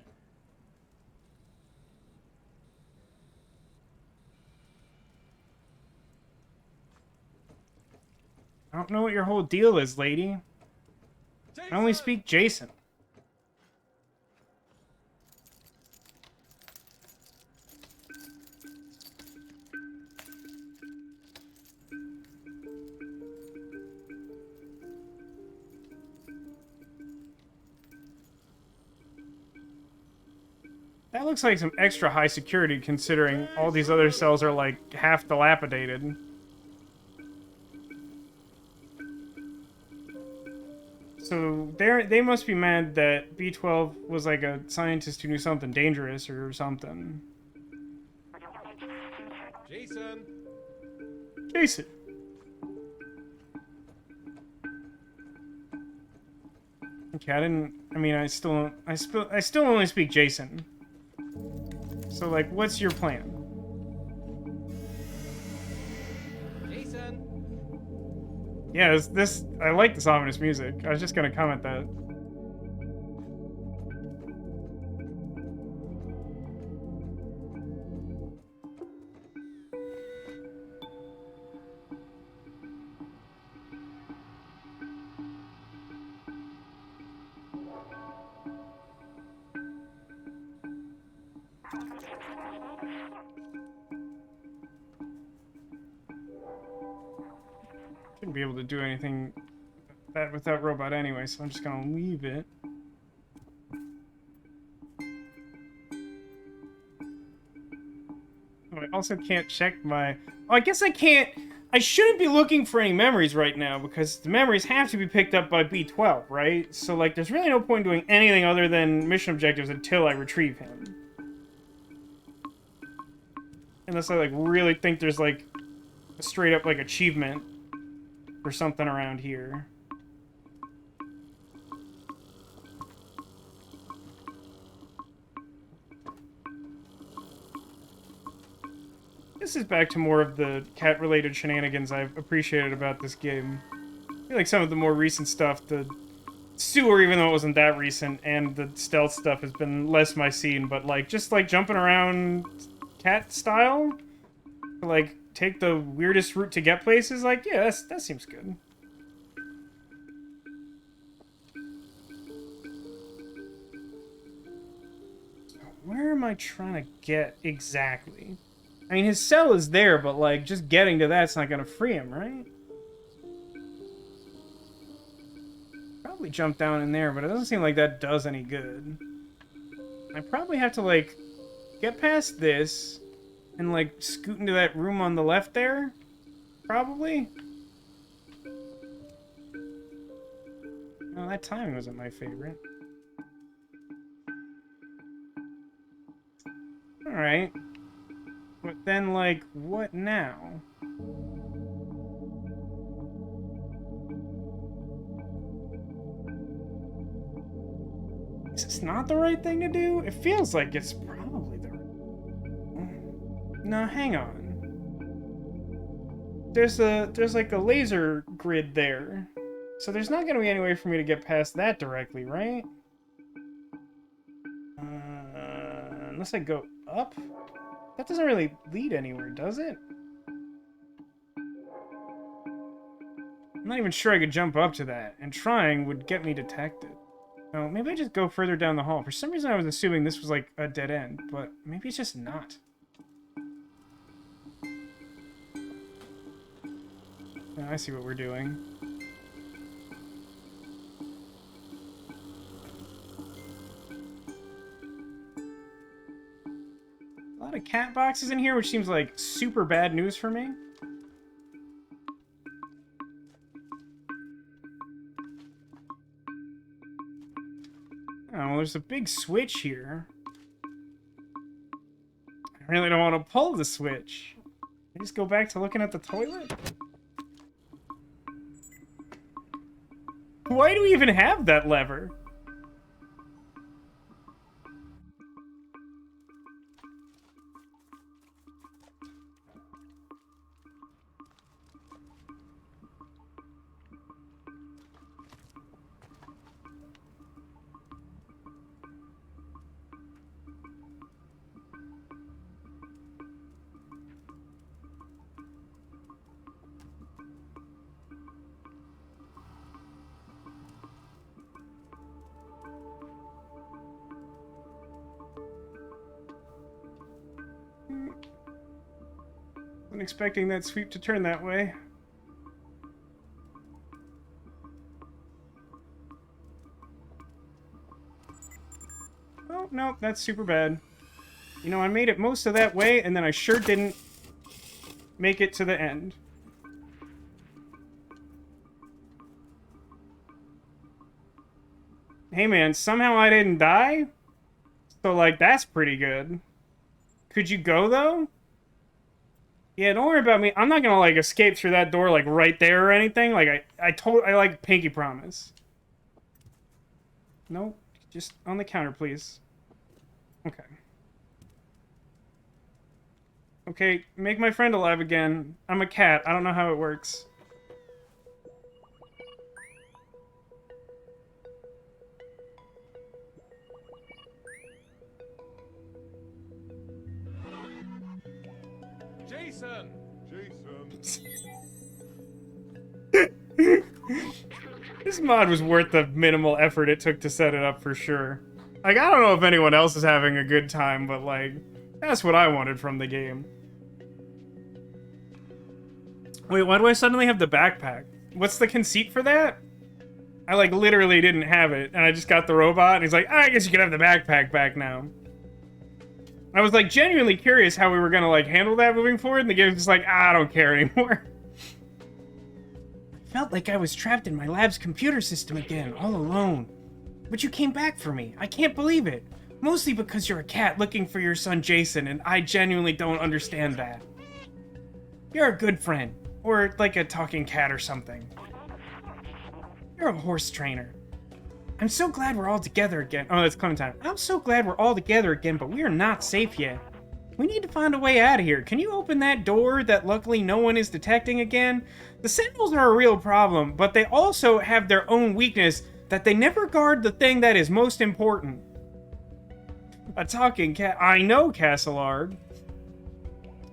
I don't know what your whole deal is, lady. I only speak Jason. That looks like some extra high security, considering all these other cells are like half dilapidated. So they must be mad that B12 was like a scientist who knew something dangerous or something. Jason! Jason. Okay, I mean, I still only speak Jason. So, like, what's your plan? Jason. Yeah, I like this ominous music. I was just gonna comment that. Shouldn't be able to do anything that without robot anyway, so I'm just gonna leave it. Oh, I also can't check my... Oh, I guess I can't... I shouldn't be looking for any memories right now, because the memories have to be picked up by B12, right? So, like, there's really no point doing anything other than mission objectives until I retrieve him. Unless I, like, really think there's, like, a straight-up, like, achievement for something around here. This is back to more of the cat-related shenanigans I've appreciated about this game. I feel like some of the more recent stuff, the sewer, even though it wasn't that recent, and the stealth stuff has been less my scene, but, like, just, like, jumping around cat style? Like, take the weirdest route to get places? Like, yeah, that seems good. Where am I trying to get exactly? I mean, his cell is there, but, like, just getting to that's not gonna free him, right? Probably jump down in there, but it doesn't seem like that does any good. I probably have to, like, get past this and, like, scoot into that room on the left there? Probably? No, that timing wasn't my favorite. Alright. But then, like, what now? Is this not the right thing to do? It feels like it's probably the... No, hang on. There's like a laser grid there. So there's not gonna be any way for me to get past that directly, right? Unless I go up? That doesn't really lead anywhere, does it? I'm not even sure I could jump up to that, and trying would get me detected. Oh, maybe I just go further down the hall. For some reason I was assuming this was like a dead end, but maybe it's just not. Oh, I see what we're doing. A lot of cat boxes in here, which seems like super bad news for me. Oh, well, there's a big switch here. I really don't want to pull the switch. I just go back to looking at the toilet? Why do we even have that lever? Wasn't expecting that sweep to turn that way. Oh, no, that's super bad. You know, I made it most of that way, and then I sure didn't make it to the end. Hey man, somehow I didn't die? So, like, that's pretty good. Could you go, though? Yeah, don't worry about me. I'm not gonna, like, escape through that door, like, right there or anything. Like, I like, pinky promise. No, just on the counter, please. Okay. Okay, make my friend alive again. I'm a cat. I don't know how it works. Jason! Jason! This mod was worth the minimal effort it took to set it up for sure. Like, I don't know if anyone else is having a good time, but like, that's what I wanted from the game. Wait, why do I suddenly have the backpack? What's the conceit for that? I like literally didn't have it, and I just got the robot, and he's like, I guess you can have the backpack back now. I was like genuinely curious how we were gonna like handle that moving forward, and the game's just like, I don't care anymore. I felt like I was trapped in my lab's computer system again, all alone. But you came back for me. I can't believe it. Mostly because you're a cat looking for your son Jason, and I genuinely don't understand that. You're a good friend. Or like a talking cat or something. You're a horse trainer. I'm so glad we're all together again. Oh, that's Clementine. I'm so glad we're all together again, but we are not safe yet. We need to find a way out of here. Can you open that door that luckily no one is detecting again? The Sentinels are a real problem, but they also have their own weakness that they never guard the thing that is most important. A talking cat. I know, Castleard.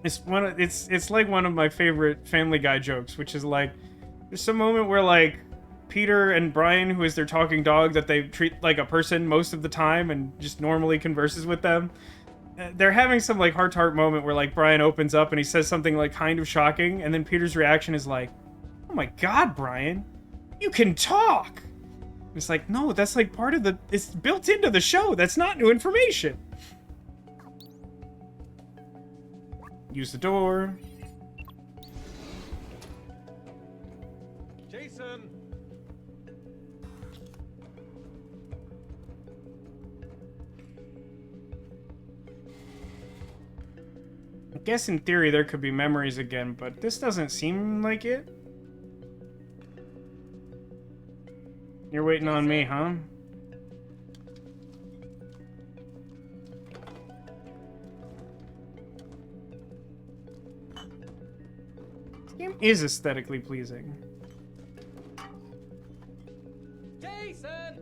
It's like one of my favorite Family Guy jokes, which is like, there's some moment where like Peter and Brian, who is their talking dog that they treat like a person most of the time and just normally converses with them, they're having some like heart-to-heart moment where like Brian opens up and he says something like kind of shocking, and then Peter's reaction is like, oh my god, Brian, you can talk. It's like, no, that's like part of the, it's built into the show. That's not new information. Use the door. Jason! I guess in theory there could be memories again, but this doesn't seem like it. You're waiting on me, huh? This game is aesthetically pleasing. Jason!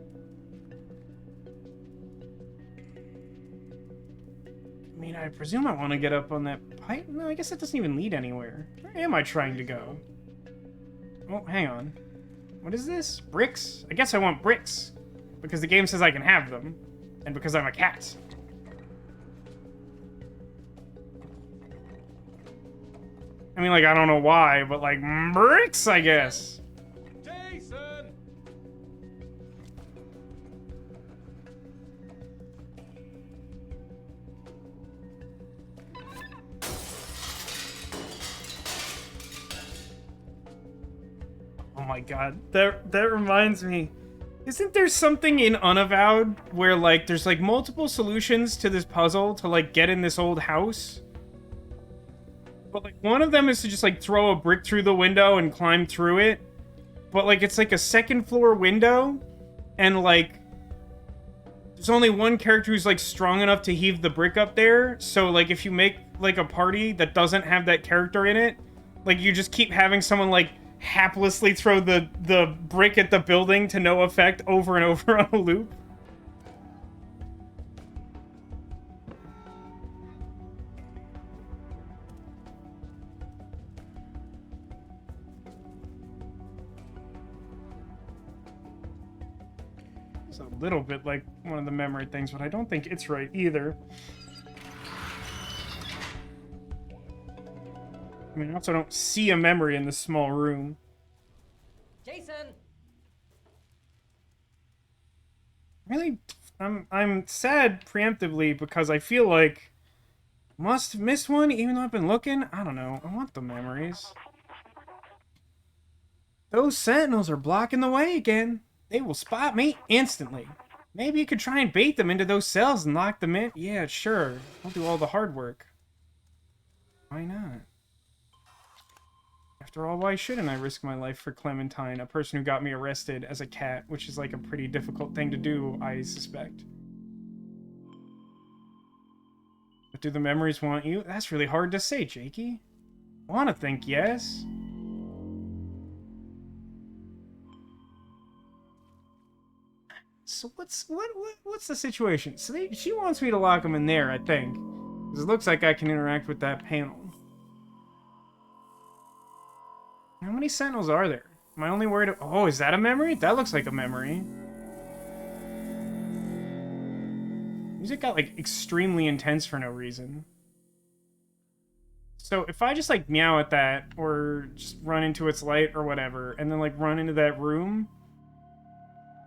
I mean, I presume I want to get up on that pipe? No, I guess that doesn't even lead anywhere. Where am I trying to go? Oh, hang on. What is this? Bricks? I guess I want bricks. Because the game says I can have them. And because I'm a cat. I mean, like, I don't know why, but, like, bricks, I guess. Jason! Oh my god, that reminds me. Isn't there something in Unavowed where, like, there's, like, multiple solutions to this puzzle to, like, get in this old house? But, like, one of them is to just, like, throw a brick through the window and climb through it. But, like, it's, like, a second-floor window, and, like, there's only one character who's, like, strong enough to heave the brick up there. So, like, if you make, like, a party that doesn't have that character in it, like, you just keep having someone, like, haplessly throw the brick at the building to no effect over and over on a loop. It's a little bit like one of the memory things, but I don't think it's right either. I mean, I also don't see a memory in this small room. Jason! Really, I'm sad preemptively because I feel like must have missed one even though I've been looking. I don't know. I want the memories. Those sentinels are blocking the way again. They will spot me instantly. Maybe you could try and bait them into those cells and lock them in. Yeah, sure. I'll do all the hard work. Why not? I have After all, why shouldn't I risk my life for Clementine, a person who got me arrested as a cat, which is like a pretty difficult thing to do, I suspect. But do the memories want you? That's really hard to say, Jakey. Wanna think yes. So what's the situation? So she wants me to lock him in there, I think. Because it looks like I can interact with that panel. How many Sentinels are there? Am I only worried... Oh, is that a memory? That looks like a memory. Music got, like, extremely intense for no reason. So if I just, like, meow at that, or just run into its light or whatever, and then, like, run into that room,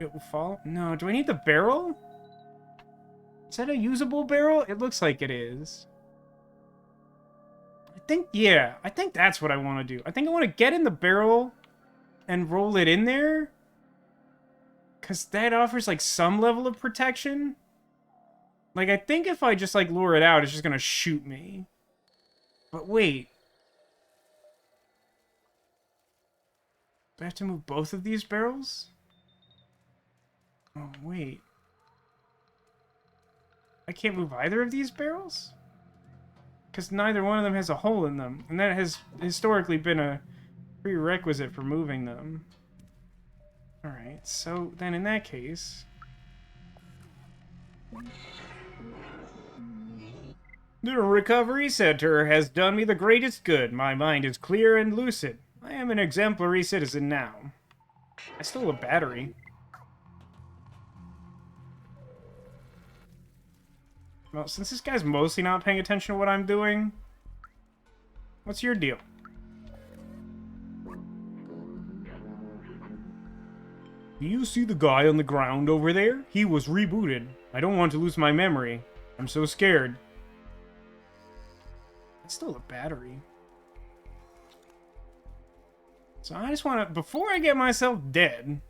it will fall? No, do I need the barrel? Is that a usable barrel? It looks like it is. Yeah, I think that's what I want to do. I think I want to get in the barrel and roll it in there. Because that offers, like, some level of protection. Like, I think if I just, like, lure it out, it's just going to shoot me. But wait. Do I have to move both of these barrels? Oh, wait. I can't move either of these barrels? Because neither one of them has a hole in them. And that has historically been a prerequisite for moving them. Alright, so then in that case... The recovery center has done me the greatest good. My mind is clear and lucid. I am an exemplary citizen now. I stole a battery. Well, since this guy's mostly not paying attention to what I'm doing, what's your deal? Do you see the guy on the ground over there? He was rebooted. I don't want to lose my memory. I'm so scared. I stole a battery. So I just want to, before I get myself dead...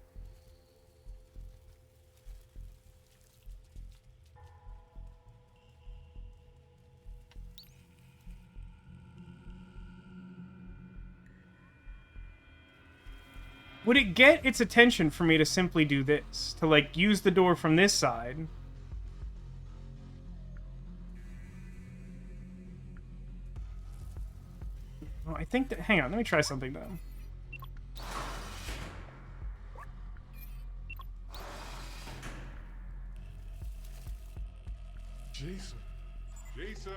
Would it get its attention for me to simply do this? To, like, use the door from this side? Well, I think that... Hang on, let me try something, though. Jason. Jason.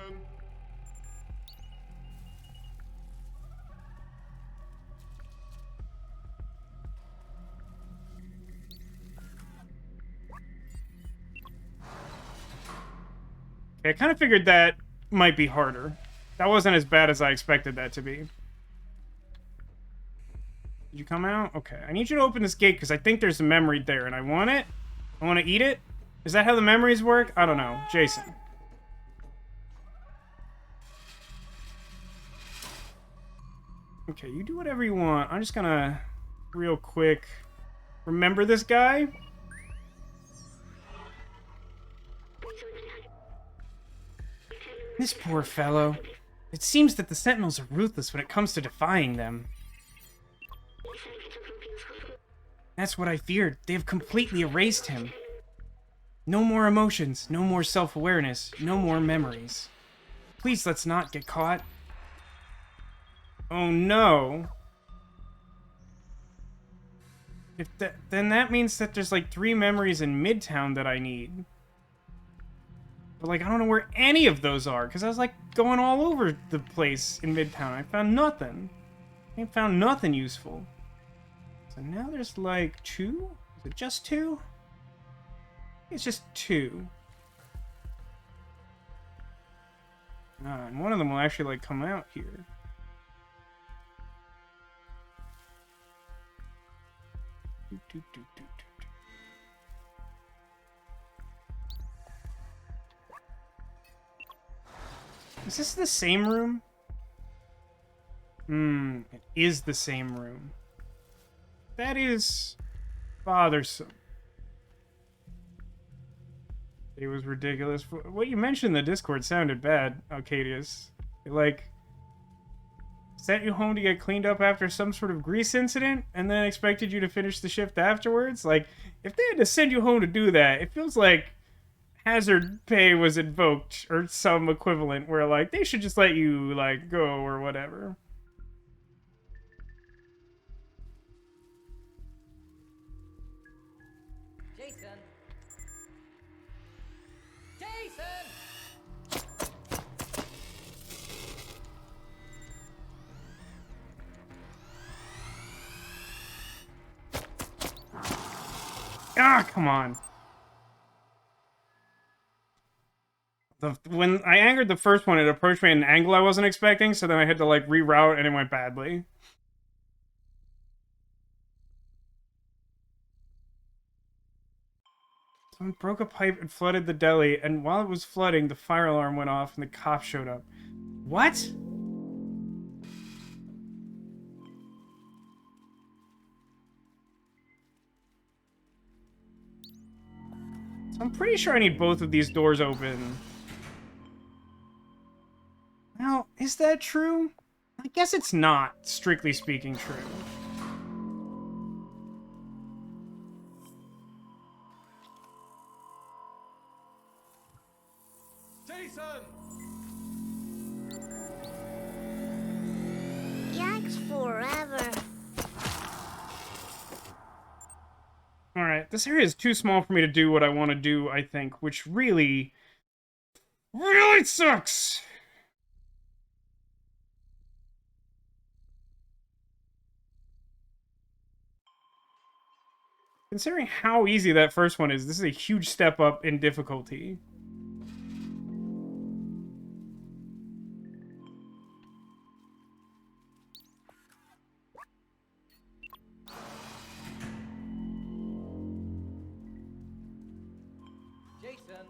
Okay, I kind of figured that might be harder. That wasn't as bad as I expected that to be. Did you come out? Okay, I need you to open this gate because I think there's a memory there and I want it. I want to eat it. Is that how the memories work? I don't know. Jason. Okay, you do whatever you want. I'm just gonna, real quick, remember this guy. This poor fellow. It seems that the Sentinels are ruthless when it comes to defying them. That's what I feared. They have completely erased him. No more emotions, no more self-awareness, no more memories. Please let's not get caught. Oh no. Then that means that there's like 3 memories in Midtown that I need. But, like, I don't know where any of those are, because I was, like, going all over the place in Midtown. I found nothing. I ain't found nothing useful. So now there's, like, 2? Is it just 2? It's just 2. And one of them will actually, like, come out here. Is this the same room? It is the same room. That is bothersome. It was ridiculous. What you mentioned in the Discord sounded bad, Arcadius. Like, sent you home to get cleaned up after some sort of grease incident, and then expected you to finish the shift afterwards? Like, if they had to send you home to do that, it feels like hazard pay was invoked, or some equivalent, where, like, they should just let you, like, go or whatever. Jason. Jason. Ah, come on. When I angered the first one, it approached me at an angle I wasn't expecting, so then I had to, like, reroute, and it went badly. Someone broke a pipe and flooded the deli, and while it was flooding, the fire alarm went off and the cops showed up. What? So I'm pretty sure I need both of these doors open. Now, is that true? I guess it's not, strictly speaking, true. Jason! Yikes forever. Alright, this area is too small for me to do what I want to do, I think, which really sucks! Considering how easy that first one is, this is a huge step up in difficulty. Jason.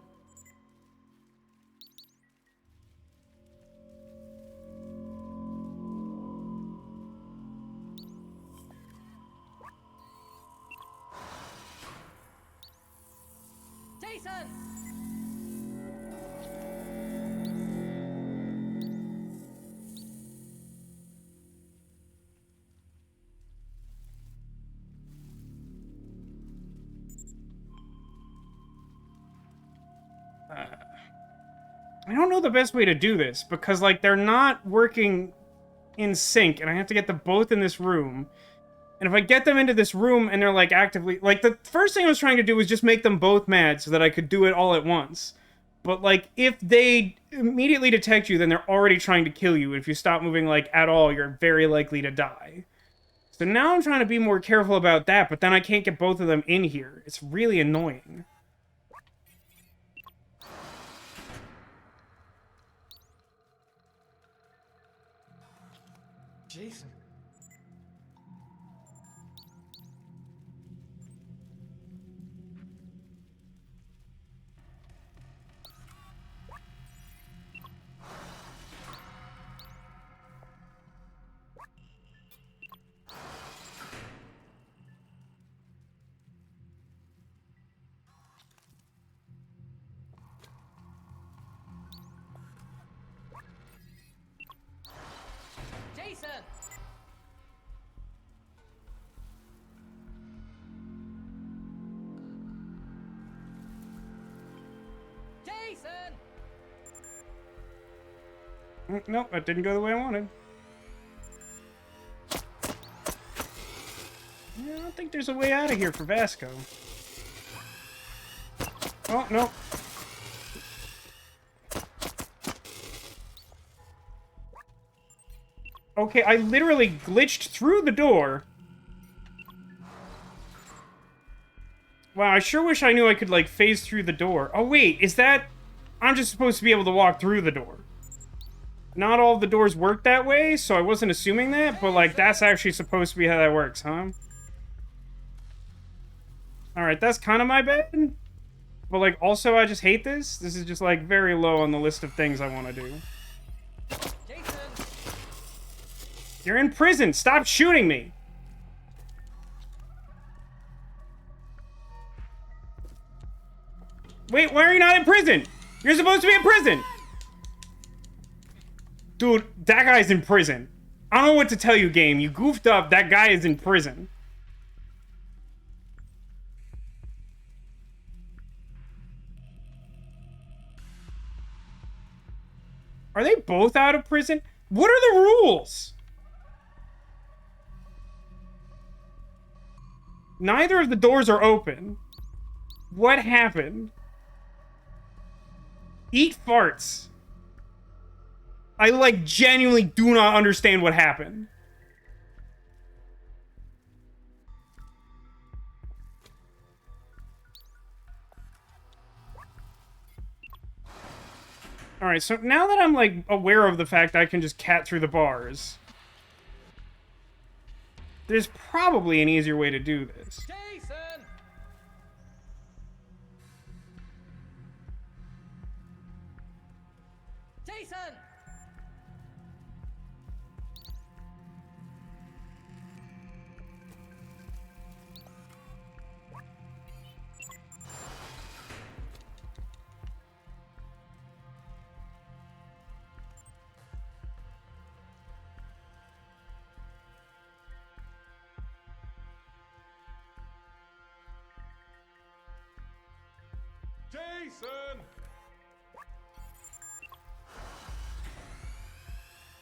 Jason. I don't know the best way to do this, because, like, they're not working in sync, and I have to get them both in this room. And if I get them into this room and they're, like, actively... Like, the first thing I was trying to do was just make them both mad so that I could do it all at once. But, like, if they immediately detect you, then they're already trying to kill you. If you stop moving, like, at all, you're very likely to die. So now I'm trying to be more careful about that, but then I can't get both of them in here. It's really annoying. Jason. Jason. Jason. Nope, that didn't go the way I wanted. Yeah, I don't think there's a way out of here for Vasco. Oh, no. Okay, I literally glitched through the door. Wow, I sure wish I knew I could, like, phase through the door. Oh, wait, is that... I'm just supposed to be able to walk through the door. Not all of the doors work that way, so I wasn't assuming that, but, like, that's actually supposed to be how that works, huh? Alright, that's kind of my bad. But, like, also, I just hate this. This is just, like, very low on the list of things I want to do. Jason. You're in prison! Stop shooting me! Wait, why are you not in prison? You're supposed to be in prison! Dude, that guy's in prison. I don't know what to tell you, game. You goofed up. That guy is in prison. Are they both out of prison? What are the rules? Neither of the doors are open. What happened? Eat farts. I, like, genuinely do not understand what happened. Alright, so now that I'm, like, aware of the fact I can just cat through the bars, there's probably an easier way to do this. Jason! Jason! Jason!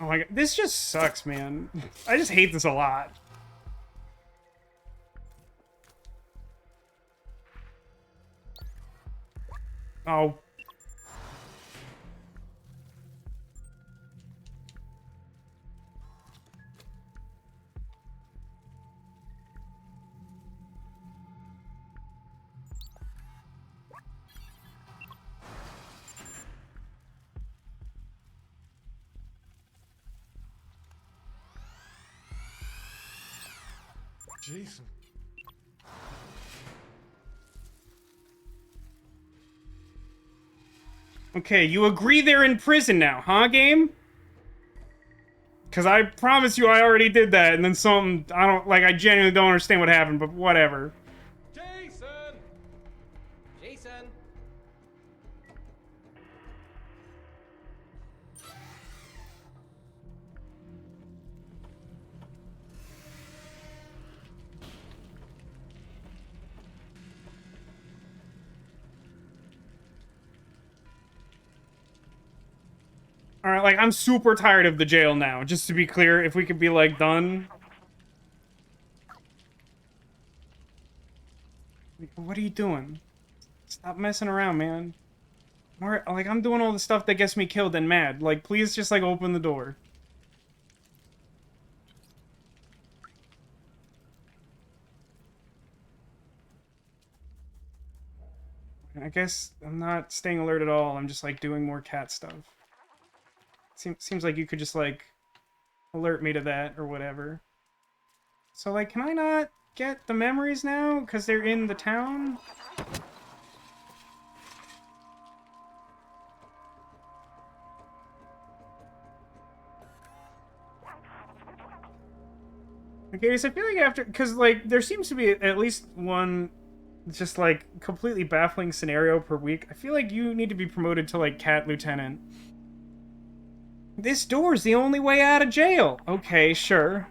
Oh my god, this just sucks, man. I just hate this a lot. Oh. Jason. Okay, you agree they're in prison now, huh, game? Because I promise you I already did that, and then something, I genuinely don't understand what happened, but whatever. Jason! Jason! Alright, like, I'm super tired of the jail now, just to be clear, if we could be, like, done. What are you doing? Stop messing around, man. Like, I'm doing all the stuff that gets me killed and mad. Like, please just, like, open the door. I guess I'm not staying alert at all. I'm just, like, doing more cat stuff. Seems like you could just, like, alert me to that or whatever. So, like, can I not get the memories now? Because they're in the town? Okay, so I feel like after... Because, like, there seems to be at least one just, like, completely baffling scenario per week. I feel like you need to be promoted to, like, Cat Lieutenant. This door's the only way out of jail. Okay, sure.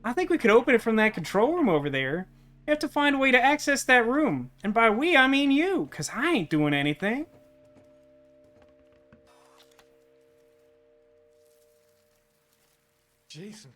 I think we could open it from that control room over there. You have to find a way to access that room. And by we, I mean you, because I ain't doing anything. Jason.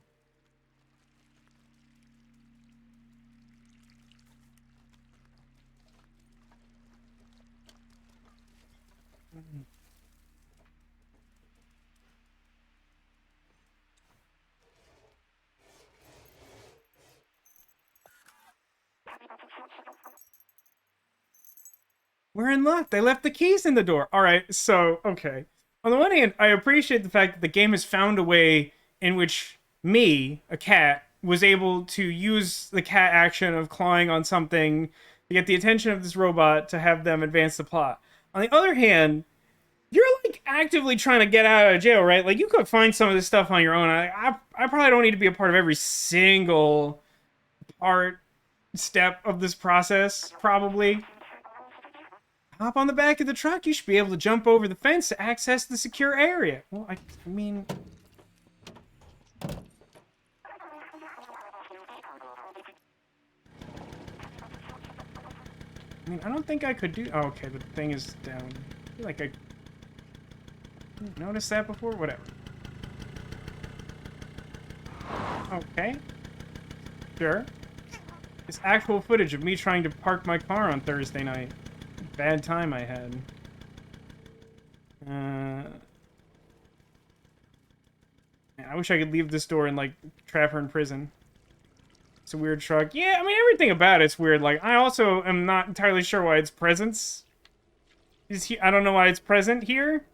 We're in luck. They left the keys in the door. All right, so, okay. On the one hand, I appreciate the fact that the game has found a way in which me, a cat, was able to use the cat action of clawing on something to get the attention of this robot to have them advance the plot. On the other hand, you're, like, actively trying to get out of jail, right? Like, you could find some of this stuff on your own. I probably don't need to be a part of every single step of this process, probably. Hop on the back of the truck. You should be able to jump over the fence to access the secure area. Well, I mean... I mean, I don't think I could do... Oh, okay, the thing is down. I feel like I... didn't notice that before? Whatever. Okay. Sure. It's actual footage of me trying to park my car on Thursday night. Bad time I had. I wish I could leave this door and, like, trap her in prison. It's a weird truck. Yeah, I mean, everything about it's weird. Like, I also am not entirely sure why its presence is here. I don't know why it's present here,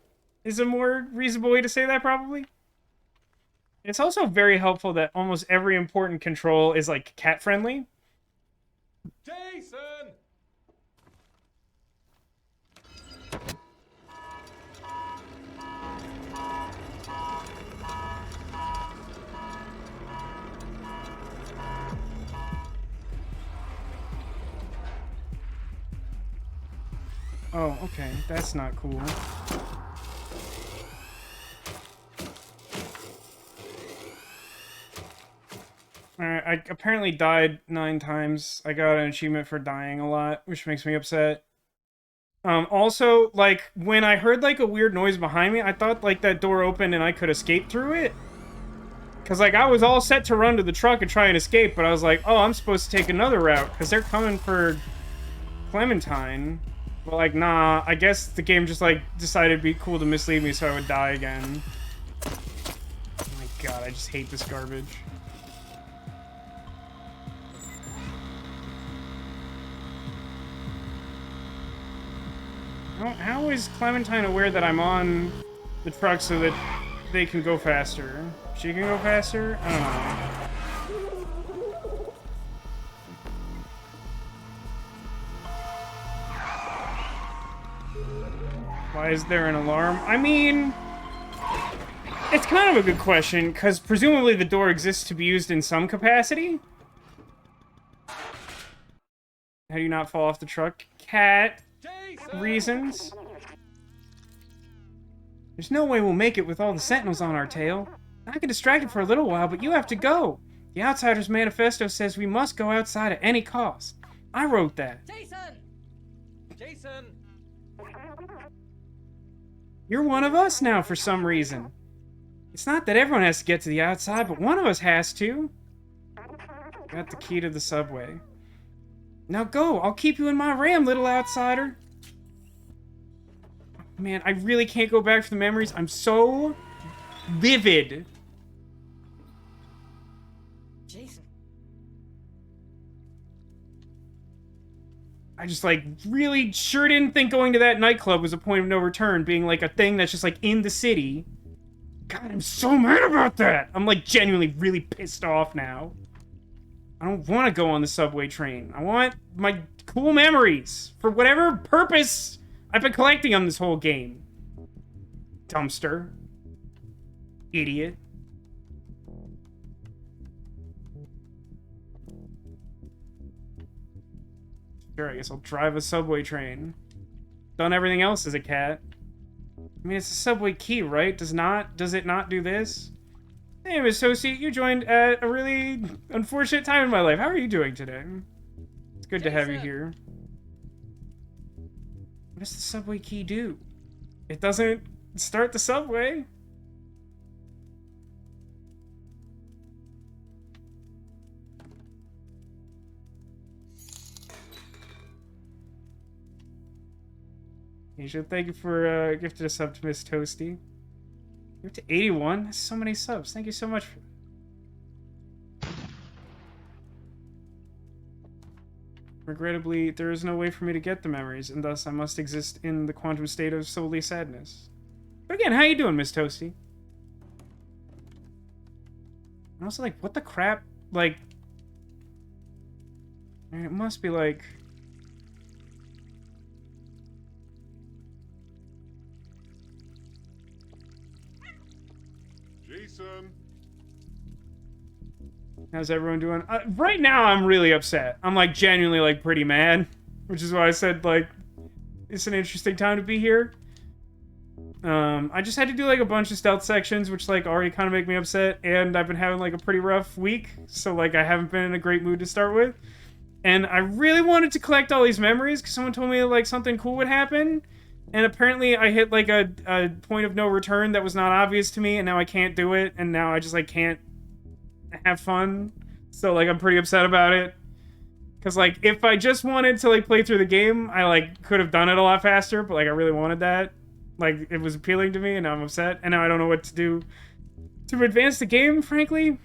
is a more reasonable way to say that, probably. It's also very helpful that almost every important control is, like, cat-friendly. Jason! Oh, okay. That's not cool. Alright, I apparently died 9 times. I got an achievement for dying a lot, which makes me upset. Also, like, when I heard, like, a weird noise behind me, I thought, like, that door opened and I could escape through it. Because, like, I was all set to run to the truck and try and escape, but I was like, oh, I'm supposed to take another route, because they're coming for Clementine. But, like, nah, I guess the game just, like, decided it'd be cool to mislead me so I would die again. Oh my god, I just hate this garbage. How is Clementine aware that I'm on the truck so that they can go faster? She can go faster? I don't know. Why is there an alarm? I mean, it's kind of a good question, because presumably the door exists to be used in some capacity. How do you not fall off the truck? Cat. Jason! Reasons. There's no way we'll make it with all the Sentinels on our tail. I can distract it for a little while, but you have to go. The Outsider's Manifesto says we must go outside at any cost. I wrote that. Jason! Jason! You're one of us now for some reason. It's not that everyone has to get to the outside, but one of us has to. Got the key to the subway. Now go, I'll keep you in my ram, little outsider. Man, I really can't go back for the memories. I'm so vivid. Jason. I just, like, really sure didn't think going to that nightclub was a point of no return, being, like, a thing that's just, like, in the city. God, I'm so mad about that! I'm, like, genuinely really pissed off now. I don't want to go on the subway train. I want my cool memories for whatever purpose I've been collecting them this whole game. Dumpster. Idiot. Sure, I guess I'll drive a subway train. Done everything else as a cat. I mean, it's a subway key, right? Does it not do this? Hey, Miss Toasty, you joined at a really unfortunate time in my life. How are you doing today? It's good to have you here. What does the subway key do? It doesn't start the subway. You should thank you for gifted a sub to Miss Toasty. You're up to 81? That's so many subs. Thank you so much. Regrettably, there is no way for me to get the memories, and thus I must exist in the quantum state of solely sadness. But again, how you doing, Miss Toasty? And also, like, what the crap? Like, I mean, it must be like... Jason! How's everyone doing? Right now, I'm really upset. I'm, like, genuinely, like, pretty mad. Which is why I said, like, it's an interesting time to be here. I just had to do, like, a bunch of stealth sections, which, like, already kind of make me upset. And I've been having, like, a pretty rough week. So, like, I haven't been in a great mood to start with. And I really wanted to collect all these memories because someone told me like something cool would happen. And apparently I hit like a point of no return that was not obvious to me, and now I can't do it, and now I just like can't have fun. So like I'm pretty upset about it. Cause like if I just wanted to like play through the game, I like could have done it a lot faster, but like I really wanted that. Like it was appealing to me, and now I'm upset, and now I don't know what to do to advance the game, frankly.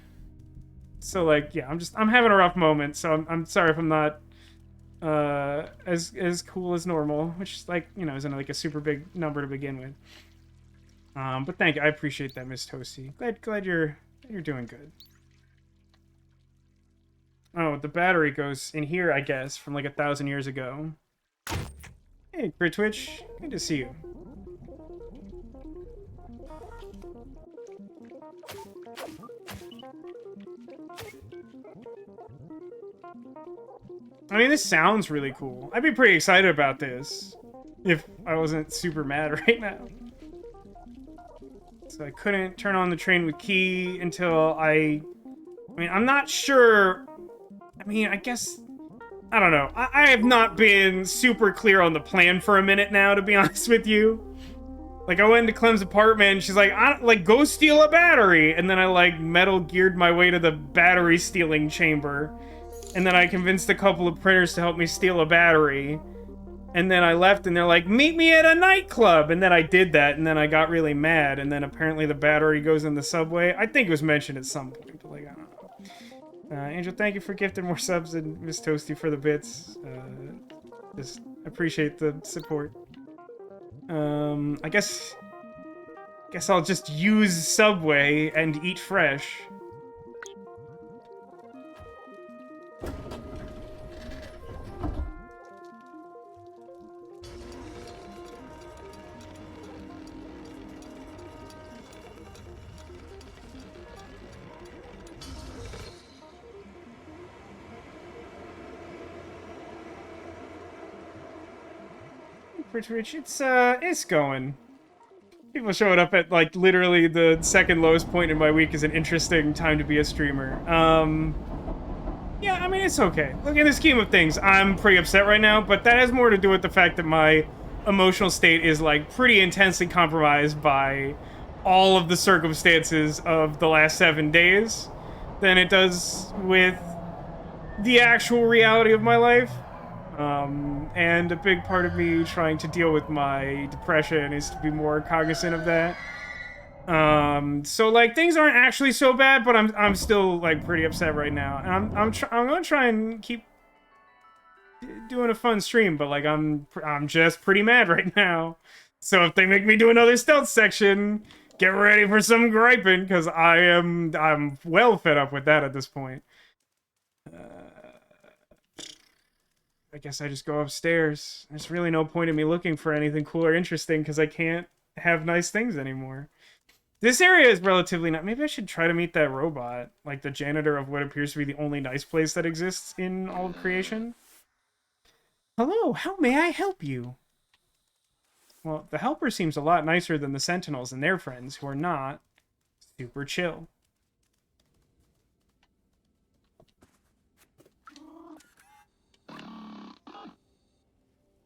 So like yeah, I'm having a rough moment, so I'm sorry if I'm not as cool as normal, which like, you know, isn't like a super big number to begin with. But thank you, I appreciate that, Miss Toasty. Glad you're doing good. Oh, the battery goes in here, I guess, from like 1,000 years ago. Hey, Crit Twitch, good to see you. I mean, this sounds really cool. I'd be pretty excited about this if I wasn't super mad right now. So I couldn't turn on the train with key until I mean, I'm not sure. I mean, I guess, I don't know. I have not been super clear on the plan for a minute now, to be honest with you. Like, I went into Clem's apartment, and she's like, go steal a battery. And then I, like, Metal Geared my way to the battery stealing chamber. And then I convinced a couple of printers to help me steal a battery. And then I left, and they're like, meet me at a nightclub. And then I did that, and then I got really mad. And then apparently the battery goes in the subway. I think it was mentioned at some point, but, like, I don't know. Angel, thank you for gifting more subs, and Miss Toasty for the bits. Just appreciate the support. I guess I'll just use Subway and eat fresh. Rich, it's going. People showing up at, like, literally the second lowest point in my week is an interesting time to be a streamer. Yeah, I mean, it's okay. Look, in the scheme of things, I'm pretty upset right now, but that has more to do with the fact that my emotional state is, like, pretty intensely compromised by all of the circumstances of the last 7 days than it does with the actual reality of my life. And a big part of me trying to deal with my depression is to be more cognizant of that. So like things aren't actually so bad, but I'm still like pretty upset right now. And I'm gonna try and keep doing a fun stream, but like I'm just pretty mad right now. So if they make me do another stealth section, get ready for some griping, because I'm well fed up with that at this point. I guess I just go upstairs. There's really no point in me looking for anything cool or interesting because I can't have nice things anymore. This area is relatively not... Maybe I should try to meet that robot, like the janitor of what appears to be the only nice place that exists in all of creation. Hello, how may I help you? Well, the helper seems a lot nicer than the Sentinels and their friends, who are not super chill.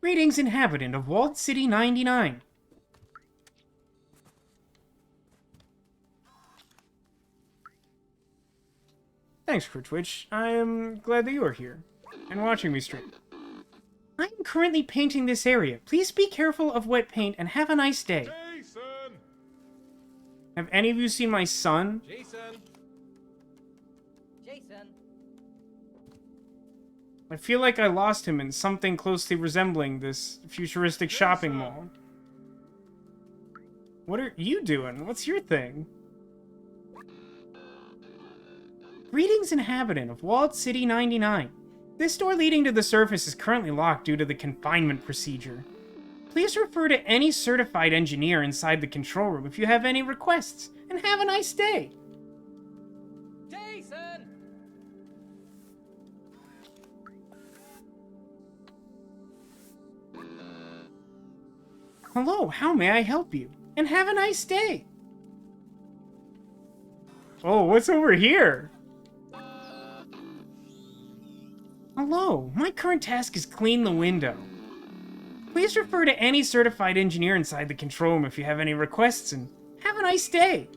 Greetings, inhabitant of Walled City 99. Thanks, Critwitch. I am glad that you are here and watching me stream. I am currently painting this area. Please be careful of wet paint and have a nice day. Jason! Have any of you seen my son? Jason! Jason. I feel like I lost him in something closely resembling this futuristic shopping mall. What are you doing? What's your thing? Greetings, inhabitant of Walled City 99. This door leading to the surface is currently locked due to the confinement procedure. Please refer to any certified engineer inside the control room if you have any requests, and have a nice day. Jason. Hello, how may I help you? And have a nice day. Oh, what's over here? Hello, Hello, my current task is clean the window. Please refer to any certified engineer inside the control room if you have any requests, and have a nice day.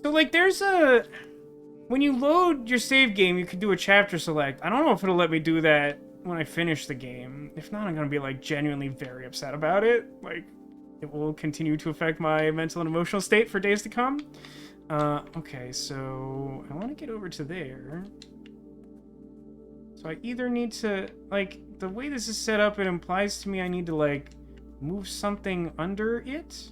So, like, there's a... When you load your save game, you can do a chapter select. I don't know if it'll let me do that when I finish the game. If not, I'm gonna be, like, genuinely very upset about it. Like, it will continue to affect my mental and emotional state for days to come. Okay, so I want to get over to there. So I either need to, like, the way this is set up, it implies to me I need to, like, move something under it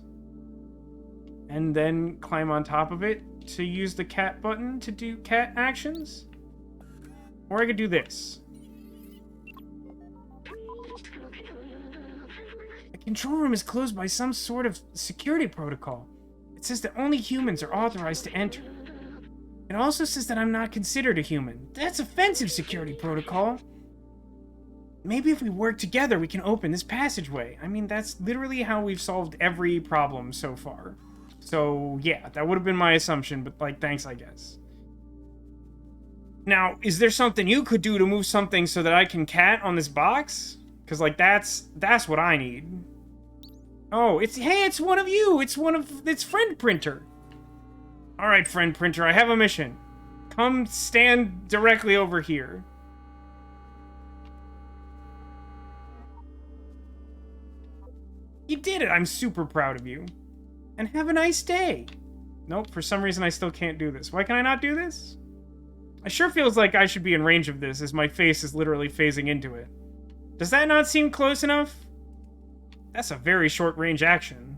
and then climb on top of it to use the cat button to do cat actions. Or I could do this. The control room is closed by some sort of security protocol. It says that only humans are authorized to enter. It also says that I'm not considered a human. That's offensive security protocol. Maybe if we work together, we can open this passageway. I mean, that's literally how we've solved every problem so far. So, yeah, that would have been my assumption, but, like, thanks, I guess. Now, is there something you could do to move something so that I can cat on this box? Because, like, that's what I need. Oh, it's one of you! It's Friend Printer! Alright, Friend Printer, I have a mission. Come stand directly over here. You did it! I'm super proud of you. And have a nice day. Nope, for some reason I still can't do this. Why can I not do this? It sure feels like I should be in range of this, as my face is literally phasing into it. Does that not seem close enough? That's a very short-range action.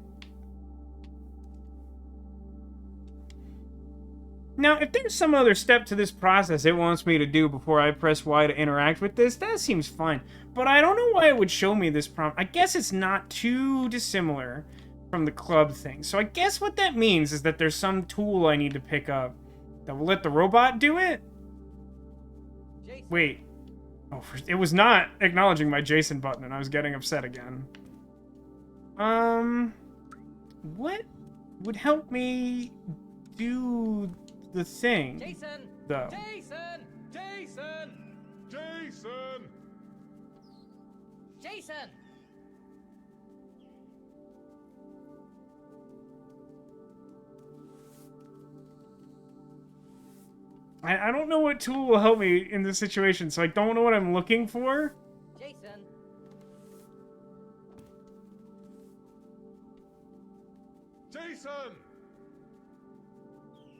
Now, if there's some other step to this process it wants me to do before I press Y to interact with this, that seems fine. But I don't know why it would show me this prompt. I guess it's not too dissimilar from the club thing. So I guess what that means is that there's some tool I need to pick up that will let the robot do it? Jason. Wait. Oh, it was not acknowledging my Jason button, and I was getting upset again. What would help me do the thing? Jason. Though. Jason. Jason! Jason! Jason. I don't know what tool will help me in this situation, so I don't know what I'm looking for. Jason. Jason!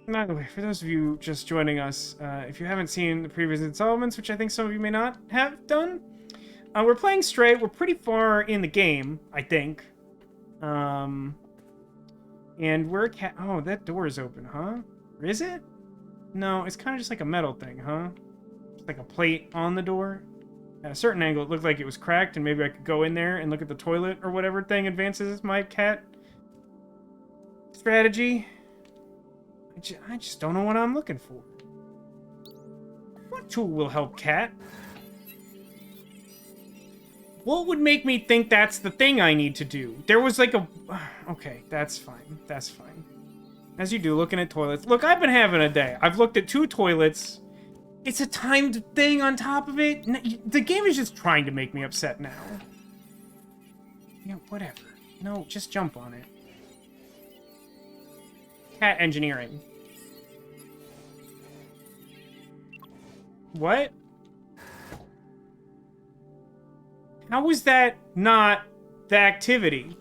By the way, for those of you just joining us, if you haven't seen the previous installments, which I think some of you may not have done, we're playing Stray. We're pretty far in the game, I think. And we're a cat. Oh, that door is open, huh? Or is it? No, it's kind of just like a metal thing, huh? Just like a plate on the door. At a certain angle, it looked like it was cracked, and maybe I could go in there and look at the toilet or whatever thing advances my cat strategy. I just don't know what I'm looking for. What tool will help cat? What would make me think that's the thing I need to do? There was like a... Okay, that's fine. That's fine. As you do, looking at toilets. Look, I've been having a day. I've looked at 2 toilets. It's a timed thing on top of it. The game is just trying to make me upset now. Yeah, whatever. No, just jump on it. Cat engineering. What? How is that not the activity?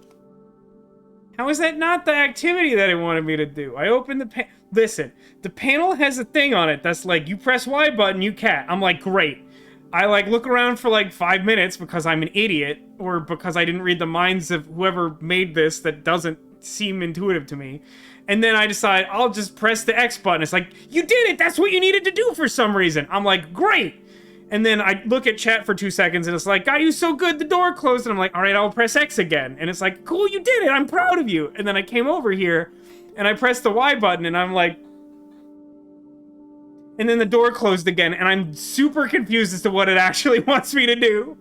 How is that not the activity that it wanted me to do? I opened the Listen, the panel has a thing on it that's like, you press Y button, you cat. I'm like, great. I like look around for like 5 minutes because I'm an idiot, or because I didn't read the minds of whoever made this that doesn't seem intuitive to me. And then I decide I'll just press the X button. It's like, you did it! That's what you needed to do for some reason. I'm like, great! And then I look at chat for 2 seconds, and it's like, God, you so good, the door closed. And I'm like, all right, I'll press X again. And it's like, cool, you did it, I'm proud of you. And then I came over here, and I pressed the Y button, and I'm like... And then the door closed again, and I'm super confused as to what it actually wants me to do.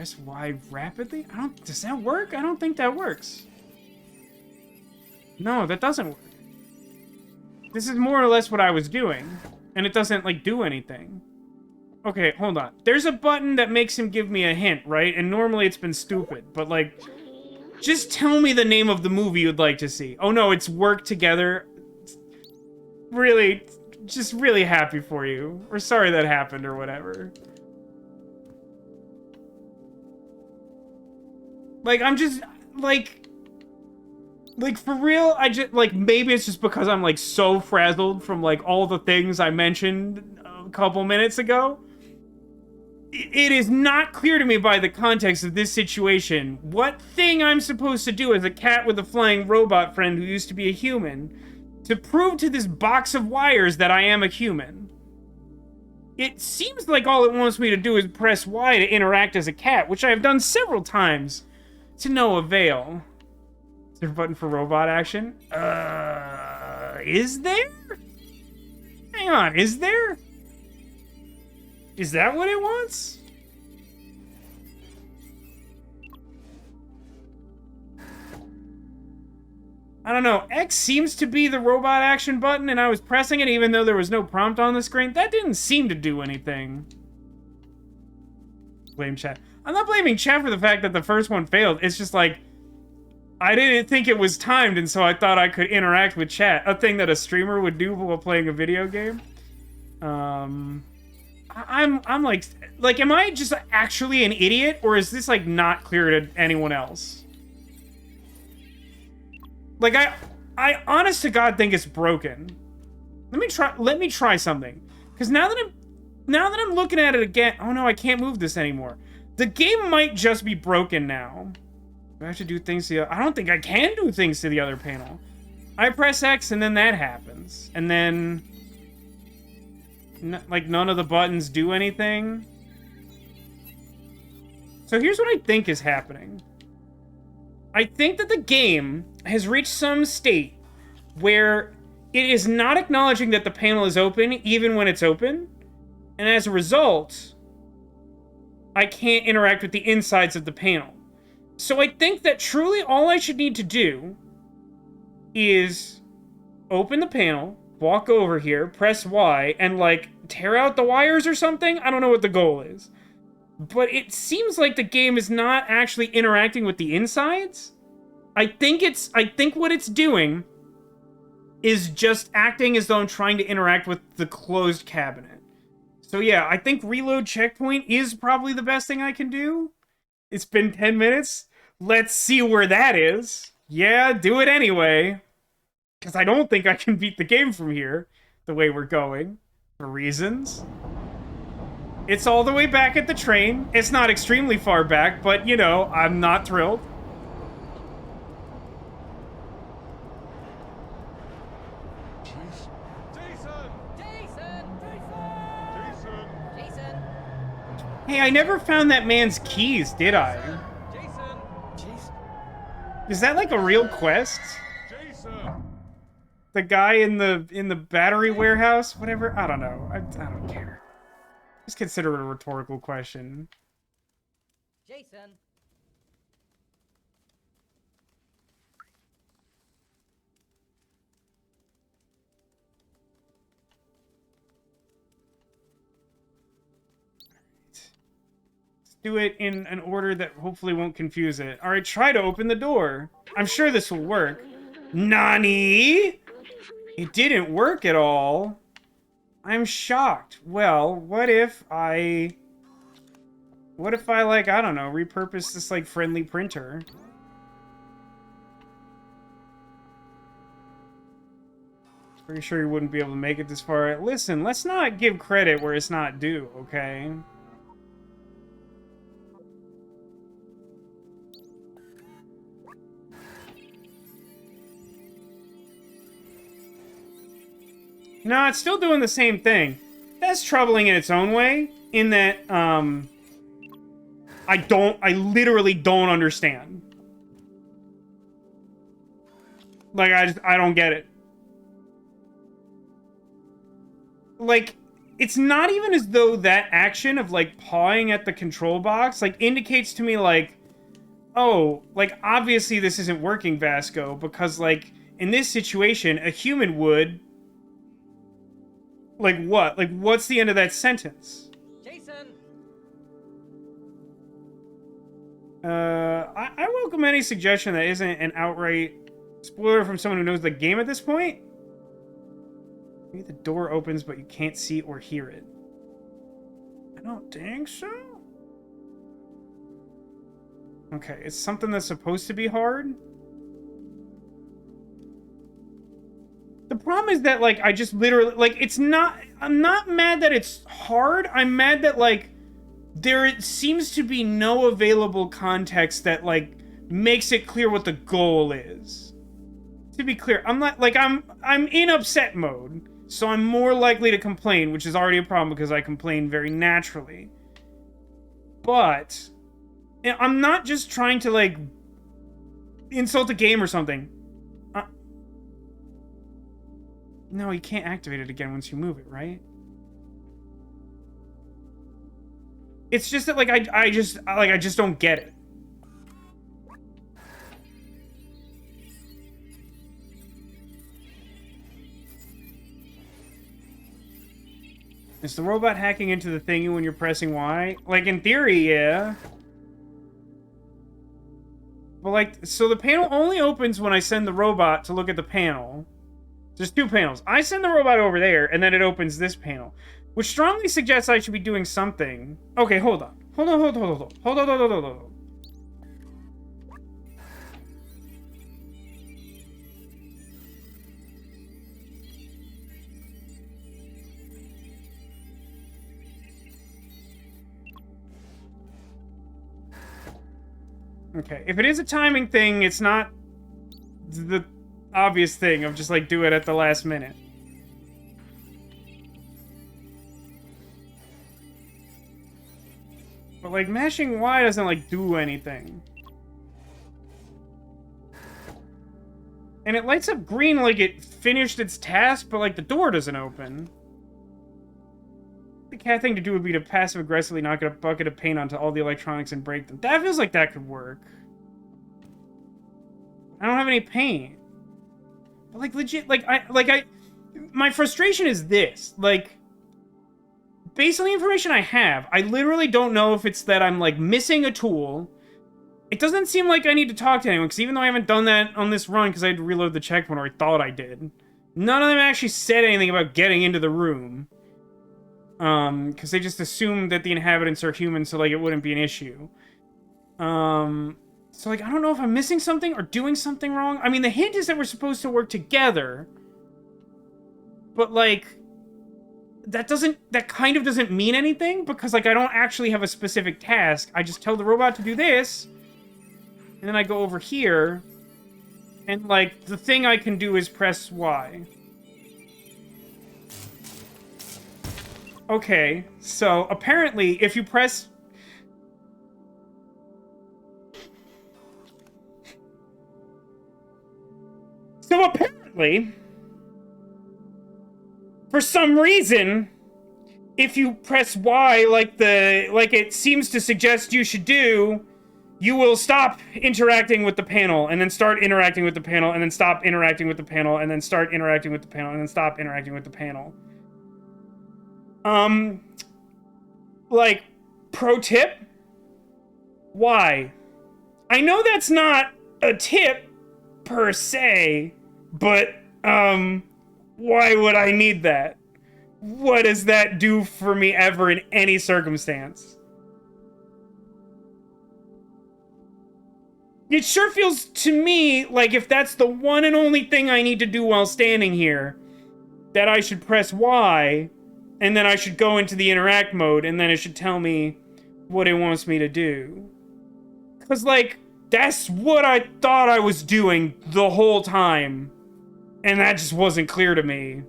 Press Y rapidly? Does that work? I don't think that works. No, that doesn't work. This is more or less what I was doing. And it doesn't, like, do anything. Okay, hold on. There's a button that makes him give me a hint, right? And normally it's been stupid, but, like, just tell me the name of the movie you'd like to see. Oh, no, it's Work Together. Really, just really happy for you. We're sorry that happened or whatever. Like, I'm just, like, for real, I just, like, maybe it's just because I'm, like, so frazzled from, like, all the things I mentioned a couple minutes ago. It is not clear to me by the context of this situation what thing I'm supposed to do as a cat with a flying robot friend who used to be a human to prove to this box of wires that I am a human. It seems like all it wants me to do is press Y to interact as a cat, which I have done several times to no avail. Is there a button for robot action? Is there? Hang on, is there? Is that what it wants? I don't know. X seems to be the robot action button, and I was pressing it even though there was no prompt on the screen. That didn't seem to do anything. Blame chat. I'm not blaming chat for the fact that the first one failed. It's just like, I didn't think it was timed, and so I thought I could interact with chat. A thing that a streamer would do while playing a video game. I'm like, am I just actually an idiot, or is this, like, not clear to anyone else? Like, I honest to God think it's broken. Let me try something. Because now that I'm looking at it again, oh no, I can't move this anymore. The game might just be broken now. Do I have to do things to the, I don't think I can do things to the other panel. I press X and then that happens. And then, like, none of the buttons do anything. So here's what I think is happening. I think that the game has reached some state where it is not acknowledging that the panel is open even when it's open. And as a result, I can't interact with the insides of the panel. So I think that truly all I should need to do is open the panel, walk over here, press Y, and, like, tear out the wires or something? I don't know what the goal is. But it seems like the game is not actually interacting with the insides. I think what it's doing is just acting as though I'm trying to interact with the closed cabinet. So yeah, I think reload checkpoint is probably the best thing I can do. It's been 10 minutes. Let's see where that is. Yeah, do it anyway. Because I don't think I can beat the game from here, the way we're going, for reasons. It's all the way back at the train. It's not extremely far back, but, you know, I'm not thrilled. Hey, I never found that man's keys, did I? Is that like a real quest? The guy in the battery warehouse? Whatever? I don't know. I don't care. Just consider it a rhetorical question. Jason. Do it in an order that hopefully won't confuse it. Alright, try to open the door. I'm sure this will work. Nani? It didn't work at all. I'm shocked. Well, what if I, like, I don't know, repurpose this, like, friendly printer? Pretty sure you wouldn't be able to make it this far. Listen, let's not give credit where it's not due, okay? No, it's still doing the same thing. That's troubling in its own way, in that, I literally don't understand. Like, I don't get it. Like, it's not even as though that action of, like, pawing at the control box, like, indicates to me, like, oh, like, obviously this isn't working, Vasco, because, like, in this situation, a human would... Like, what? Like, what's the end of that sentence? Jason! I welcome any suggestion that isn't an outright spoiler from someone who knows the game at this point. Maybe the door opens, but you can't see or hear it. I don't think so. Okay, it's something that's supposed to be hard. The problem is that, like, I just literally, like, it's not, I'm not mad that it's hard. I'm mad that, like, there seems to be no available context that, like, makes it clear what the goal is. To be clear, I'm not, like, I'm in upset mode, so I'm more likely to complain, which is already a problem because I complain very naturally. But I'm not just trying to, like, insult a game or something. No, you can't activate it again once you move it, right? It's just that, like, I just don't get it. Is the robot hacking into the thingy when you're pressing Y? Like, in theory, yeah. But, like, so the panel only opens when I send the robot to look at the panel. There's two panels. I send the robot over there, and then it opens this panel. Which strongly suggests I should be doing something. Okay, hold on. Hold on. Okay, if it is a timing thing, it's not the obvious thing of just, like, do it at the last minute. But, like, mashing Y doesn't, like, do anything. And it lights up green like it finished its task, but, like, the door doesn't open. The cat thing to do would be to passive-aggressively knock a bucket of paint onto all the electronics and break them. That feels like that could work. I don't have any paint. But, like, legit, my frustration is this. Like, based on the information I have, I literally don't know if it's that I'm, like, missing a tool. It doesn't seem like I need to talk to anyone, because even though I haven't done that on this run, because I had to reload the checkpoint, or I thought I did, none of them actually said anything about getting into the room. Because they just assumed that the inhabitants are human, so, like, it wouldn't be an issue. So, like, I don't know if I'm missing something or doing something wrong. I mean, the hint is that we're supposed to work together. But, like, that kind of doesn't mean anything, because, like, I don't actually have a specific task. I just tell the robot to do this, and then I go over here, and, like, the thing I can do is press Y. Okay, so apparently if you press... So apparently, for some reason, if you press Y like it seems to suggest you should do, you will stop interacting with the panel, and then start interacting with the panel, and then stop interacting with the panel, and then start interacting with the panel, and then stop interacting with the panel. Like, pro tip? Why? I know that's not a tip, per se, but, why would I need that? What does that do for me ever in any circumstance? It sure feels to me like if that's the one and only thing I need to do while standing here, that I should press Y, and then I should go into the interact mode, and then it should tell me what it wants me to do. Because, like, that's what I thought I was doing the whole time. And that just wasn't clear to me.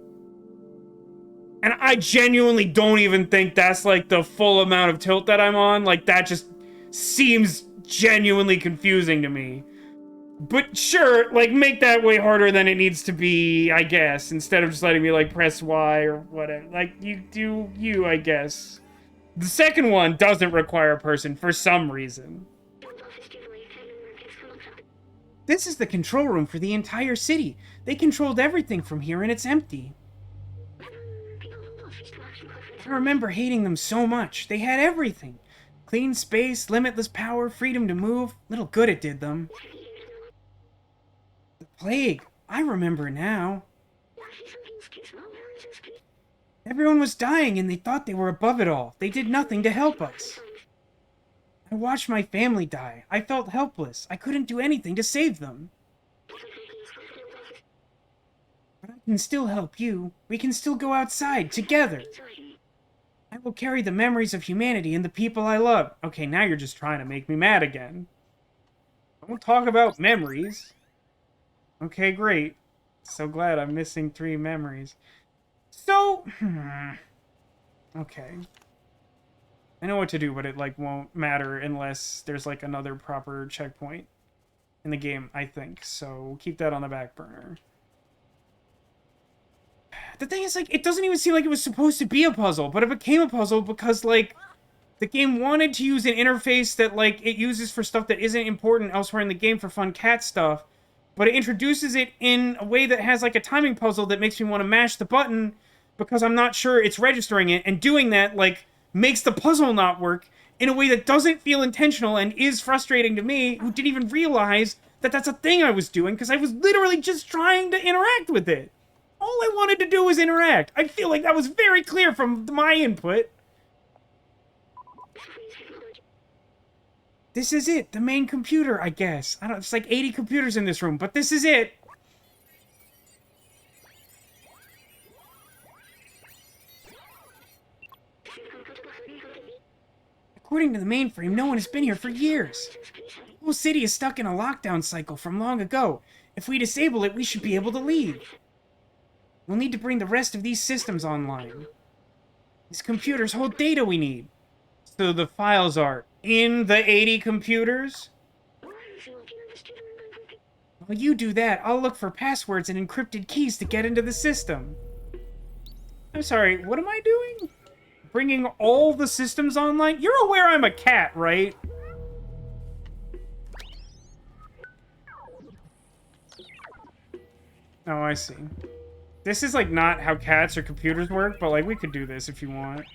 And I genuinely don't even think that's, like, the full amount of tilt that I'm on. Like, that just seems genuinely confusing to me. But sure, like, make that way harder than it needs to be, I guess, instead of just letting me, like, press Y or whatever. Like, you do you, I guess. The second one doesn't require a person for some reason. This is the control room for the entire city. They controlled everything from here and it's empty. I remember hating them so much. They had everything. Clean space, limitless power, freedom to move. Little good it did them. The plague. I remember now. Everyone was dying and they thought they were above it all. They did nothing to help us. I watched my family die. I felt helpless. I couldn't do anything to save them. But I can still help you. We can still go outside, together. I will carry the memories of humanity and the people I love. Okay, now you're just trying to make me mad again. Don't talk about memories. Okay, great. So glad I'm missing 3 memories. So, okay. I know what to do, but it, like, won't matter unless there's, like, another proper checkpoint in the game, I think. So, we'll keep that on the back burner. The thing is, like, it doesn't even seem like it was supposed to be a puzzle, but it became a puzzle because, like, the game wanted to use an interface that, like, it uses for stuff that isn't important elsewhere in the game for fun cat stuff, but it introduces it in a way that has, like, a timing puzzle that makes me want to mash the button because I'm not sure it's registering it, and doing that, like, makes the puzzle not work in a way that doesn't feel intentional and is frustrating to me, who didn't even realize that that's a thing I was doing, because I was literally just trying to interact with it. All I wanted to do was interact. I feel like that was very clear from my input. This is it, the main computer, I guess. I don't, it's like 80 computers in this room, but this is it. According to the mainframe, no one has been here for years. The whole city is stuck in a lockdown cycle from long ago. If we disable it, we should be able to leave. We'll need to bring the rest of these systems online. These computers hold data we need. So the files are in the 80 computers? While you do that, I'll look for passwords and encrypted keys to get into the system. I'm sorry, what am I doing? Bringing all the systems online? You're aware I'm a cat, right? Oh, I see. This is, like, not how cats or computers work, but, like, we could do this if you want.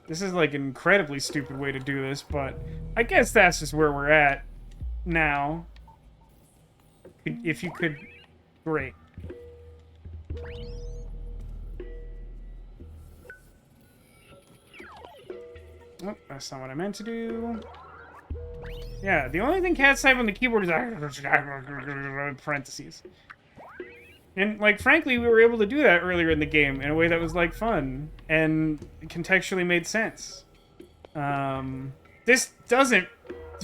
This is, like, an incredibly stupid way to do this, but I guess that's just where we're at now. If you could... Great. Oh, that's not what I meant to do. Yeah, the only thing cats type on the keyboard is parentheses. And, like, frankly, we were able to do that earlier in the game in a way that was, like, fun and contextually made sense. This doesn't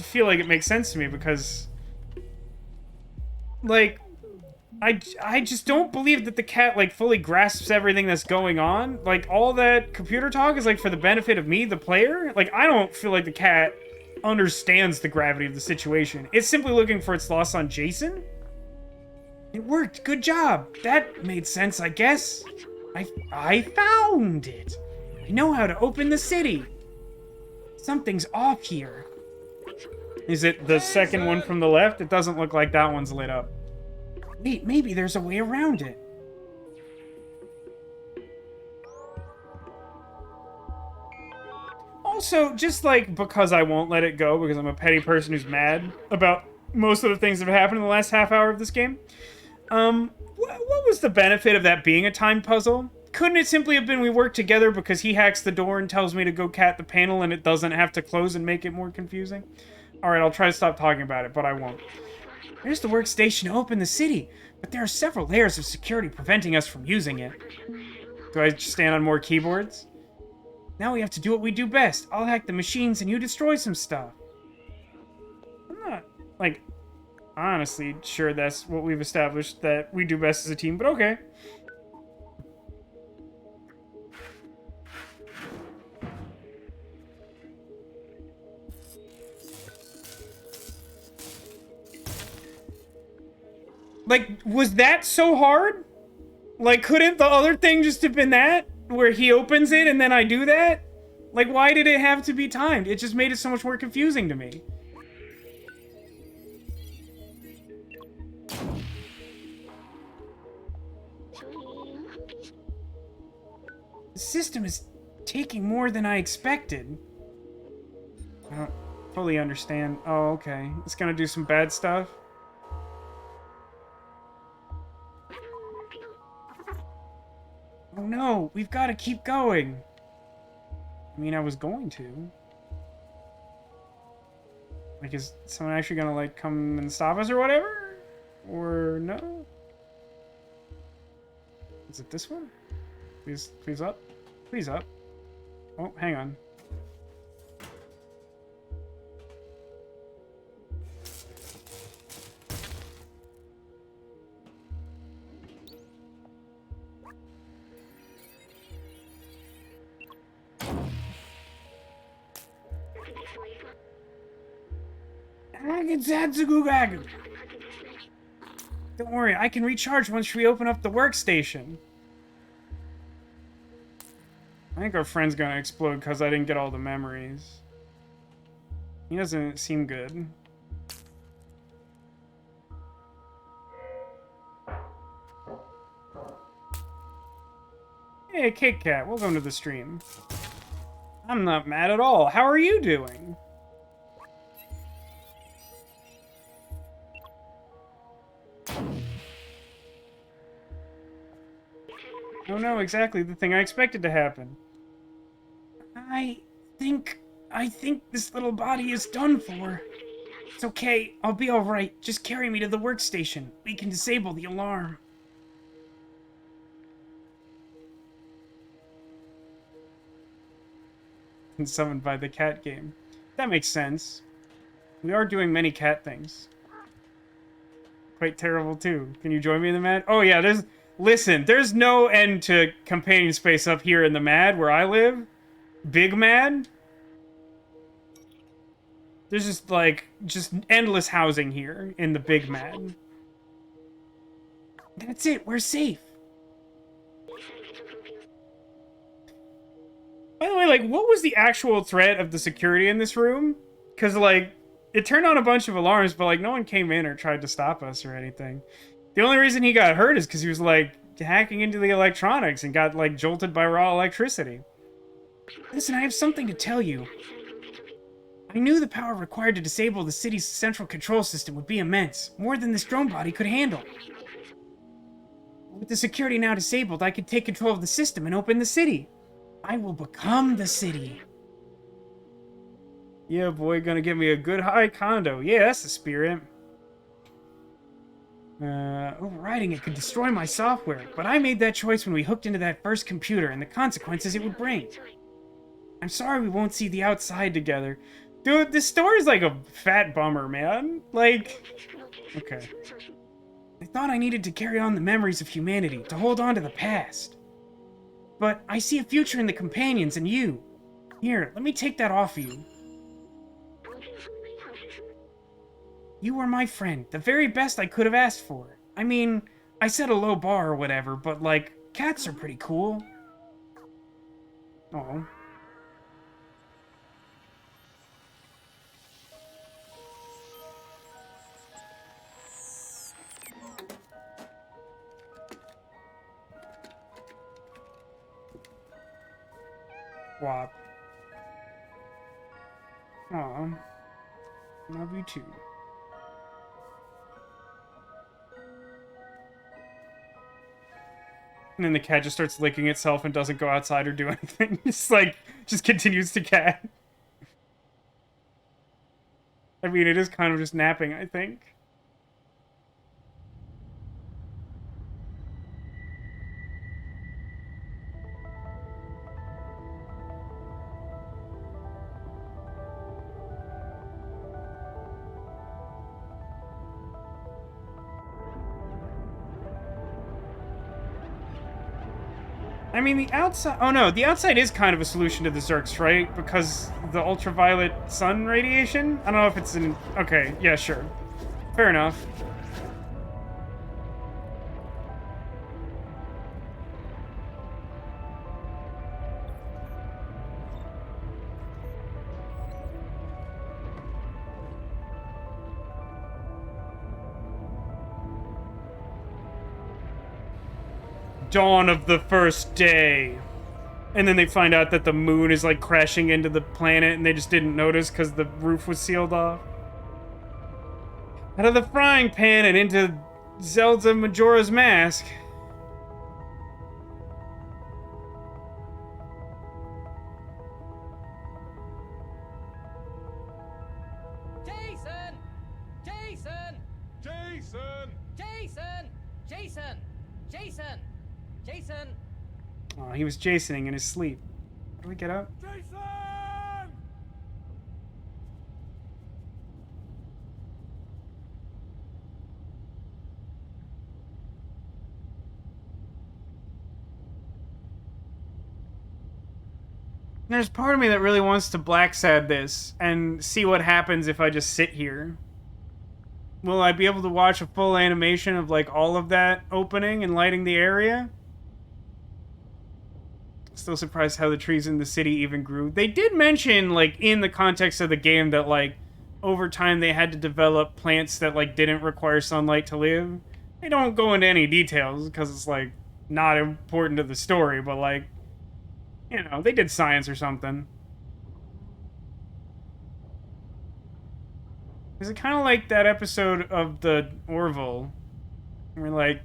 feel like it makes sense to me because, like, I just don't believe that the cat, like, fully grasps everything that's going on. Like, all that computer talk is, like, for the benefit of me, the player. Like, I don't feel like the cat understands the gravity of the situation. It's simply looking for its loss on Jason. It worked. Good job. That made sense, I guess. I found it. I know how to open the city. Something's off here. Is it the second one from the left? It doesn't look like that one's lit up. Wait, maybe there's a way around it. Also, just like because I won't let it go, because I'm a petty person who's mad about most of the things that have happened in the last half hour of this game, what was the benefit of that being a time puzzle? Couldn't it simply have been we work together because he hacks the door and tells me to go cat the panel and it doesn't have to close and make it more confusing? Alright, I'll try to stop talking about it, but I won't. There's the workstation to open the city, but there are several layers of security preventing us from using it. Do I just stand on more keyboards? Now we have to do what we do best. I'll hack the machines and you destroy some stuff. I'm not, like, honestly sure that's what we've established that we do best as a team, but okay. Like, was that so hard? Like, couldn't the other thing just have been that? Where he opens it and then I do that? Like, why did it have to be timed? It just made it so much more confusing to me. The system is taking more than I expected. I don't fully understand. Oh, okay. It's gonna do some bad stuff. Oh no, we've got to keep going. I mean, I was going to. Like, is someone actually gonna, like, come and stop us or whatever? Or no? Is it this one? Please, please up. Please up. Oh, hang on. Don't worry, I can recharge once we open up the workstation. I think our friend's gonna explode because I didn't get all the memories. He doesn't seem good. Hey, Kit Kat, welcome to the stream. I'm not mad at all. How are you doing? Oh no, exactly the thing I expected to happen. I think this little body is done for. It's okay, I'll be alright. Just carry me to the workstation. We can disable the alarm. And summoned by the cat game. That makes sense. We are doing many cat things. Quite terrible too. Can you join me in the mad? Oh yeah, there's no end to companion space up here in the mad where I live. Big mad. There's just endless housing here in the big mad. That's it, we're safe. By the way, like, what was the actual threat of the security in this room? Because, like, it turned on a bunch of alarms, but, like, no one came in or tried to stop us or anything. The only reason he got hurt is because he was, like, hacking into the electronics and got, like, jolted by raw electricity. Listen, I have something to tell you. I knew the power required to disable the city's central control system would be immense, more than this drone body could handle. With the security now disabled, I could take control of the system and open the city. I will become the city. Yeah, boy, gonna give me a good high condo. Yeah, that's the spirit. Overriding it could destroy my software, but I made that choice when we hooked into that first computer and the consequences it would bring. I'm sorry we won't see the outside together. Dude, this story's like a fat bummer, man. Like, okay. I thought I needed to carry on the memories of humanity, to hold on to the past. But I see a future in the companions and you. Here, let me take that off you. You were my friend, the very best I could have asked for. I mean, I set a low bar or whatever, but, like, cats are pretty cool. Oh. Wop. Aw. Love you too. And then the cat just starts licking itself and doesn't go outside or do anything. Just continues to cat. I mean, it is kind of just napping, I think. I mean, the outside... Oh, no. The outside is kind of a solution to the Zerks, right? Because the ultraviolet sun radiation? I don't know if it's in... Okay, yeah, sure. Fair enough. Dawn of the first day. And then they find out that the moon is like crashing into the planet and they just didn't notice because the roof was sealed off. Out of the frying pan and into Zelda Majora's Mask. Jason! Jason! Jason! Jason! Jason! Jason! Jason! Oh, he was Jasoning in his sleep. Can we get up? Jason! There's part of me that really wants to black sad this and see what happens if I just sit here. Will I be able to watch a full animation of like all of that opening and lighting the area? Still surprised how the trees in the city even grew. They did mention, like, in the context of the game that, like, over time they had to develop plants that, like, didn't require sunlight to live. They don't go into any details because it's, like, not important to the story, but, like, you know, they did science or something. Is it kind of like that episode of the Orville where, like,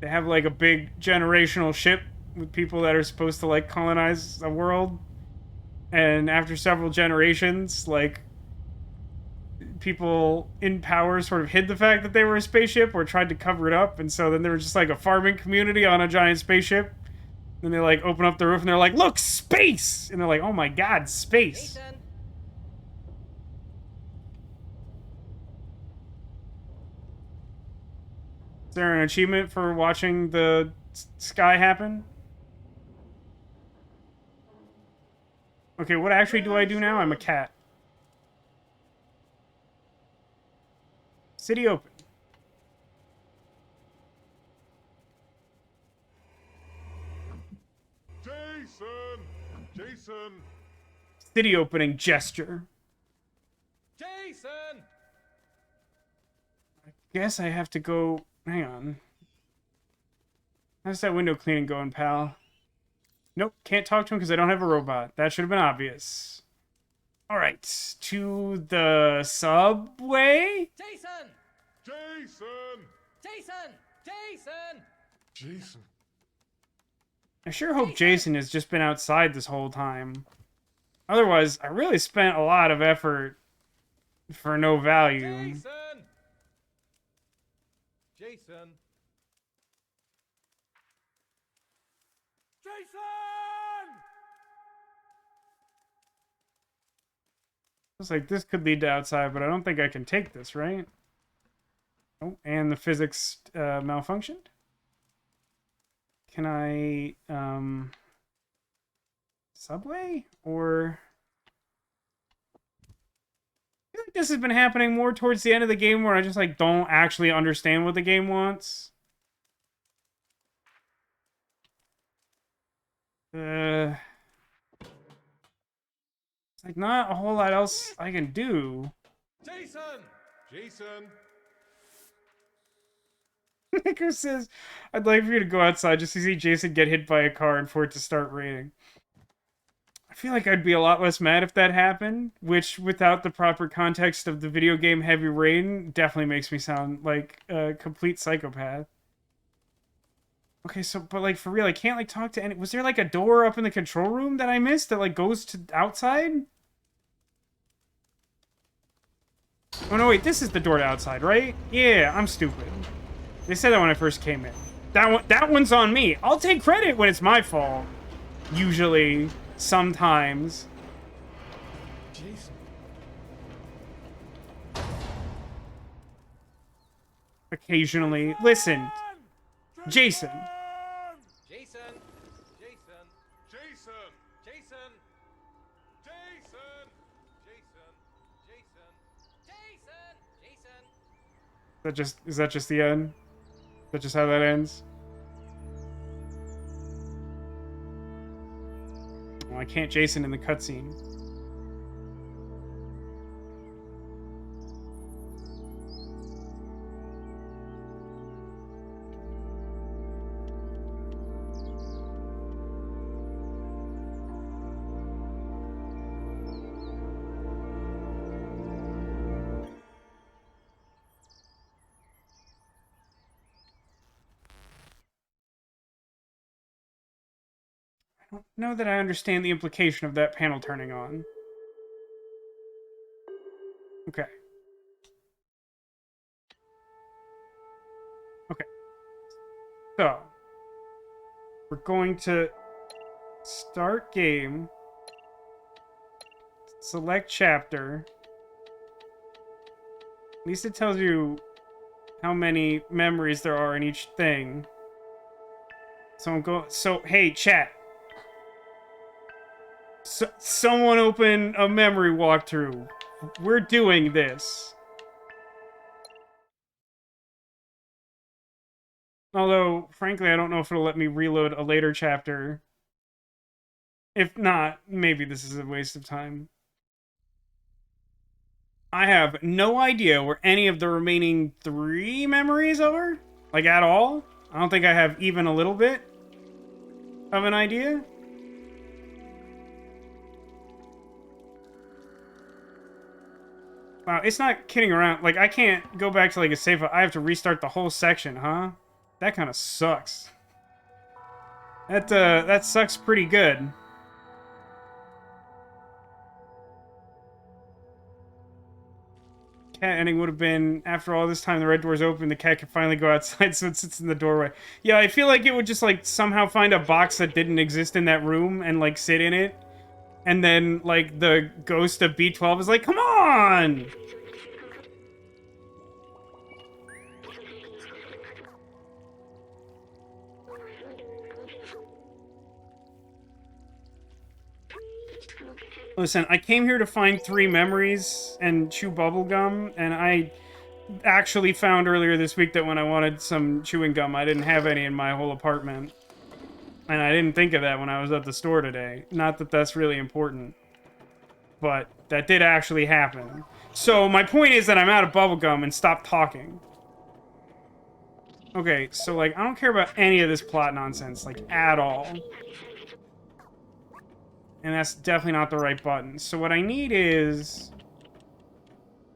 they have, like, a big generational ship with people that are supposed to, like, colonize a world, and after several generations, like, people in power sort of hid the fact that they were a spaceship or tried to cover it up, and so then there was just, like, a farming community on a giant spaceship. Then they, like, open up the roof and they're like, look, space! And they're like, oh my god, space. Jason! Is there an achievement for watching the sky happen? Okay, what actually do I do now? I'm a cat. City open. Jason! Jason! City opening gesture. Jason! Guess I have to go... Hang on. How's that window cleaning going, pal? Nope, can't talk to him because I don't have a robot. That should have been obvious. Alright, to the subway? Jason! Jason! Jason! Jason! Jason. I sure hope Jason has just been outside this whole time. Otherwise, I really spent a lot of effort for no value. Jason! Jason! Jason! It's like, this could lead to outside, but I don't think I can take this, right? Oh, and the physics malfunctioned? Can I, subway? Or... I feel like this has been happening more towards the end of the game where I just, like, don't actually understand what the game wants. It's like not a whole lot else I can do. Jason! Jason! Nico says, I'd like for you to go outside just to see Jason get hit by a car and for it to start raining. I feel like I'd be a lot less mad if that happened, which, without the proper context of the video game Heavy Rain, definitely makes me sound like a complete psychopath. Okay, so, but, like, for real, I can't, like, talk to any... Was there, like, a door up in the control room that I missed that, like, goes to outside? Oh, no, wait, this is the door to outside, right? Yeah, I'm stupid. They said that when I first came in. That one's on me. I'll take credit when it's my fault. Usually. Sometimes. Jason. Occasionally. Listen. Jason. Jason! Jason! Jason! Jason! Jason! Jason! Jason! Is that just the end? Is that just how that ends? Well, I can't Jason in the cutscene. don't know that I understand the implication of that panel turning on. Okay. Okay. So, we're going to start game, select chapter. At least it tells you how many memories there are in each thing. So hey, chat. Someone open a memory walkthrough. We're doing this. Although, frankly, I don't know if it'll let me reload a later chapter. If not, maybe this is a waste of time. I have no idea where any of the remaining 3 memories are. Like, at all. I don't think I have even a little bit of an idea. Wow, it's not kidding around. Like, I can't go back to, like, a save. I have to restart the whole section, huh? That kind of sucks. That sucks pretty good. Cat ending would have been, after all this time, the red door's open, the cat can finally go outside, so it sits in the doorway. Yeah, I feel like it would just, like, somehow find a box that didn't exist in that room and, like, sit in it. And then, like, the ghost of B12 is like, come on! Listen, I came here to find 3 memories and chew bubblegum, and I actually found earlier this week that when I wanted some chewing gum, I didn't have any in my whole apartment. And I didn't think of that when I was at the store today. Not that that's really important. But that did actually happen. So my point is that I'm out of bubblegum and stop talking. Okay, so, like, I don't care about any of this plot nonsense, like, at all. And that's definitely not the right button. So what I need is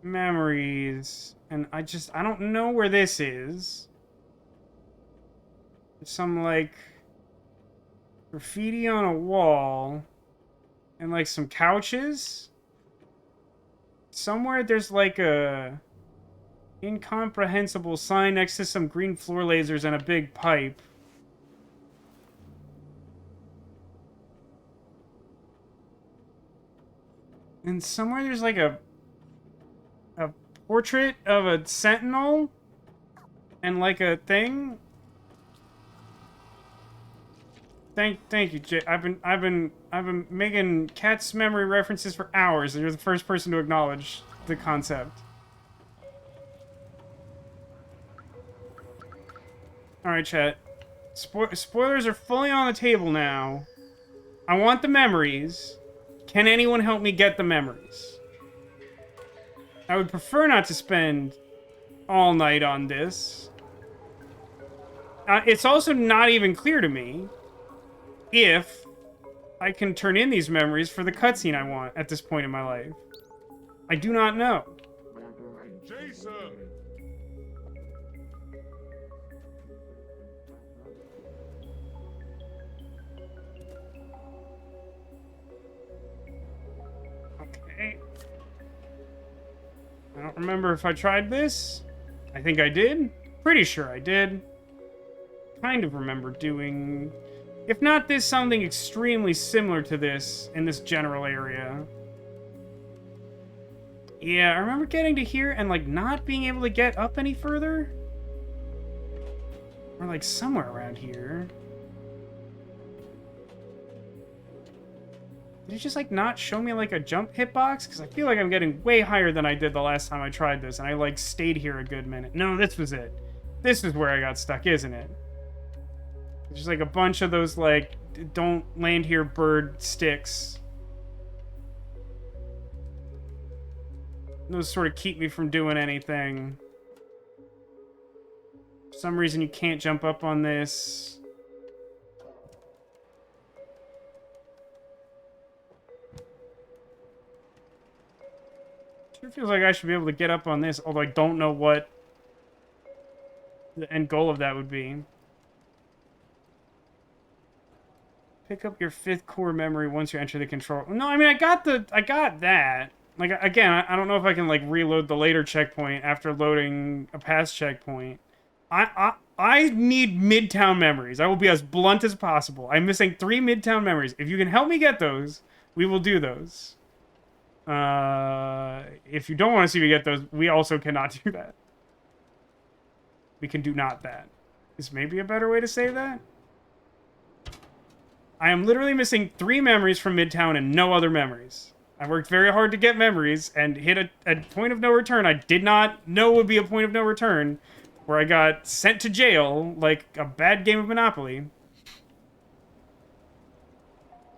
memories. And I don't know where this is. There's some, like, graffiti on a wall. And, like, some couches. Somewhere there's, like, a incomprehensible sign next to some green floor lasers and a big pipe. And somewhere there's, like, a portrait of a Sentinel and, like, a thing. Thank you, Jay. I've been making cat's memory references for hours, and you're the first person to acknowledge the concept. All right, chat. Spoilers are fully on the table now. I want the memories. Can anyone help me get the memories? I would prefer not to spend all night on this. It's also not even clear to me if I can turn in these memories for the cutscene I want at this point in my life. I do not know. Jason! Okay. I don't remember if I tried this. I think I did. Pretty sure I did. Kind of remember doing, if not this, something extremely similar to this in this general area. Yeah, I remember getting to here and, like, not being able to get up any further. Or, like, somewhere around here. Did it just, like, not show me, like, a jump hitbox? Because I feel like I'm getting way higher than I did the last time I tried this, and I, like, stayed here a good minute. No, this was it. This is where I got stuck, isn't it? There's, like, a bunch of those, like, don't land here bird sticks. Those sort of keep me from doing anything. For some reason, you can't jump up on this. Sure feels like I should be able to get up on this, although I don't know what the end goal of that would be. Pick up your 5th core memory once you enter the control. No, I mean, I got that. Like, again, I don't know if I can, like, reload the later checkpoint after loading a past checkpoint. I need Midtown memories. I will be as blunt as possible. I'm missing 3 Midtown memories. If you can help me get those, we will do those. If you don't want to see me get those, we also cannot do that. We can do not that. Is maybe a better way to say that? I am literally missing 3 memories from Midtown and no other memories. I worked very hard to get memories and hit a point of no return I did not know would be a point of no return, where I got sent to jail like a bad game of Monopoly.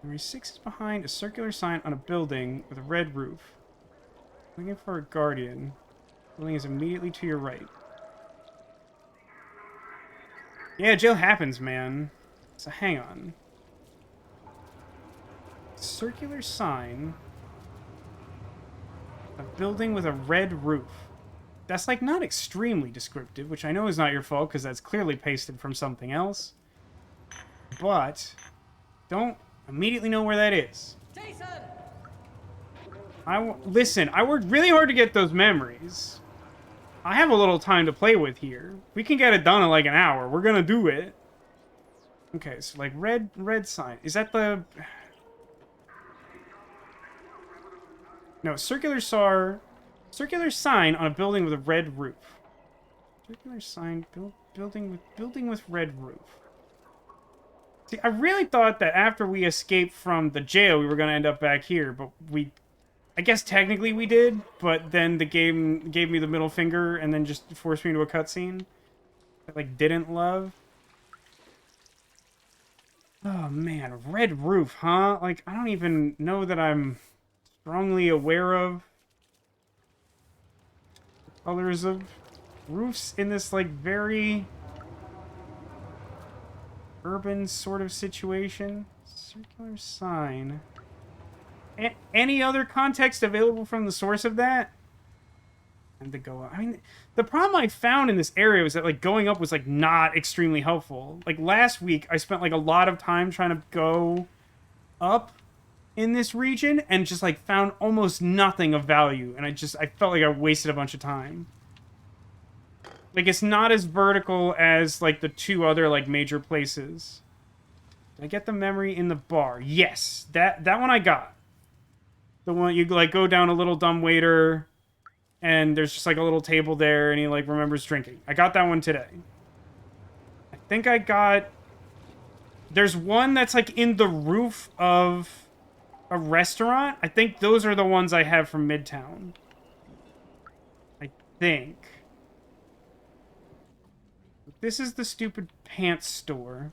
Memory 6 is behind a circular sign on a building with a red roof. Looking for a guardian. The building is immediately to your right. Yeah, jail happens, man. So hang on. Circular sign. A building with a red roof. That's, like, not extremely descriptive, which I know is not your fault, because that's clearly pasted from something else. But, don't immediately know where that is. Jason! Listen, I worked really hard to get those memories. I have a little time to play with here. We can get it done in, like, an hour. We're gonna do it. Okay, so, like, red sign. Is that the... No, circular sign on a building with a red roof. Circular sign, building with red roof. See, I really thought that after we escaped from the jail, we were going to end up back here, but I guess technically we did, but then the game gave me the middle finger and then just forced me into a cutscene that, like, didn't love. Oh, man, red roof, huh? Like, I don't even know that I'm strongly aware of the colors of roofs in this, like, very urban sort of situation. Circular sign. Any other context available from the source of that? And to go up. I mean, the problem I found in this area was that, like, going up was, like, not extremely helpful. Like, last week, I spent, like, a lot of time trying to go up in this region and just, like, found almost nothing of value. And I felt like I wasted a bunch of time. Like, it's not as vertical as, like, the 2 other, like, major places. Did I get the memory in the bar? Yes. That one I got. The one you, like, go down a little dumbwaiter and there's just, like, a little table there and he, like, remembers drinking. I got that one today. I think I got... There's one that's, like, in the roof of a restaurant. I think those are the ones I have from Midtown. I think. This is the stupid pants store.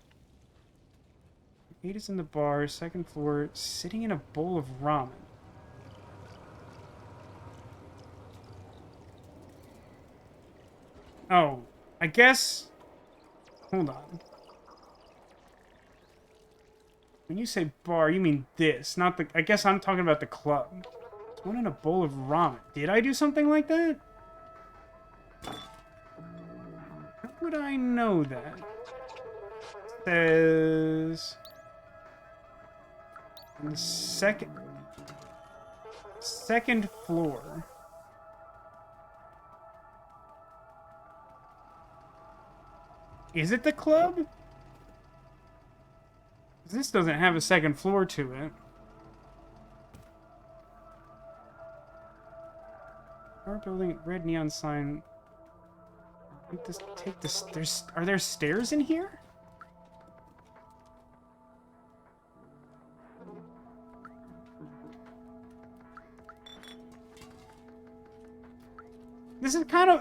8 is in the bar, 2nd floor, sitting in a bowl of ramen. Oh, I guess... Hold on. When you say bar, you mean this, not the... I guess I'm talking about the club. It's one in a bowl of ramen. Did I do something like that? How would I know that? It says... On the second floor. Is it the club? This doesn't have a 2nd floor to it. Our building, red neon sign. Take this. Are there stairs in here?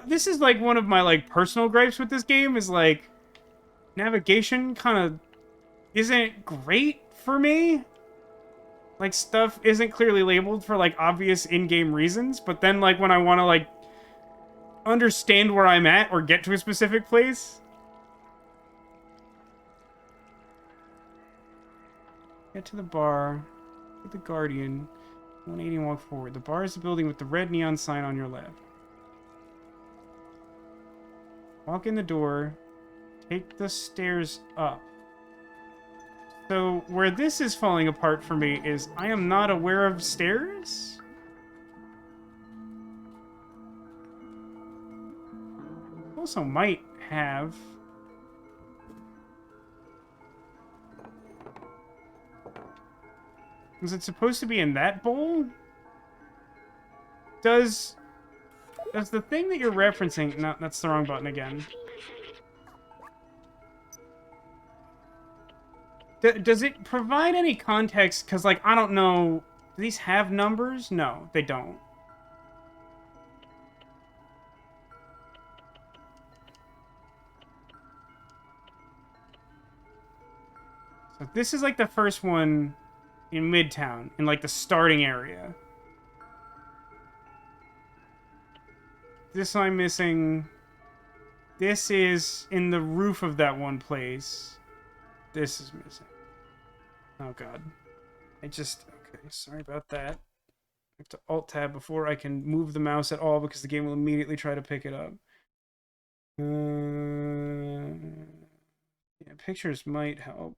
This is like one of my, like, personal gripes with this game is, like, navigation kind of isn't great for me. Like, stuff isn't clearly labeled for, like, obvious in-game reasons, but then, like, when I want to, like, understand where I'm at or get to a specific place. Get to the bar. Get the guardian. 180 and walk forward. The bar is the building with the red neon sign on your left. Walk in the door. Take the stairs up. So, where this is falling apart for me is I am not aware of stairs? Also might have. Is it supposed to be in that bowl? Does the thing that you're referencing... No, that's the wrong button again. Does it provide any context? Because, like, I don't know... Do these have numbers? No, they don't. So this is, like, the first one in Midtown, in, like, the starting area. This I'm missing. This is in the roof of that one place. This is missing. Oh, God. Okay, sorry about that. I have to Alt-Tab before I can move the mouse at all because the game will immediately try to pick it up. Yeah, pictures might help.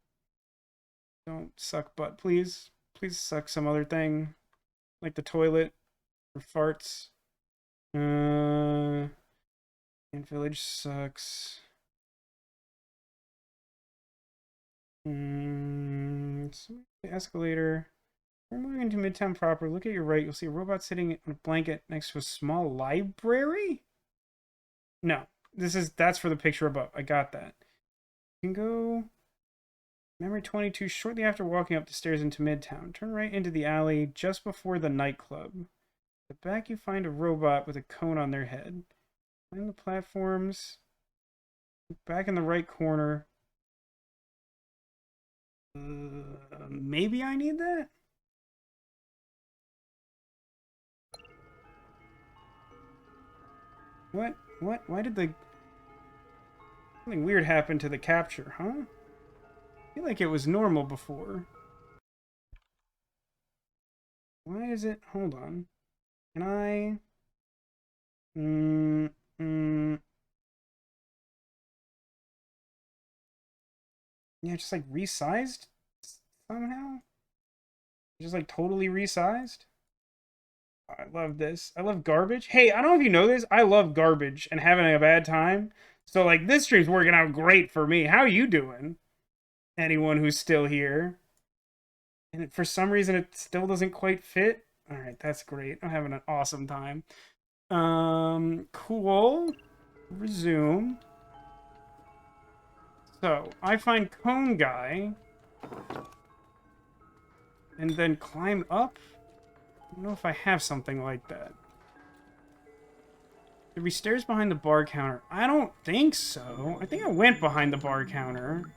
Don't suck butt, please. Please suck some other thing. Like the toilet. Or farts. And village sucks. So the escalator. We're moving into Midtown proper. Look at your right. You'll see a robot sitting on a blanket next to a small library? No. That's for the picture above. I got that. You can go... Memory 22, shortly after walking up the stairs into Midtown. Turn right into the alley just before the nightclub. At the back you find a robot with a cone on their head. Find the platforms. Back in the right corner. Maybe I need that? What? Why did something weird happen to the capture, huh? I feel like it was normal before. Why is it... Hold on. Can I... Yeah, just like resized somehow? Just like totally resized? I love this. I love garbage. Hey, I don't know if you know this. I love garbage and having a bad time. So, like, this stream's working out great for me. How you doing? Anyone who's still here. And for some reason, it still doesn't quite fit. All right, that's great. I'm having an awesome time. Cool. Resume. So, I find Cone Guy. And then climb up? I don't know if I have something like that. Did we stairs behind the bar counter? I don't think so. I think I went behind the bar counter.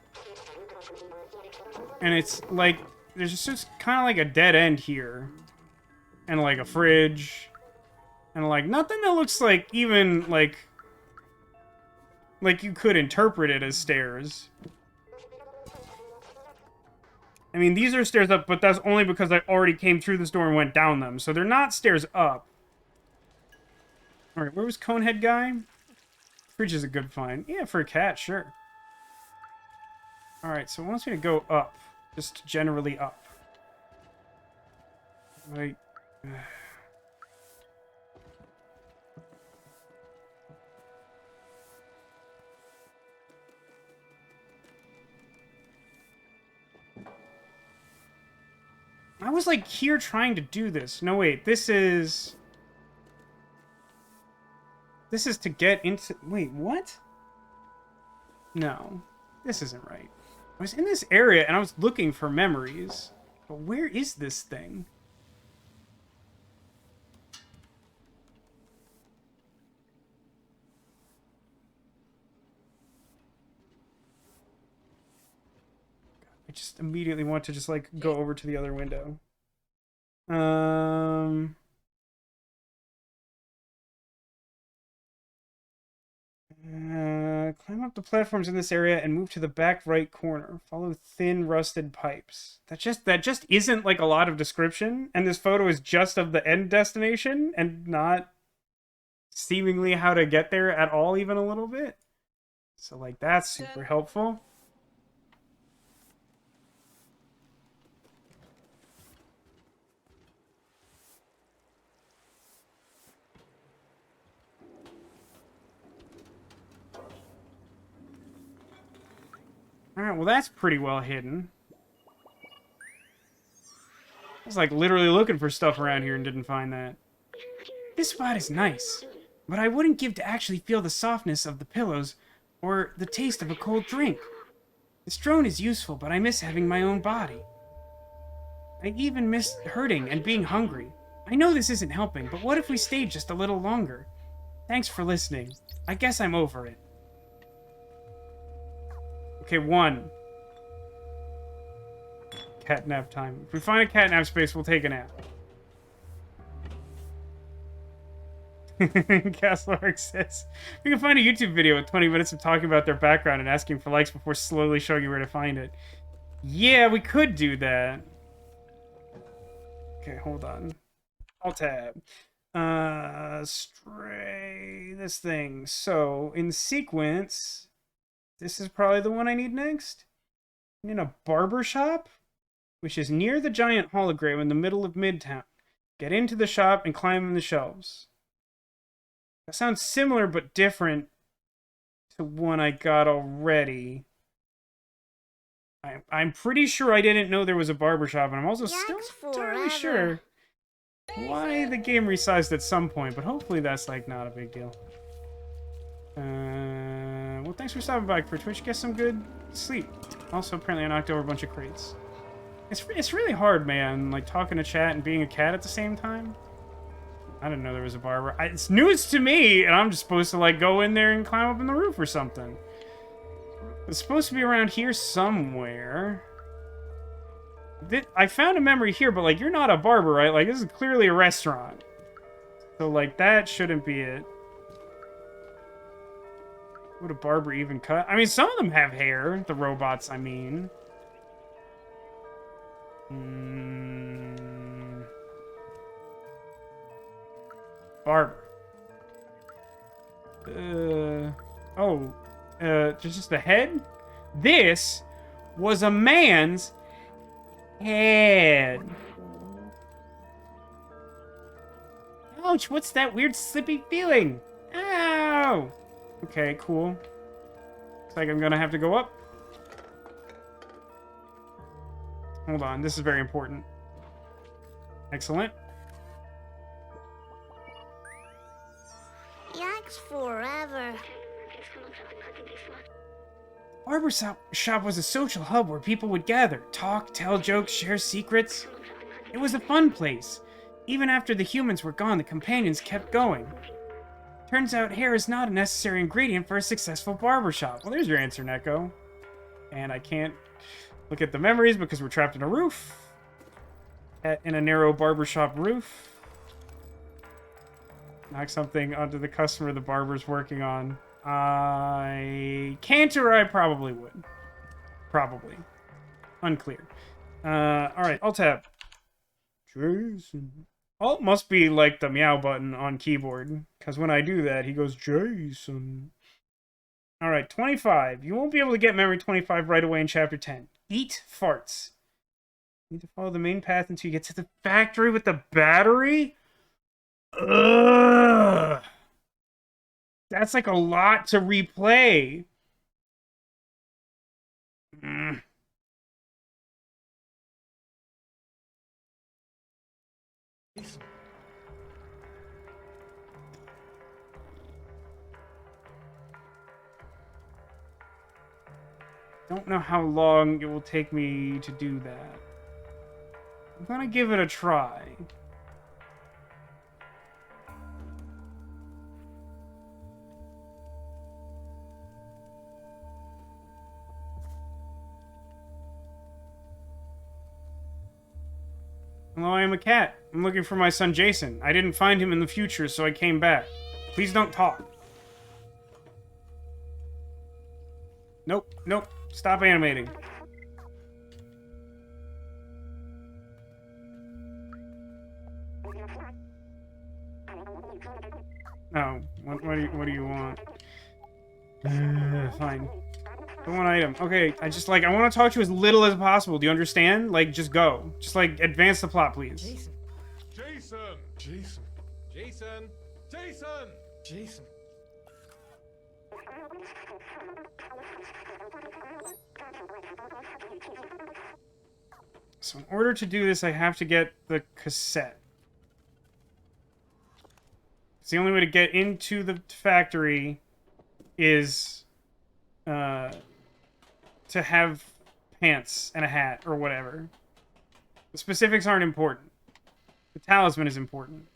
And it's like, there's just kind of like a dead end here. And like a fridge. And like nothing that looks like even like you could interpret it as stairs. I mean, these are stairs up, but that's only because I already came through this door and went down them. So they're not stairs up. Alright, where was Conehead Guy? Fridge is a good find. Yeah, for a cat, sure. Alright, so it wants me to go up. Just generally up. Like... I was like here trying to do this. No, wait, this is to get into... Wait, what? No, this isn't right. I was in this area and I was looking for memories. But where is this thing? I just immediately want to just like go over to the other window. Climb up the platforms in this area and move to the back right corner. Follow thin rusted pipes. That just isn't like a lot of description, and this photo is just of the end destination and not seemingly how to get there at all, even a little bit. So like that's super helpful. Alright, well that's pretty well hidden. I was like literally looking for stuff around here and didn't find that. This spot is nice, but I wouldn't give to actually feel the softness of the pillows or the taste of a cold drink. This drone is useful, but I miss having my own body. I even miss hurting and being hungry. I know this isn't helping, but what if we stayed just a little longer? Thanks for listening. I guess I'm over it. Okay, 1. Cat nap time. If we find a cat nap space, we'll take a nap. Castlark says, we can find a YouTube video with 20 minutes of talking about their background and asking for likes before slowly showing you where to find it. Yeah, we could do that. Okay, hold on. I'll tab. Stray this thing. So, in sequence, this is probably the one I need next. I'm in a barber shop, which is near the giant hologram in the middle of Midtown. Get into the shop and climb in the shelves. That sounds similar but different to one I got already. I'm pretty sure I didn't know there was a barbershop, and I'm also still not entirely sure why the game resized at some point, but hopefully that's like not a big deal. Well, thanks for stopping by for Twitch. Get some good sleep. Also, apparently I knocked over a bunch of crates. It's really hard, man, like talking to chat and being a cat at the same time. I didn't know there was a barber. It's news to me, and I'm just supposed to like go in there and climb up in the roof or something. It's supposed to be around here somewhere. I found a memory here, but like you're not a barber, right? Like this is clearly a restaurant. So like that shouldn't be it. Would a barber even cut? I mean, some of them have hair. The robots, I mean. Barber. Just the head? This was a man's head. Ouch, what's that weird slippy feeling? Ow! Okay, cool. Looks like I'm gonna have to go up. Hold on, this is very important. Excellent. Yikes forever. Barber shop was a social hub where people would gather, talk, tell jokes, share secrets. It was a fun place. Even after the humans were gone, the companions kept going. Turns out hair is not a necessary ingredient for a successful barbershop. Well, there's your answer, Neko. And I can't look at the memories because we're trapped in a roof. In a narrow barbershop roof. Knock something onto the customer the barber's working on. I can't, or I probably would. Probably. Unclear. Alright, I'll tap. Jason. Alt must be like the meow button on keyboard, because when I do that, he goes, Jason. Alright, 25. You won't be able to get memory 25 right away in Chapter 10. Eat farts. You need to follow the main path until you get to the factory with the battery? Ugh. That's like a lot to replay. Don't know how long it will take me to do that. I'm gonna give it a try. Hello, I am a cat. I'm looking for my son Jason. I didn't find him in the future, so I came back. Please don't talk. Nope, nope. Stop animating. Oh, what do you want? Fine. One item. Okay, I want to talk to you as little as possible. Do you understand? Like, just go. Just, like, advance the plot, please. Jason. Jason. Jason. Jason! Jason! So in order to do this, I have to get the cassette. It's the only way to get into the factory is to have pants and a hat or whatever. The specifics aren't important. The talisman is important.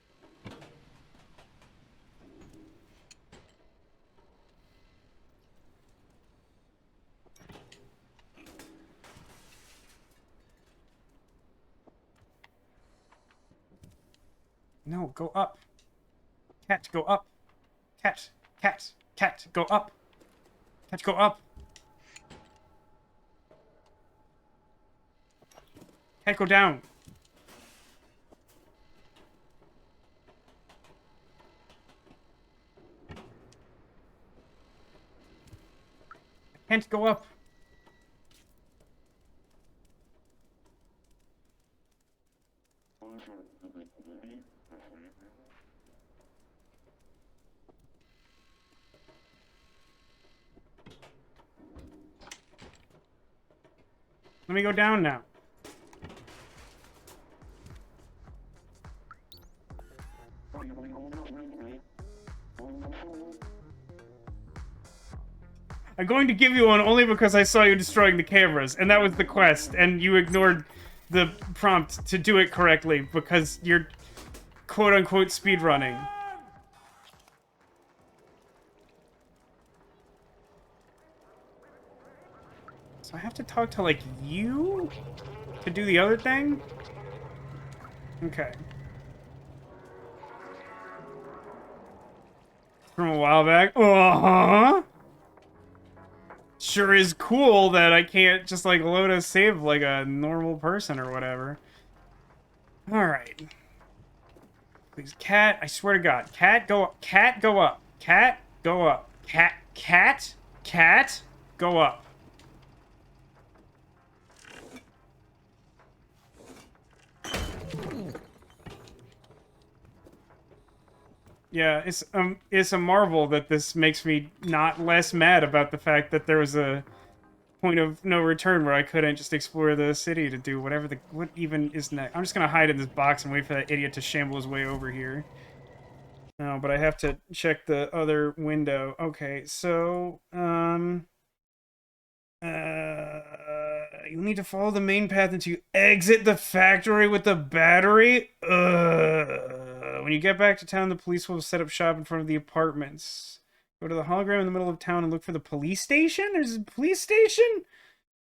No, go up. Cat, go up. Cat, cat, cat, go up. Cat, go up. Cat, go down. I can't go up. Let me go down now. I'm going to give you one only because I saw you destroying the cameras, and that was the quest, and you ignored the prompt to do it correctly because you're quote-unquote speedrunning. So I have to talk to, like, you to do the other thing? Okay. From a while back. Uh-huh. Sure is cool that I can't just, like, load a save like a normal person or whatever. Alright. Please, cat, I swear to God. Cat, go up. Cat, go up. Cat, go up. Cat, cat, cat, go up. Yeah, it's a marvel that this makes me not less mad about the fact that there was a point of no return where I couldn't just explore the city to do whatever what even is next. I'm just gonna hide in this box and wait for that idiot to shamble his way over here. No, but I have to check the other window. Okay, so you'll need to follow the main path until you exit the factory with the battery. When you get back to town, the police will set up shop in front of the apartments. Go to the hologram in the middle of town and look for the police station? There's a police station?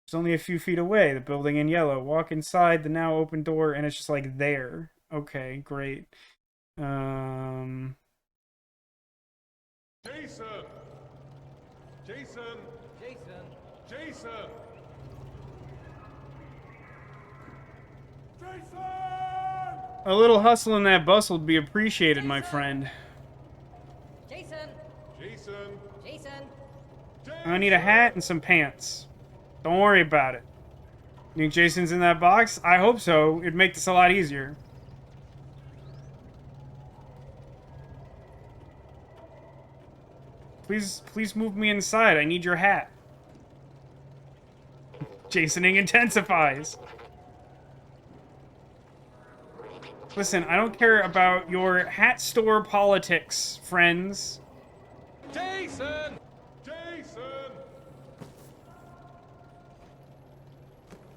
It's only a few feet away, the building in yellow. Walk inside the now open door, and it's just like there. Okay, great. Jason! Jason! Jason! Jason! Jason! A little hustle in that bustle would be appreciated, my friend. Jason! Jason! Jason! I need a hat and some pants. Don't worry about it. You think Jason's in that box? I hope so. It'd make this a lot easier. Please move me inside. I need your hat. Jasoning intensifies. Listen, I don't care about your hat store politics, friends. Jason! Jason!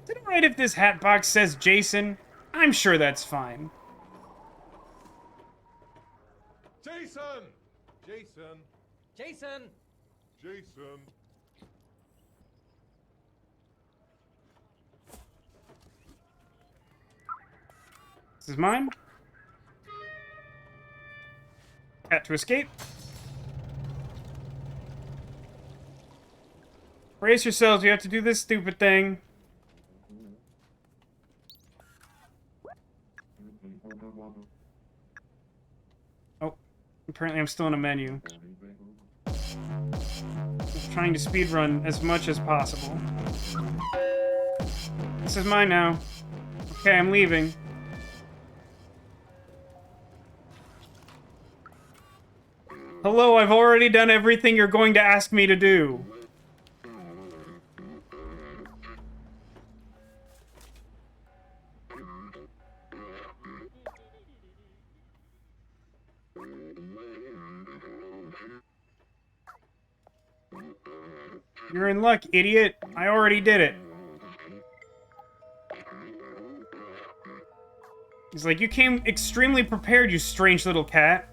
Is it alright if this hat box says Jason? I'm sure that's fine. Jason! Jason! Jason! Jason! This is mine. Cat to escape. Brace yourselves, we have to do this stupid thing. Oh, apparently I'm still in a menu. I'm trying to speedrun as much as possible. This is mine now. Okay, I'm leaving. Hello, I've already done everything you're going to ask me to do. You're in luck, idiot. I already did it. He's like, you came extremely prepared, you strange little cat.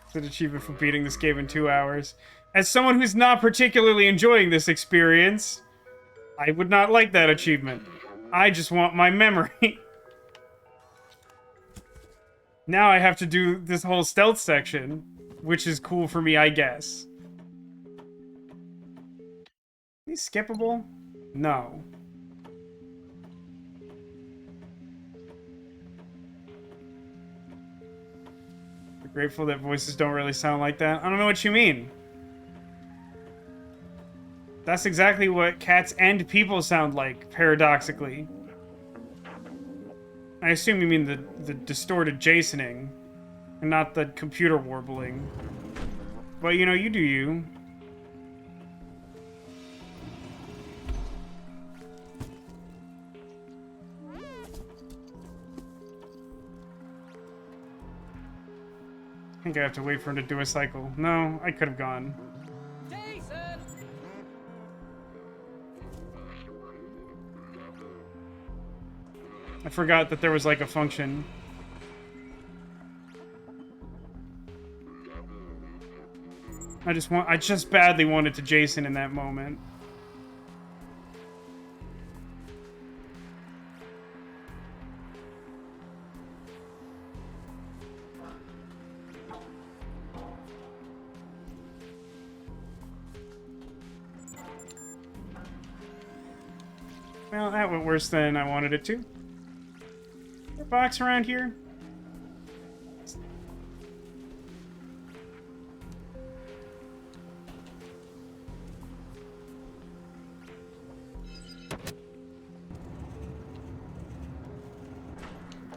It's an achievement for beating this game in 2 hours. As someone who's not particularly enjoying this experience, I would not like that achievement. I just want my memory. Now I have to do this whole stealth section, which is cool for me, I guess. Is he skippable? No. We're grateful that voices don't really sound like that. I don't know what you mean. That's exactly what cats and people sound like, paradoxically. I assume you mean the distorted Jasoning, and not the computer warbling. But, you know, you do you. I think I have to wait for him to do a cycle. No, I could have gone. Jason! I forgot that there was like a function. I just badly wanted to Jason in that moment. Well, that went worse than I wanted it to. Is there a box around here?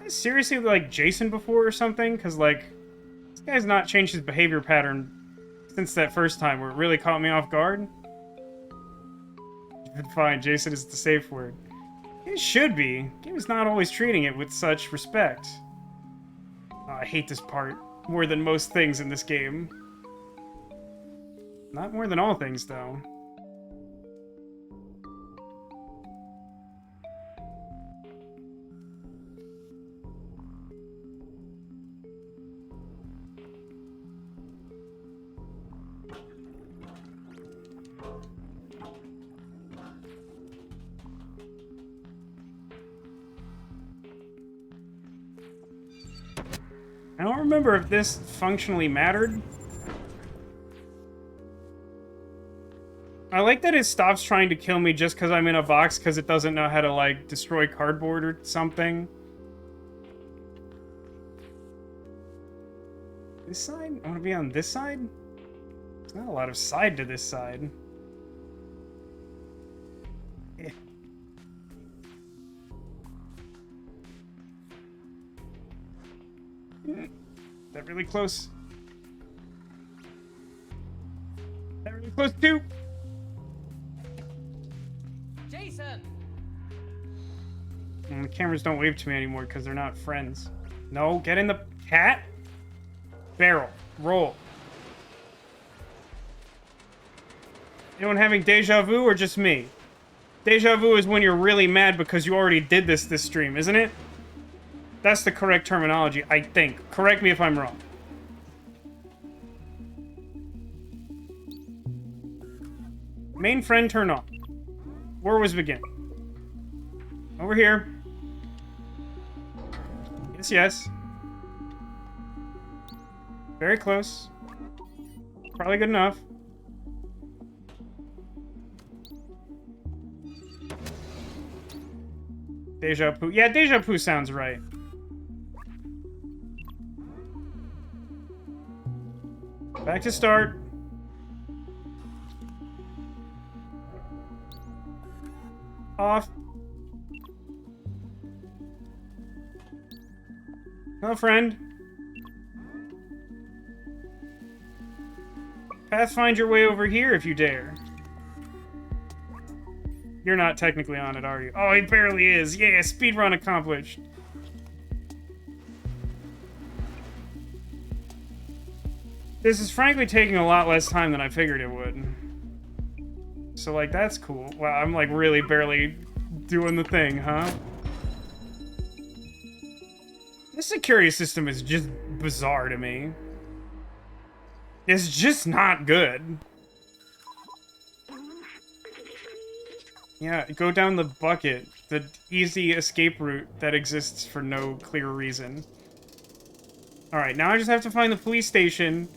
Seriously, like Jason before or something? Because, like, this guy's not changed his behavior pattern since that first time where it really caught me off guard. Fine, Jason is the safe word. It should be. Game is not always treating it with such respect. Oh, I hate this part more than most things in this game. Not more than all things, though. I don't remember if this functionally mattered. I like that it stops trying to kill me just because I'm in a box because it doesn't know how to, like, destroy cardboard or something. This side? I want to be on this side? There's not a lot of side to this side. Eh. That really close? That really close too? Jason! And the cameras don't wave to me anymore because they're not friends. No, get in the cat. Barrel. Roll. Anyone having deja vu or just me? Deja vu is when you're really mad because you already did this stream, isn't it? That's the correct terminology, I think. Correct me if I'm wrong. Main friend turn on. War was beginning. Over here. Yes, yes. Very close. Probably good enough. Deja vu. Yeah, deja vu sounds right. Back to start. Off. Hello, friend. Pathfind your way over here if you dare. You're not technically on it, are you? Oh, he barely is. Yeah, speedrun accomplished. This is frankly taking a lot less time than I figured it would. So, like, that's cool. Wow, I'm, like, really barely doing the thing, huh? This security system is just bizarre to me. It's just not good. Yeah, go down the bucket. The easy escape route that exists for no clear reason. Alright, now I just have to find the police station,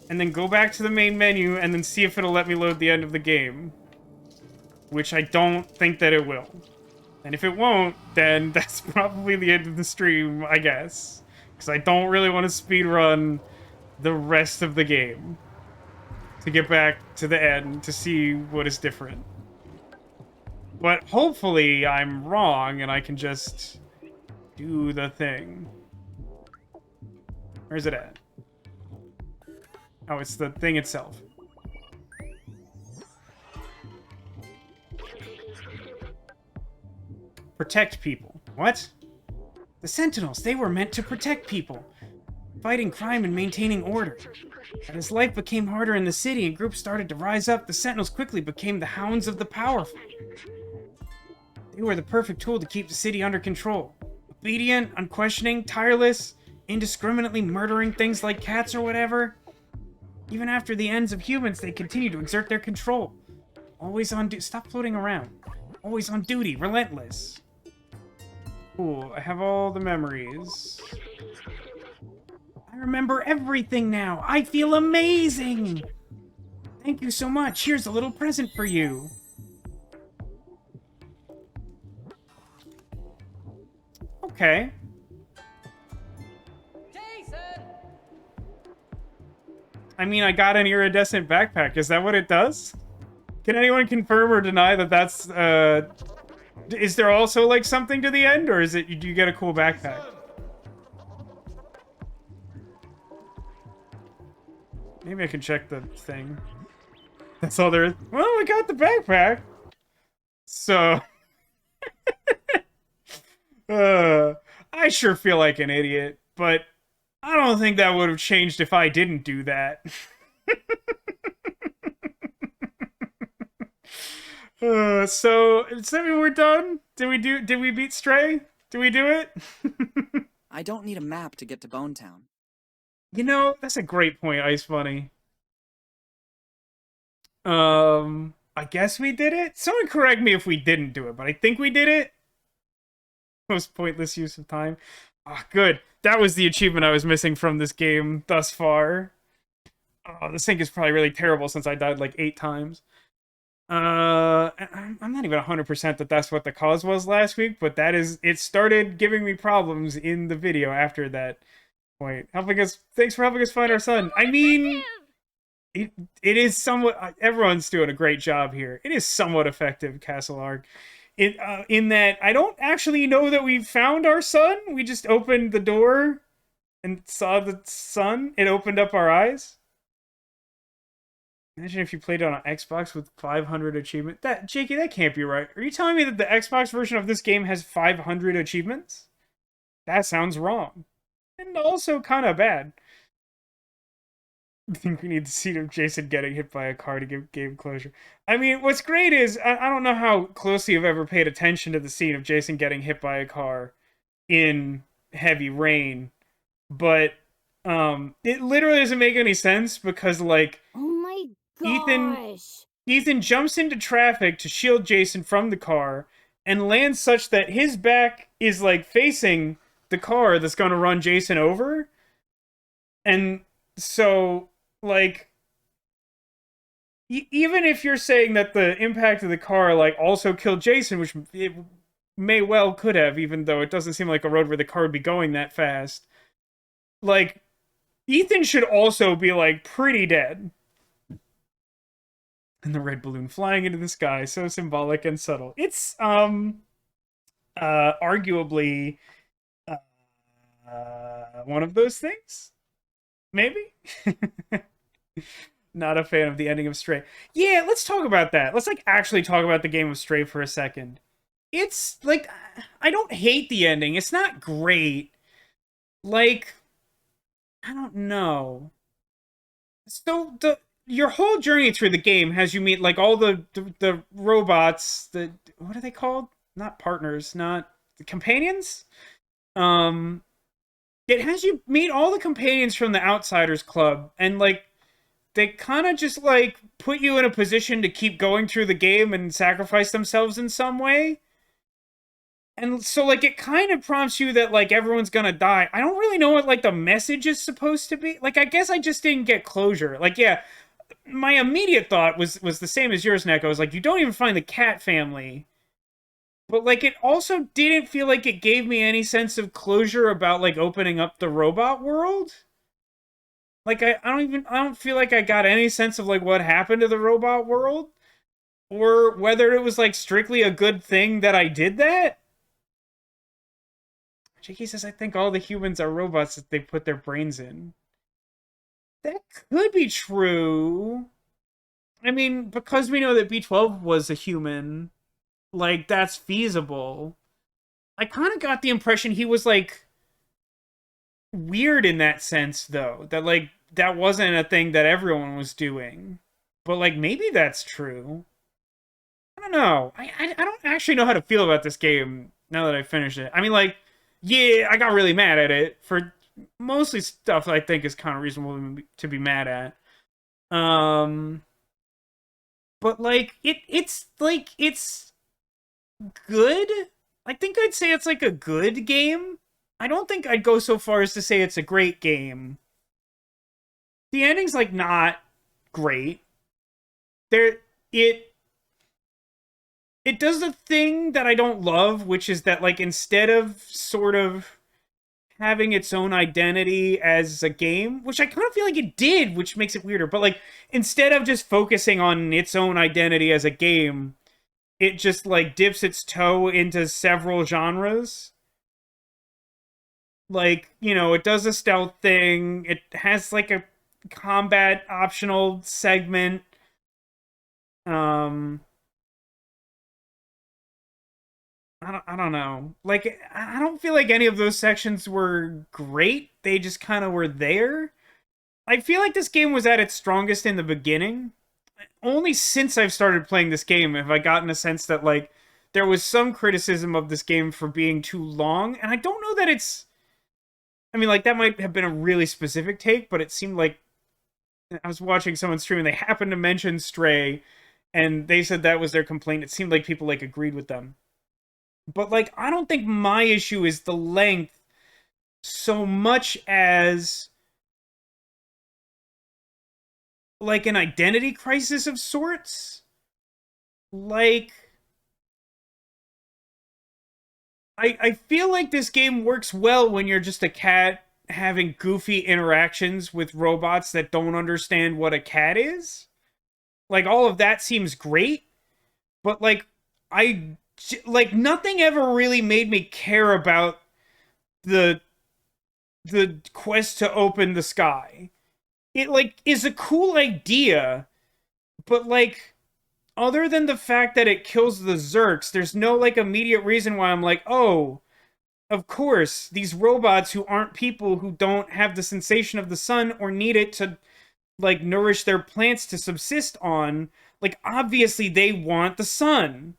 and then go back to the main menu, and then see if it'll let me load the end of the game. Which I don't think that it will. And if it won't, then that's probably the end of the stream, I guess. Because I don't really want to speedrun the rest of the game. To get back to the end, to see what is different. But hopefully I'm wrong, and I can just do the thing. Where's it at? Oh, it's the thing itself. Protect people. What? The Sentinels, they were meant to protect people. Fighting crime and maintaining order. But as life became harder in the city and groups started to rise up, the Sentinels quickly became the hounds of the powerful. They were the perfect tool to keep the city under control. Obedient, unquestioning, tireless, indiscriminately murdering things like cats or whatever. Even after the ends of humans, they continue to exert their control. Always on duty. Stop floating around. Always on duty, relentless. Cool, I have all the memories. I remember everything now. I feel amazing. Thank you so much. Here's a little present for you. Okay. Jason! I mean, I got an iridescent backpack. Is that what it does? Can anyone confirm or deny that that's, is there also, like, something to the end? Or is it, do you get a cool backpack? Maybe I can check the thing. That's all there is. Well, we got the backpack. So... I sure feel like an idiot, but I don't think that would have changed if I didn't do that. So, does that mean we're done? Did we beat Stray? Did we do it? I don't need a map to get to Bonetown. You know, that's a great point, Ice Bunny. I guess we did it? Someone correct me if we didn't do it, but I think we did it. Most pointless use of time. Ah, good. That was the achievement I was missing from this game thus far. Oh, the sync is probably really terrible since I died like 8 times. I'm not even 100% that that's what the cause was last week, but that is, it started giving me problems in the video after that point. Thanks for helping us find our son. I mean, it is somewhat, everyone's doing a great job here. It is somewhat effective, Castle Arc. In that I don't actually know that we found our son. We just opened the door and saw the sun. It opened up our eyes. Imagine if you played on an Xbox with 500 achievements. Jakey, that can't be right. Are you telling me that the Xbox version of this game has 500 achievements? That sounds wrong. And also kind of bad. I think we need the scene of Jason getting hit by a car to give game closure. I mean, what's great is, I don't know how closely you've ever paid attention to the scene of Jason getting hit by a car in heavy rain, but it literally doesn't make any sense because, like, Oh my gosh. Ethan jumps into traffic to shield Jason from the car and lands such that his back is, like, facing the car that's going to run Jason over. And so, like, even if you're saying that the impact of the car, like, also killed Jason, which it may well could have, even though it doesn't seem like a road where the car would be going that fast, like, Ethan should also be, like, pretty dead. And the red balloon flying into the sky, so symbolic and subtle. It's, arguably, one of those things? Maybe? Not a fan of the ending of Stray. Yeah, let's talk about that. Let's, like, actually talk about the game of Stray for a second. It's, like, I don't hate the ending. It's not great. Like, I don't know. So, your whole journey through the game has you meet like all the robots, the what are they called? Not partners, not companions. Um, it has you meet all the companions from the Outsiders Club, and like they kind of just like put you in a position to keep going through the game and sacrifice themselves in some way. And so like it kind of prompts you that like everyone's gonna die. I don't really know what like the message is supposed to be. Like I guess I just didn't get closure. Like yeah, my immediate thought was the same as yours, Neko. I was like, you don't even find the cat family. But like it also didn't feel like it gave me any sense of closure about like opening up the robot world. Like I don't feel like I got any sense of like what happened to the robot world. Or whether it was like strictly a good thing that I did that. Jakey says, I think all the humans are robots that they put their brains in. That could be true. I mean, because we know that B12 was a human, like, that's feasible. I kind of got the impression he was, like, weird in that sense, though. That, like, that wasn't a thing that everyone was doing. But, like, maybe that's true. I don't know. I don't actually know how to feel about this game now that I finished it. I mean, like, yeah, I got really mad at it for mostly stuff I think is kind of reasonable to be mad at. But like it's good. I think I'd say it's like a good game. I don't think I'd go so far as to say it's a great game. The ending's like not great. It does the thing that I don't love, which is that, like, instead of sort of having its own identity as a game, which I kind of feel like it did, which makes it weirder, but, like, instead of just focusing on its own identity as a game, it just, like, dips its toe into several genres. Like, you know, it does a stealth thing, it has, like, a combat optional segment, I don't know. Like, I don't feel like any of those sections were great. They just kind of were there. I feel like this game was at its strongest in the beginning. Only since I've started playing this game have I gotten a sense that, like, there was some criticism of this game for being too long. And I don't know that it's... I mean, like, that might have been a really specific take, but it seemed like... I was watching someone stream and they happened to mention Stray, and they said that was their complaint. It seemed like people, like, agreed with them. But, like, I don't think my issue is the length so much as, like, an identity crisis of sorts. Like, I feel like this game works well when you're just a cat having goofy interactions with robots that don't understand what a cat is. Like, all of that seems great. But, like, nothing ever really made me care about the quest to open the sky. It like is a cool idea, but like other than the fact that it kills the Zerks, there's no like immediate reason why I'm like, oh, of course, these robots who aren't people, who don't have the sensation of the sun or need it to like nourish their plants to subsist on, like obviously they want the sun.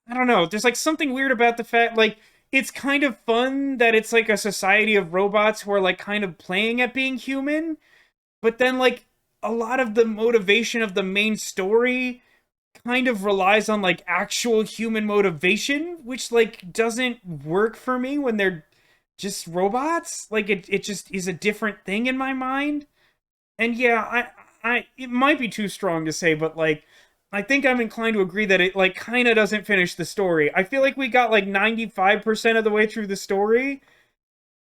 I don't know. There's like something weird about the fact, like, it's kind of fun that it's like a society of robots who are like kind of playing at being human, but then like a lot of the motivation of the main story kind of relies on like actual human motivation, which like doesn't work for me when they're just robots. Like it just is a different thing in my mind. And yeah, I it might be too strong to say, but like I think I'm inclined to agree that it, like, kind of doesn't finish the story. I feel like we got, like, 95% of the way through the story,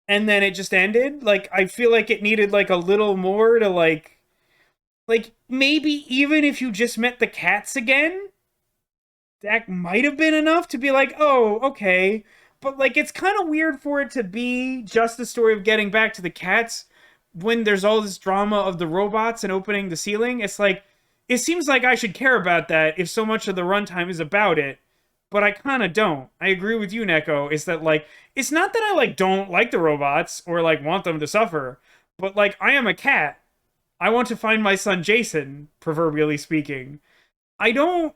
and then it just ended. Like, I feel like it needed, like, a little more to, like, maybe even if you just met the cats again, that might have been enough to be like, oh, okay. But, like, it's kind of weird for it to be just the story of getting back to the cats when there's all this drama of the robots and opening the ceiling. It's like, it seems like I should care about that if so much of the runtime is about it, but I kind of don't. I agree with you, Neko, is that, like, it's not that I, like, don't like the robots or, like, want them to suffer, but, like, I am a cat. I want to find my son Jason, proverbially speaking. I don't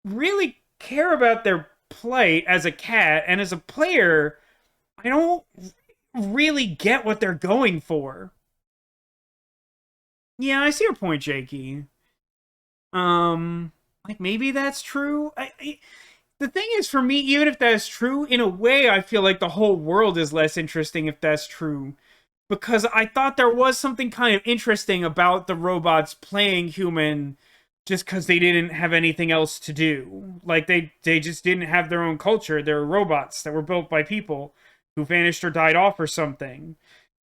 really care about their plight as a cat, and as a player, I don't really get what they're going for. Yeah, I see your point, Jakey. Like maybe that's true. The thing is, for me, even if that's true, in a way, I feel like the whole world is less interesting if that's true. Because I thought there was something kind of interesting about the robots playing human just because they didn't have anything else to do. Like, they just didn't have their own culture. They were robots that were built by people who vanished or died off or something.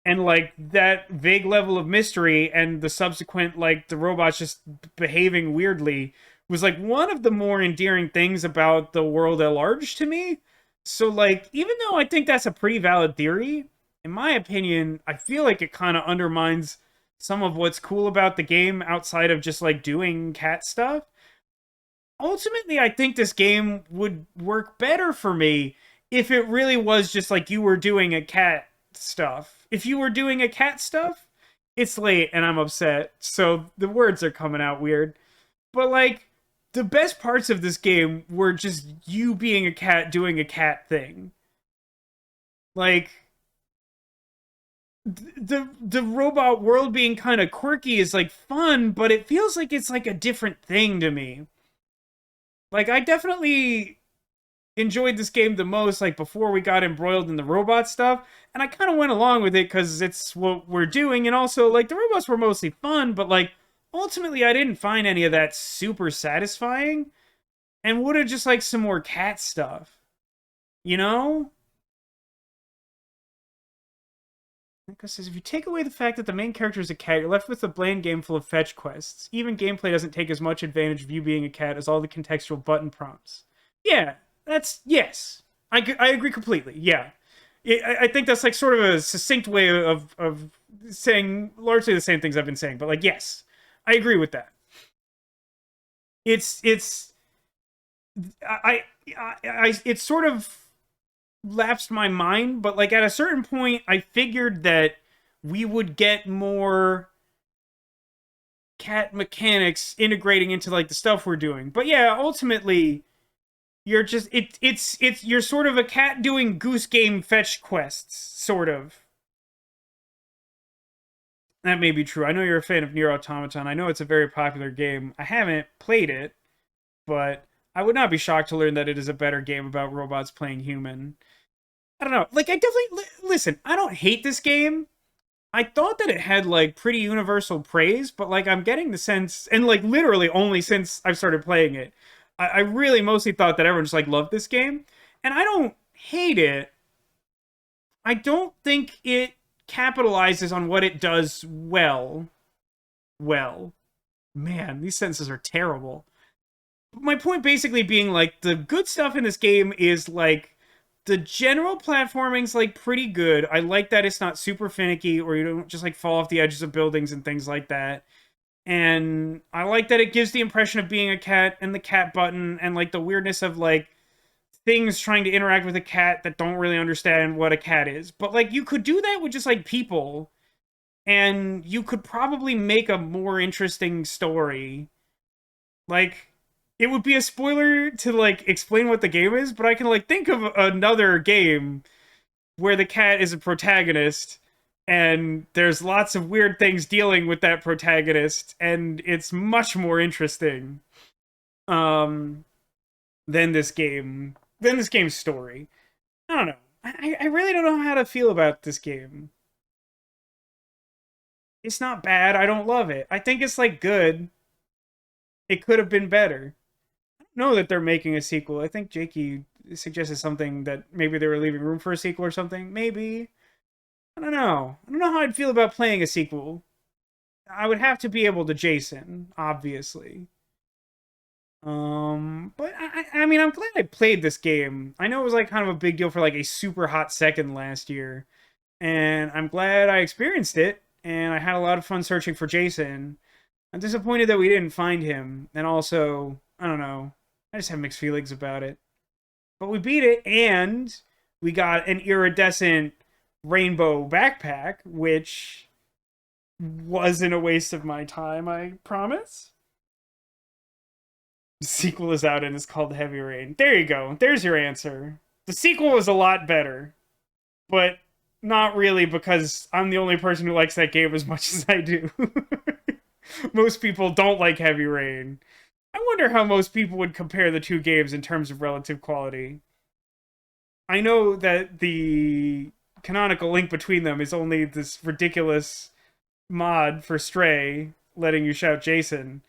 And, like, that vague level of mystery and the subsequent, like, the robots just behaving weirdly was, like, one of the more endearing things about the world at large to me. So, like, even though I think that's a pretty valid theory, in my opinion, I feel like it kind of undermines some of what's cool about the game outside of just, like, doing cat stuff. Ultimately, I think this game would work better for me if it really was just like you were doing a cat stuff. If you were doing a cat stuff, it's late and I'm upset, so the words are coming out weird. But, like, the best parts of this game were just you being a cat doing a cat thing. Like, the robot world being kind of quirky is, like, fun, but it feels like it's, like, a different thing to me. Like, I definitely enjoyed this game the most, like, before we got embroiled in the robot stuff, and I kind of went along with it because it's what we're doing, and also, like, the robots were mostly fun, but, like, ultimately I didn't find any of that super satisfying, and would have just liked some more cat stuff. You know? Because says, if you take away the fact that the main character is a cat, you're left with a bland game full of fetch quests. Even gameplay doesn't take as much advantage of you being a cat as all the contextual button prompts. Yeah, yes. I agree completely, yeah. I think that's, like, sort of a succinct way of saying largely the same things I've been saying, but, like, yes. I agree with that. It's sort of lapsed my mind, but, like, at a certain point, I figured that we would get more cat mechanics integrating into, like, the stuff we're doing. But yeah, ultimately, you're just you're sort of a cat doing goose game fetch quests, sort of. That may be true. I know you're a fan of Nier Automata. I know it's a very popular game. I haven't played it, but I would not be shocked to learn that it is a better game about robots playing human. I don't know. Like, I definitely... Listen, I don't hate this game. I thought that it had, like, pretty universal praise, but, like, I'm getting the sense... And, like, literally only since I've started playing it. I really mostly thought that everyone just, like, loved this game. And I don't hate it. I don't think it capitalizes on what it does well. Well. Man, these sentences are terrible. My point basically being, like, the good stuff in this game is, like... The general platforming's, like, pretty good. I like that it's not super finicky, or you don't just, like, fall off the edges of buildings and things like that. And I like that it gives the impression of being a cat, and the cat button, and, like, the weirdness of, like, things trying to interact with a cat that don't really understand what a cat is. But, like, you could do that with just, like, people, and you could probably make a more interesting story. Like... It would be a spoiler to, like, explain what the game is, but I can, like, think of another game where the cat is a protagonist, and there's lots of weird things dealing with that protagonist, and it's much more interesting than this game. Than this game's story. I don't know. I really don't know how to feel about this game. It's not bad. I don't love it. I think it's, like, good. It could have been better. Know that they're making a sequel. I think Jakey suggested something that maybe they were leaving room for a sequel or something. Maybe. I don't know. I don't know how I'd feel about playing a sequel. I would have to be able to Jason, obviously. But I mean, I'm glad I played this game. I know it was, like, kind of a big deal for, like, a super hot second last year. And I'm glad I experienced it. And I had a lot of fun searching for Jason. I'm disappointed that we didn't find him. And also, I don't know. I just have mixed feelings about it. But we beat it, and we got an iridescent rainbow backpack, which wasn't a waste of my time, I promise. The sequel is out and it's called Heavy Rain. There you go. There's your answer. The sequel was a lot better, but not really, because I'm the only person who likes that game as much as I do. Most people don't like Heavy Rain. I wonder how most people would compare the two games in terms of relative quality. I know that the canonical link between them is only this ridiculous mod for Stray letting you shout Jason.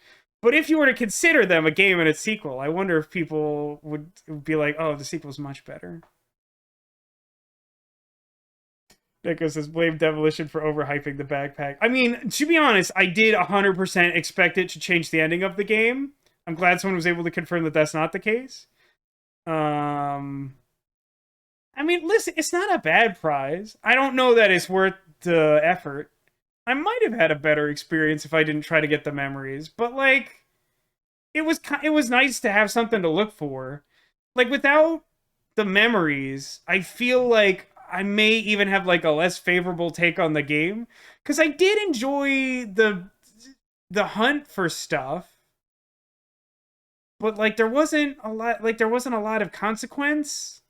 But if you were to consider them a game and its sequel, I wonder if people would be like, oh, the sequel's much better. Neko says, blame Demolition for overhyping the backpack. I mean, to be honest, I did 100% expect it to change the ending of the game. I'm glad someone was able to confirm that that's not the case. I mean, listen, it's not a bad prize. I don't know that it's worth the effort. I might have had a better experience if I didn't try to get the memories, but like, it was nice to have something to look for. Like, without the memories, I feel like I may even have like a less favorable take on the game, because I did enjoy the hunt for stuff, but like there wasn't a lot of consequence.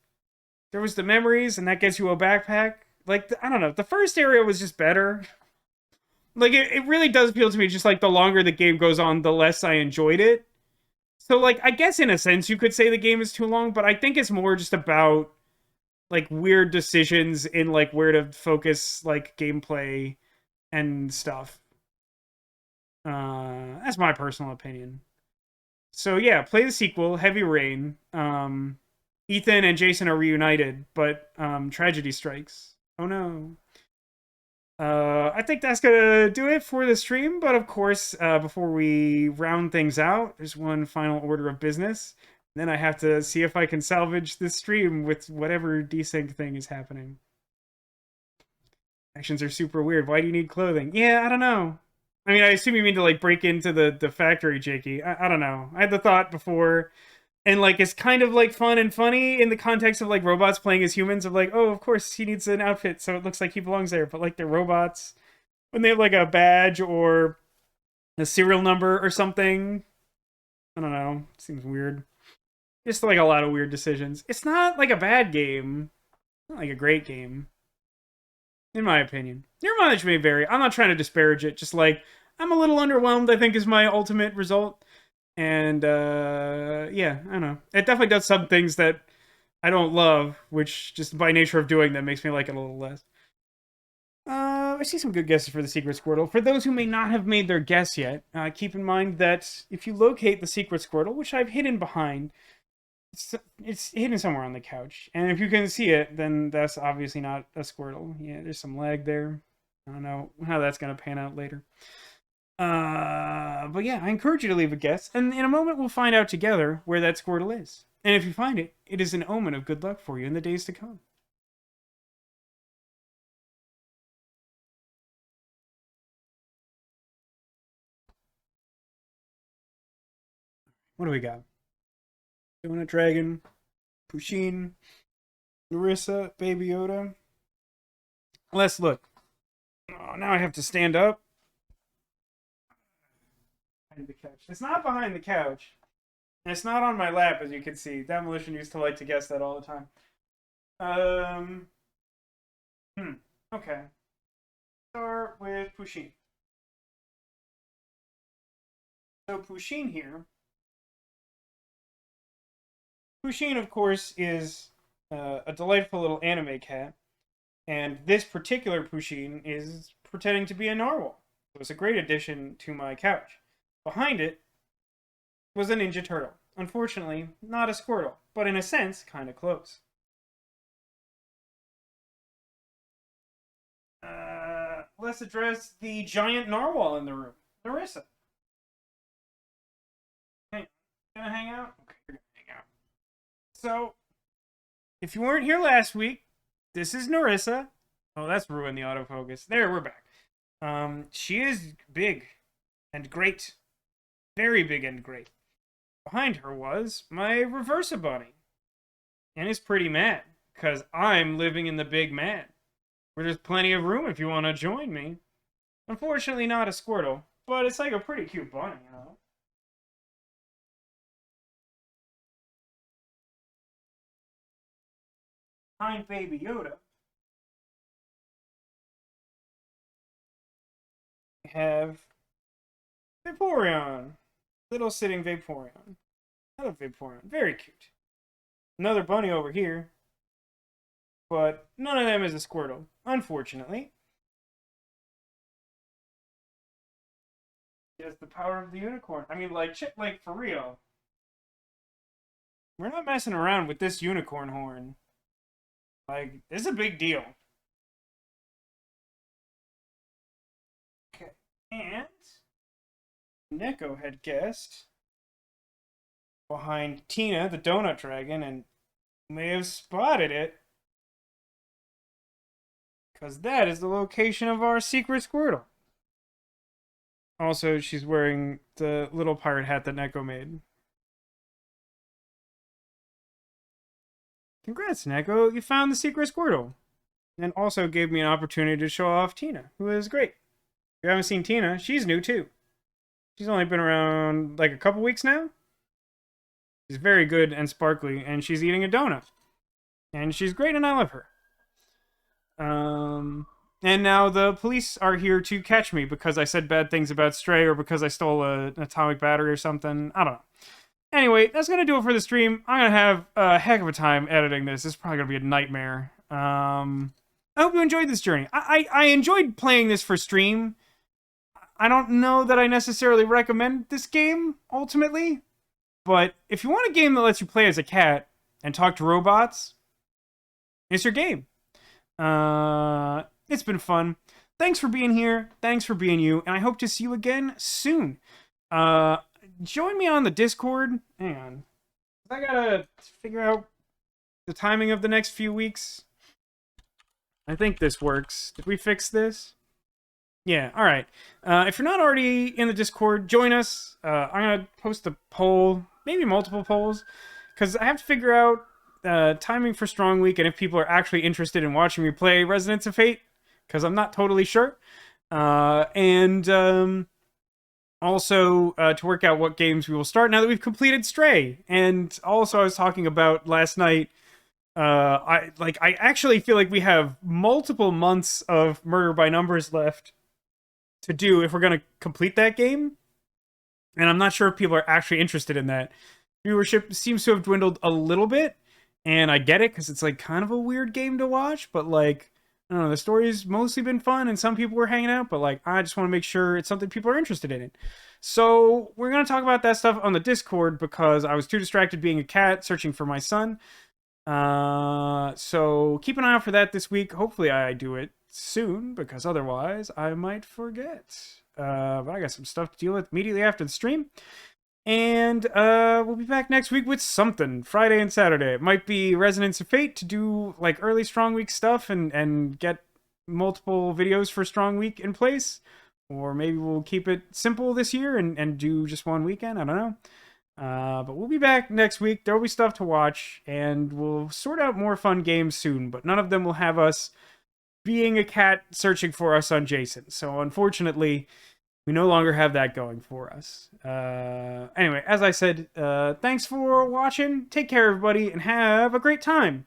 There was the memories, and that gets you a backpack. Like, I don't know, the first area was just better. Like, it really does feel to me just like the longer the game goes on, the less I enjoyed it. So, like, I guess in a sense you could say the game is too long, but I think it's more just about, like, weird decisions in, like, where to focus, like, gameplay and stuff. That's my personal opinion. So, yeah, play the sequel, Heavy Rain. Ethan and Jason are reunited, but tragedy strikes. Oh, no. I think that's gonna do it for the stream, but of course, before we round things out, there's one final order of business. And then I have to see if I can salvage this stream with whatever desync thing is happening. Actions are super weird. Why do you need clothing? Yeah, I don't know. I mean, I assume you mean to, like, break into the factory, Jakey. I don't know. I had the thought before, and, like, it's kind of, like, fun and funny in the context of, like, robots playing as humans, of, like, oh, of course, he needs an outfit, so it looks like he belongs there. But, like, they're robots. When they have, like, a badge or a serial number or something, I don't know. Seems weird. Just, like, a lot of weird decisions. It's not, like, a bad game. Not, like, a great game. In my opinion. Your mileage may vary. I'm not trying to disparage it. Just, like, I'm a little underwhelmed, I think, is my ultimate result. And, yeah, I don't know. It definitely does some things that I don't love, which, just by nature of doing them, makes me like it a little less. I see some good guesses for the secret Squirtle. For those who may not have made their guess yet, keep in mind that if you locate the secret Squirtle, which I've hidden behind, it's hidden somewhere on the couch. And if you can see it, then that's obviously not a Squirtle. Yeah, there's some lag there. I don't know how that's going to pan out later. But yeah, I encourage you to leave a guess, and in a moment we'll find out together where that Squirtle is. And if you find it, it is an omen of good luck for you in the days to come. What do we got? Donut Dragon, Pusheen, Narissa, Baby Yoda. Let's look. Oh, now I have to stand up. Behind the couch. It's not behind the couch. And it's not on my lap, as you can see. Demolition used to like to guess that all the time. Okay. Start with Pusheen. So Pusheen here. Pusheen, of course, is a delightful little anime cat. And this particular Pusheen is pretending to be a narwhal. So it's a great addition to my couch. Behind it was a Ninja Turtle. Unfortunately, not a Squirtle, but in a sense, kind of close. Let's address the giant narwhal in the room, Narissa. Hey, gonna hang out? Okay, you're gonna hang out. So, if you weren't here last week, this is Narissa. Oh, that's ruined the autofocus. There, we're back. She is big and great. Very big and great. Behind her was my Reversa Bunny. And is pretty mad, because I'm living in the big man, where there's plenty of room if you want to join me. Unfortunately, not a Squirtle, but it's like a pretty cute bunny, you know. Kind baby Yoda. We have Vaporeon. Little sitting Vaporeon. I love Vaporeon. Very cute. Another bunny over here. But none of them is a Squirtle, unfortunately. He has the power of the unicorn. I mean, like, shit, like, for real. We're not messing around with this unicorn horn. Like, this is a big deal. Okay. And Neko had guessed behind Tina, the donut dragon, and may have spotted it. Because that is the location of our secret Squirtle. Also, she's wearing the little pirate hat that Neko made. Congrats, Neko. You found the secret Squirtle. And also gave me an opportunity to show off Tina, who is great. If you haven't seen Tina, she's new too. She's only been around like a couple weeks now. She's very good and sparkly, and she's eating a donut. And she's great, and I love her. And now the police are here to catch me because I said bad things about Stray or because I stole an atomic battery or something. I don't know. Anyway, that's going to do it for the stream. I'm going to have a heck of a time editing this. This is probably going to be a nightmare. I hope you enjoyed this journey. I enjoyed playing this for stream. I don't know that I necessarily recommend this game, ultimately. But if you want a game that lets you play as a cat and talk to robots, it's your game. It's been fun. Thanks for being here. Thanks for being you. And I hope to see you again soon. Join me on the Discord. Hang on. I gotta figure out the timing of the next few weeks. I think this works. Did we fix this? Yeah, alright. If you're not already in the Discord, join us. I'm gonna post a poll, maybe multiple polls, because I have to figure out timing for Strong Week and if people are actually interested in watching me play Resonance of Fate, because I'm not totally sure. Also, to work out what games we will start now that we've completed Stray. And also, I was talking about last night, I actually feel like we have multiple months of Murder by Numbers left to do if we're going to complete that game. And I'm not sure if people are actually interested in that. Viewership seems to have dwindled a little bit, and I get it, because it's like kind of a weird game to watch, but like, I don't know, the story's mostly been fun, and some people were hanging out, but like, I just want to make sure it's something people are interested in. So, we're going to talk about that stuff on the Discord, because I was too distracted being a cat, searching for my son. So, keep an eye out for that this week. Hopefully I do it soon, because otherwise I might forget. But I got some stuff to deal with immediately after the stream. And we'll be back next week with something, Friday and Saturday. It might be Resonance of Fate to do like early Strong Week stuff and get multiple videos for Strong Week in place. Or maybe we'll keep it simple this year and do just one weekend. I don't know. But we'll be back next week. There will be stuff to watch, and we'll sort out more fun games soon. But none of them will have us being a cat searching for our son Jason. So unfortunately, we no longer have that going for us. Anyway, as I said, thanks for watching. Take care, everybody, and have a great time.